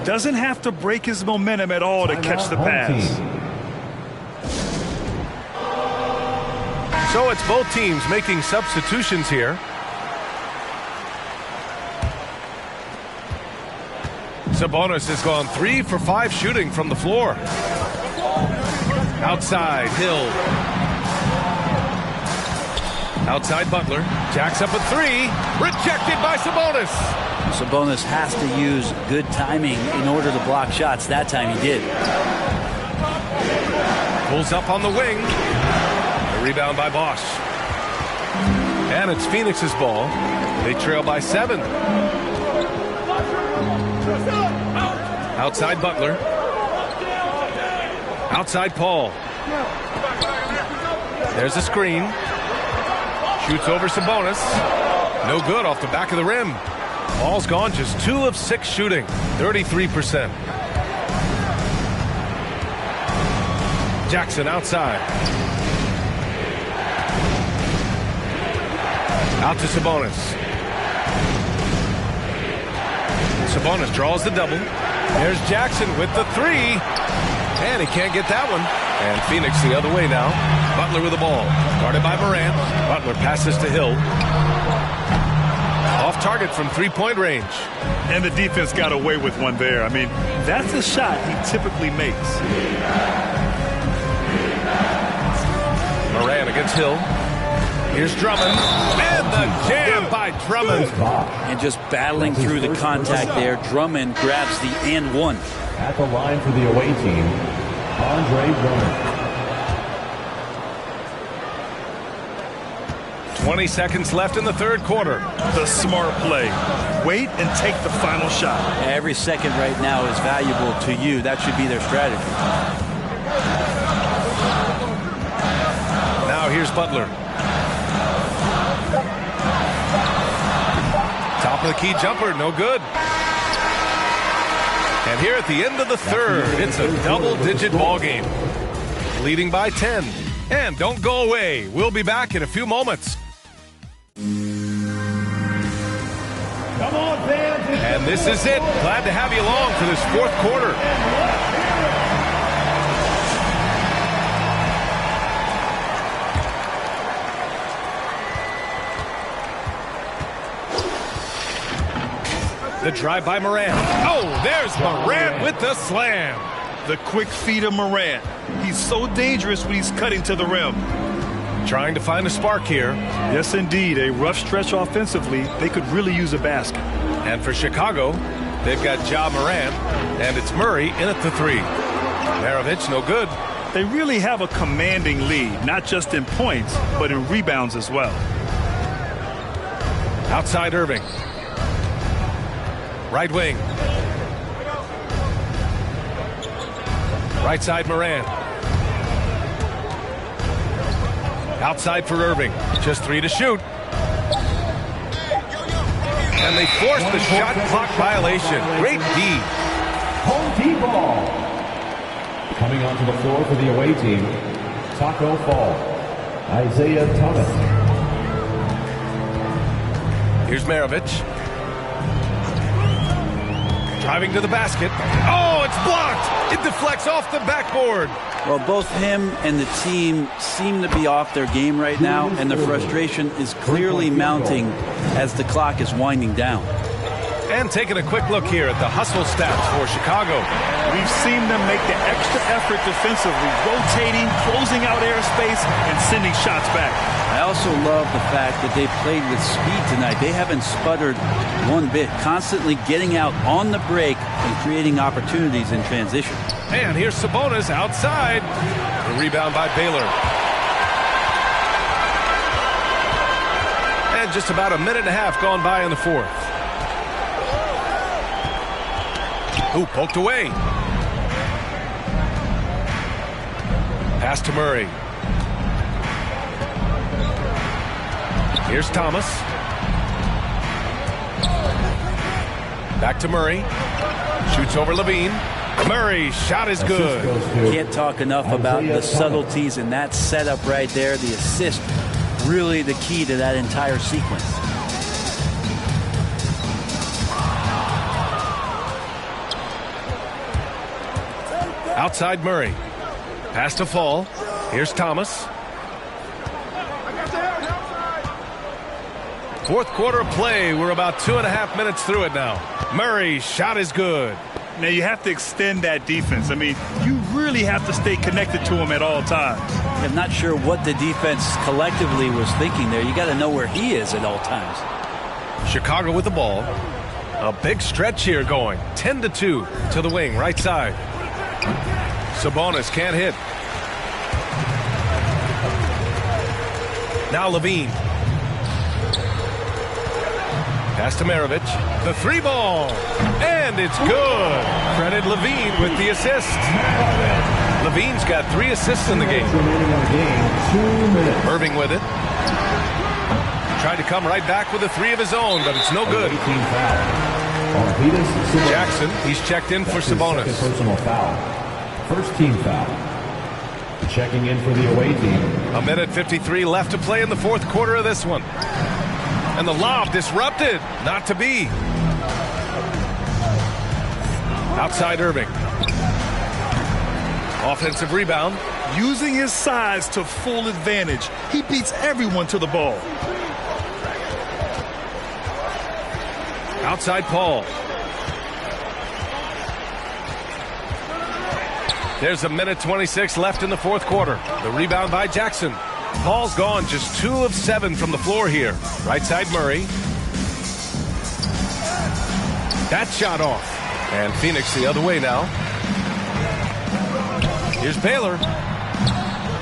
Doesn't have to break his momentum at all to catch the pass. So it's both teams making substitutions here. Sabonis has gone 3 for 5 shooting from the floor. Outside, Hill. Outside Butler. Jacks up a 3. Rejected by Sabonis. Sabonis has to use good timing in order to block shots. That time he did. Pulls up on the wing. A rebound by Bosch. And it's Phoenix's ball. They trail by 7. Outside Butler. Outside Paul. There's a screen. Shoots over Sabonis. No good off the back of the rim. Ball's gone, just 2 of 6 shooting. 33%. Jackson outside. Out to Sabonis. Sabonis draws the double. There's Jackson with the 3. And he can't get that one. And Phoenix the other way now. Butler with the ball. Guarded by Morant. Butler passes to Hill. Off target from 3-point range. And the defense got away with one there. I mean, that's a shot he typically makes. Morant against Hill. Here's Drummond. And the jam by Drummond. And just battling through the contact there. Drummond grabs the and one. At the line for the away team, Andre Drummond. 20 seconds left in the third quarter. The smart play. Wait and take the final shot. Every second right now is valuable to you. That should be their strategy. Now here's Butler. Top of the key jumper, no good. And here at the end of the third, it's a double-digit ball game. Leading by 10. And don't go away. We'll be back in a few moments. Come on, fans. And this is it. Glad to have you along for this fourth quarter. The drive by Morant. Oh, there's Morant with the slam. The quick feed of Morant. He's so dangerous when he's cutting to the rim. Trying to find a spark here. Yes, indeed. A rough stretch offensively. They could really use a basket. And for Chicago, they've got Ja Morant, and it's Murray in at the 3. Maravich, no good. They really have a commanding lead, not just in points, but in rebounds as well. Outside Irving. Right wing. Right side Moran. Outside for Irving. Just 3 to shoot. And they forced the shot clock violation. Great D. Home team ball. Coming onto the floor for the away team, Taco Fall, Isaiah Thomas. Here's Maravich. Driving to the basket. Oh, it's blocked. It deflects off the backboard. Well, both him and the team seem to be off their game right now, and the frustration is clearly mounting as the clock is winding down. And taking a quick look here at the hustle stats for Chicago. We've seen them make the extra effort defensively, rotating, closing out airspace, and sending shots back. I also love the fact that they played with speed tonight. They haven't sputtered one bit, constantly getting out on the break and creating opportunities in transition. And here's Sabonis outside. The rebound by Baylor. And just about a minute and a half gone by in the fourth. Ooh, poked away. Pass to Murray. Here's Thomas. Back to Murray. Shoots over Levine. Murray's shot is good. Can't talk enough about the subtleties in that setup right there. The assist, really the key to that entire sequence. Outside Murray. Pass to Fall. Here's Thomas. Fourth quarter of play. We're about 2.5 minutes through it now. Murray's shot is good. Now you have to extend that defense. I mean, you really have to stay connected to him at all times. I'm not sure what the defense collectively was thinking there. You got to know where he is at all times. Chicago with the ball. A big stretch here going. 10-2 to the wing, right side. Sabonis can't hit. Now Levine. Pass to Maravich. The 3-ball. And it's good. Credit Levine with the assist. Levine's got 3 assists in the game. Irving with it. Tried to come right back with a 3 of his own, but it's no good. Jackson, he's checked in for Sabonis. Personal foul. First team foul. Checking in for the away team. 1:53 left to play in the fourth quarter of this one. And the lob disrupted. Not to be. Outside Irving. Offensive rebound. Using his size to full advantage. He beats everyone to the ball. Outside Paul. There's 1:26 left in the fourth quarter. The rebound by Jackson. Paul's gone just 2 of 7 from the floor here. Right side Murray. That shot off. And Phoenix the other way now. Here's Baylor.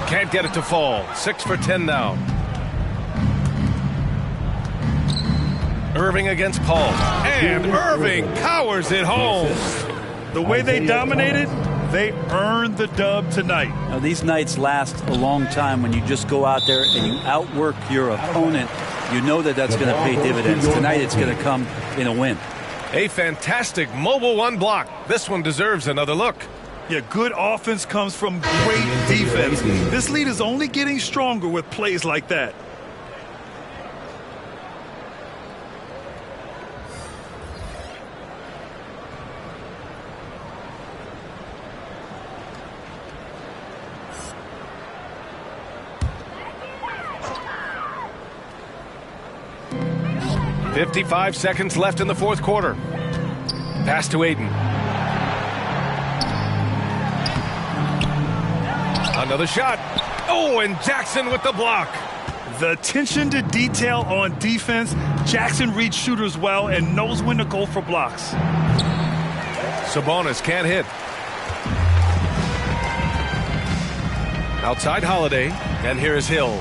Can't get it to fall. 6 for 10 now. Irving against Paul. And Irving powers it home. The way they dominated, they earned the dub tonight. Now, these nights last a long time when you just go out there and you outwork your opponent. You know that that's going to pay dividends. Tonight it's going to come in a win. A fantastic mobile 1 block. This one deserves another look. Yeah, good offense comes from great defense. This lead is only getting stronger with plays like that. .55 seconds left in the fourth quarter. Pass to Aiden. Another shot. Oh, and Jackson with the block. The attention to detail on defense. Jackson reads shooters well and knows when to go for blocks. Sabonis can't hit. Outside Holiday. And here is Hill.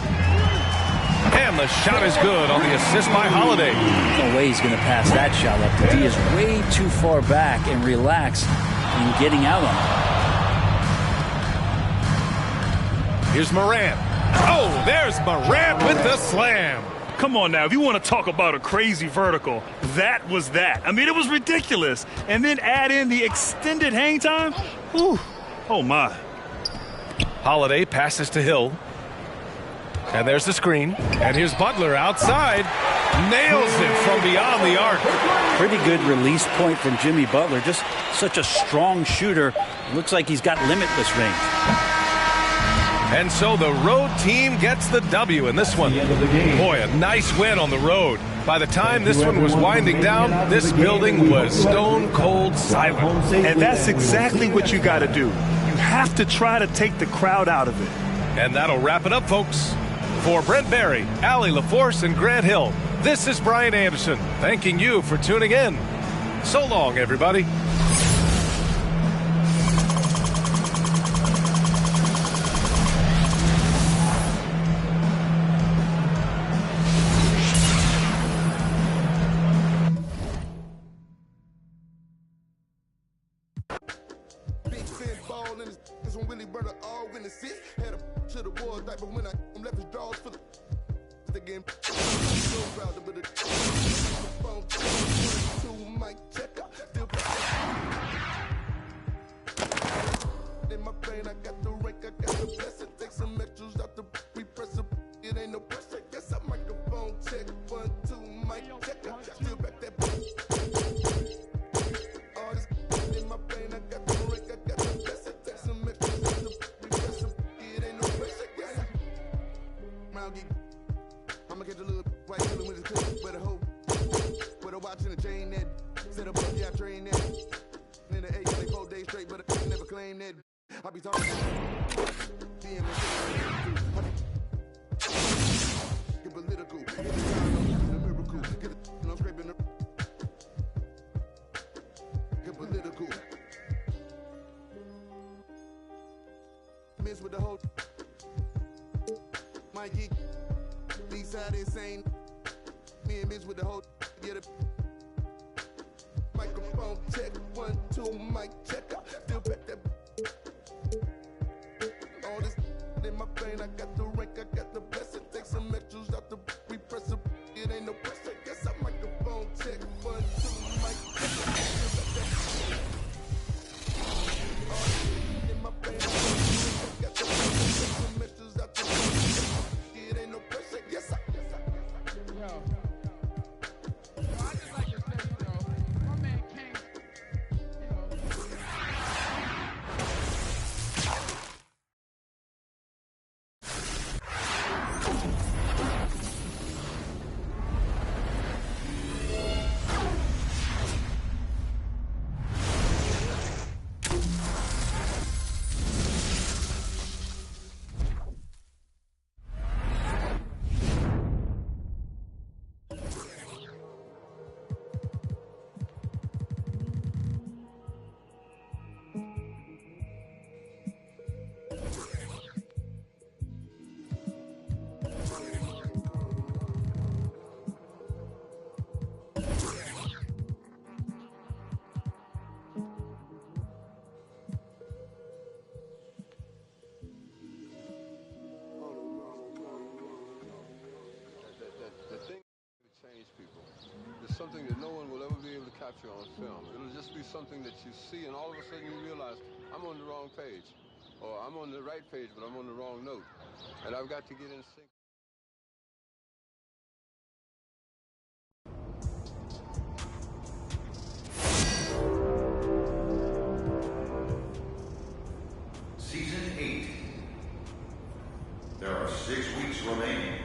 And And the shot is good on the assist by Holiday. No way he's going to pass that shot up. The D is way too far back and relaxed in getting out on it. Here's Morant. Oh, there's Morant with the slam. Come on now, if you want to talk about a crazy vertical, that was that. I mean, it was ridiculous. And then add in the extended hang time. Whew. Oh, my. Holiday passes to Hill. And there's the screen. And here's Butler outside. Nails it from beyond the arc. Pretty good release point from Jimmy Butler. Just such a strong shooter. Looks like he's got limitless range. And so the road team gets the W in this one. Boy, a nice win on the road. By the time this one was winding down, this building was stone cold silent. And that's exactly what you got to do. You have to try to take the crowd out of it. And that'll wrap it up, folks. For Brent Barry, Allie LaForce, and Grant Hill, this is Brian Anderson, thanking you for tuning in. So long, everybody. With the whole Mikey, these side insane. Me and Miz with the whole get a microphone check 1 2 mic check. Still back that all this in my brain. I got the rank, I got the blessing. Take some extras out the repress. It ain't no pressure. Guess I microphone check 1 2 mic check. All this in my brain. Something that no one will ever be able to capture on film. It'll just be something that you see, and all of a sudden you realize, I'm on the wrong page. Or I'm on the right page, but I'm on the wrong note. And I've got to get in sync. Season 8. There are 6 weeks remaining.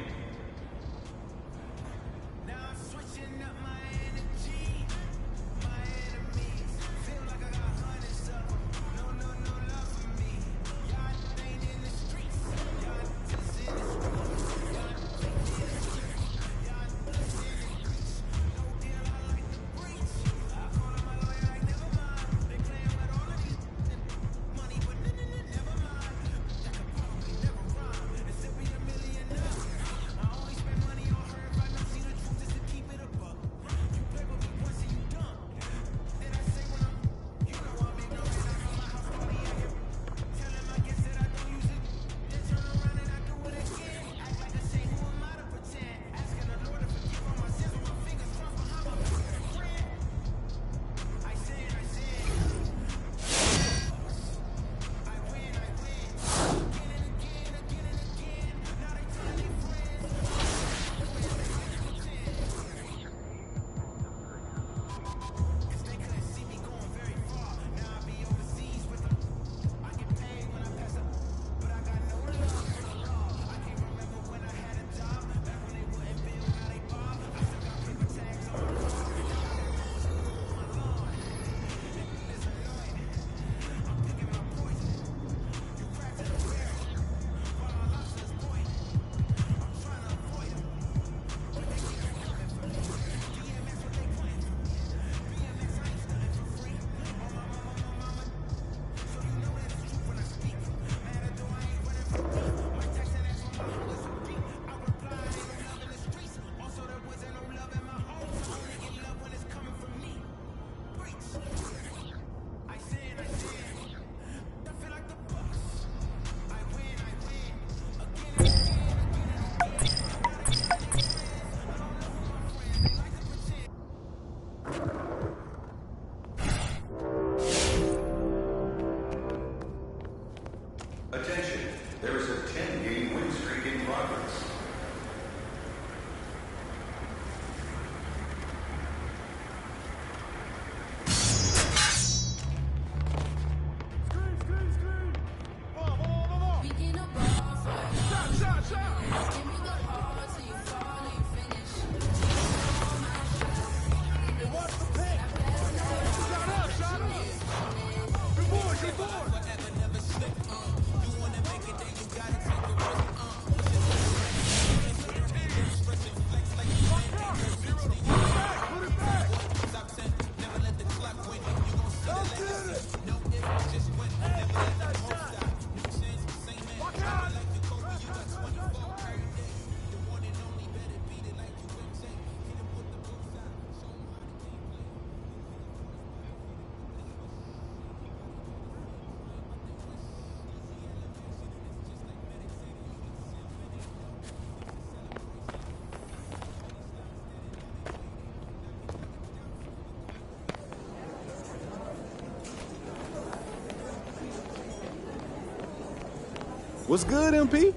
What's good, MP?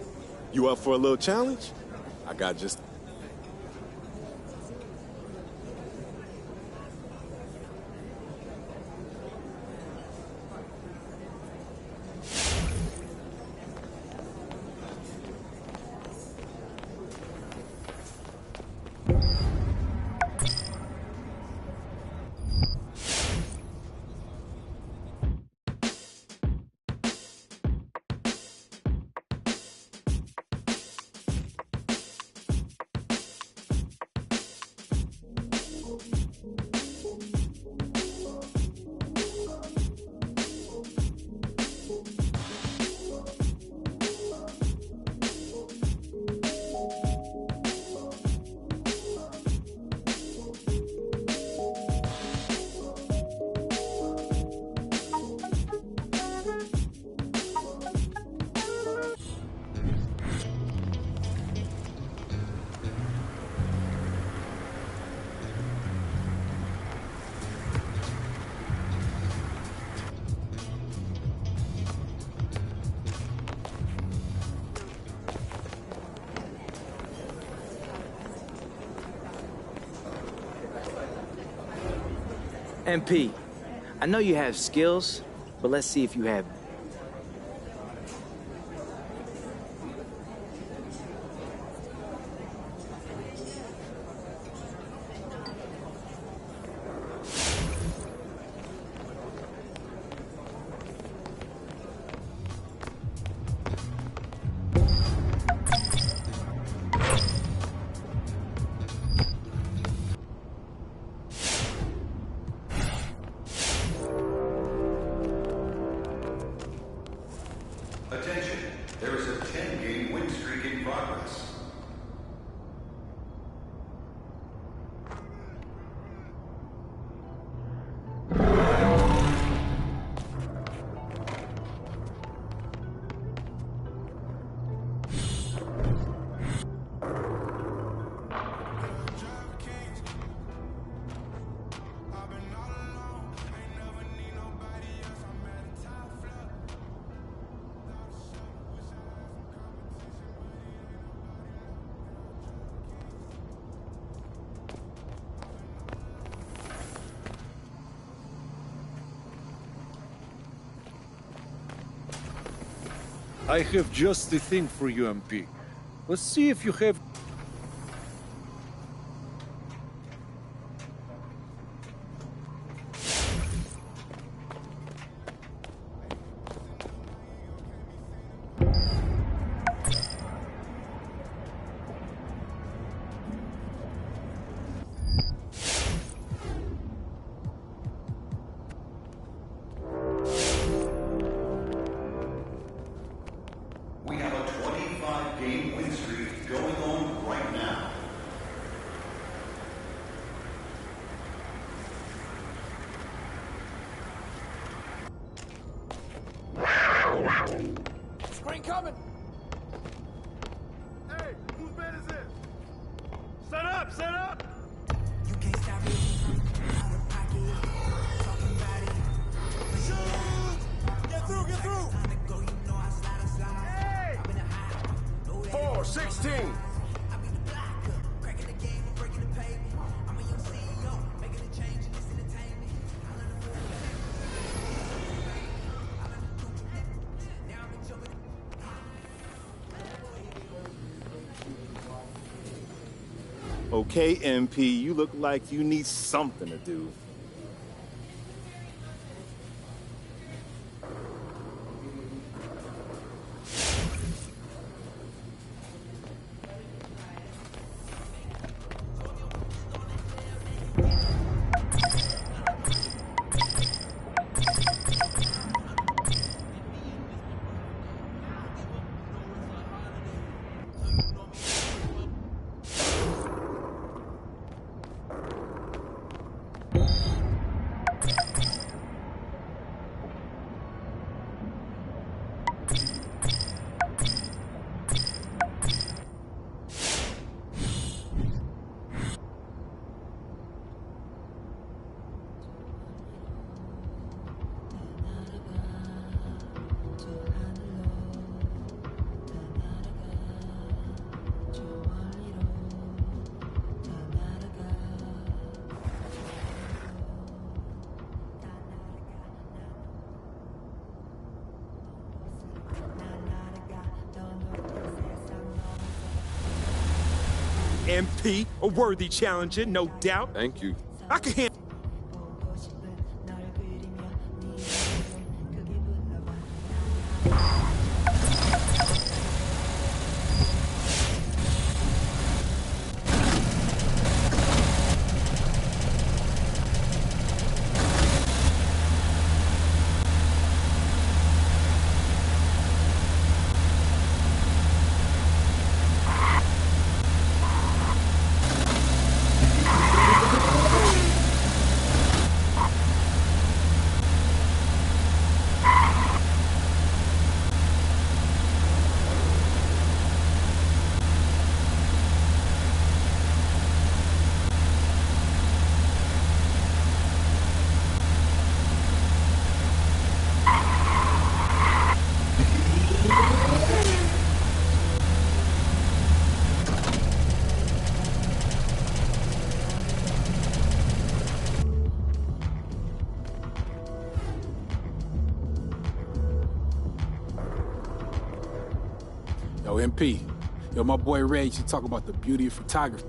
You up for a little challenge? I got just... MP, I know you have skills, but let's see if you have... Attention, there is a 10-game win streak in progress. I have just the thing for you, MP. Let's see if you have... We have a 25-game win streak going on right now. Screen coming. Hey, whose bed is this? Set up, set up! You can't stop it. Out of pocket. Talking about it. Shoot! Get through, get through! Time to go, you know I slide, I slide. Hey! 4-16. I be the blocker. Cracking the game, I'm breaking the pavement. I'm a young CEO, making a change in this entertainment. I learned the word. I learned the truth. Now I'm enjoying it. Okay, MP, you look like you need something to do. MP, a worthy challenger, no doubt. Thank you. I can handle. Yo, MP. Yo, my boy Ray, you talk about the beauty of photography.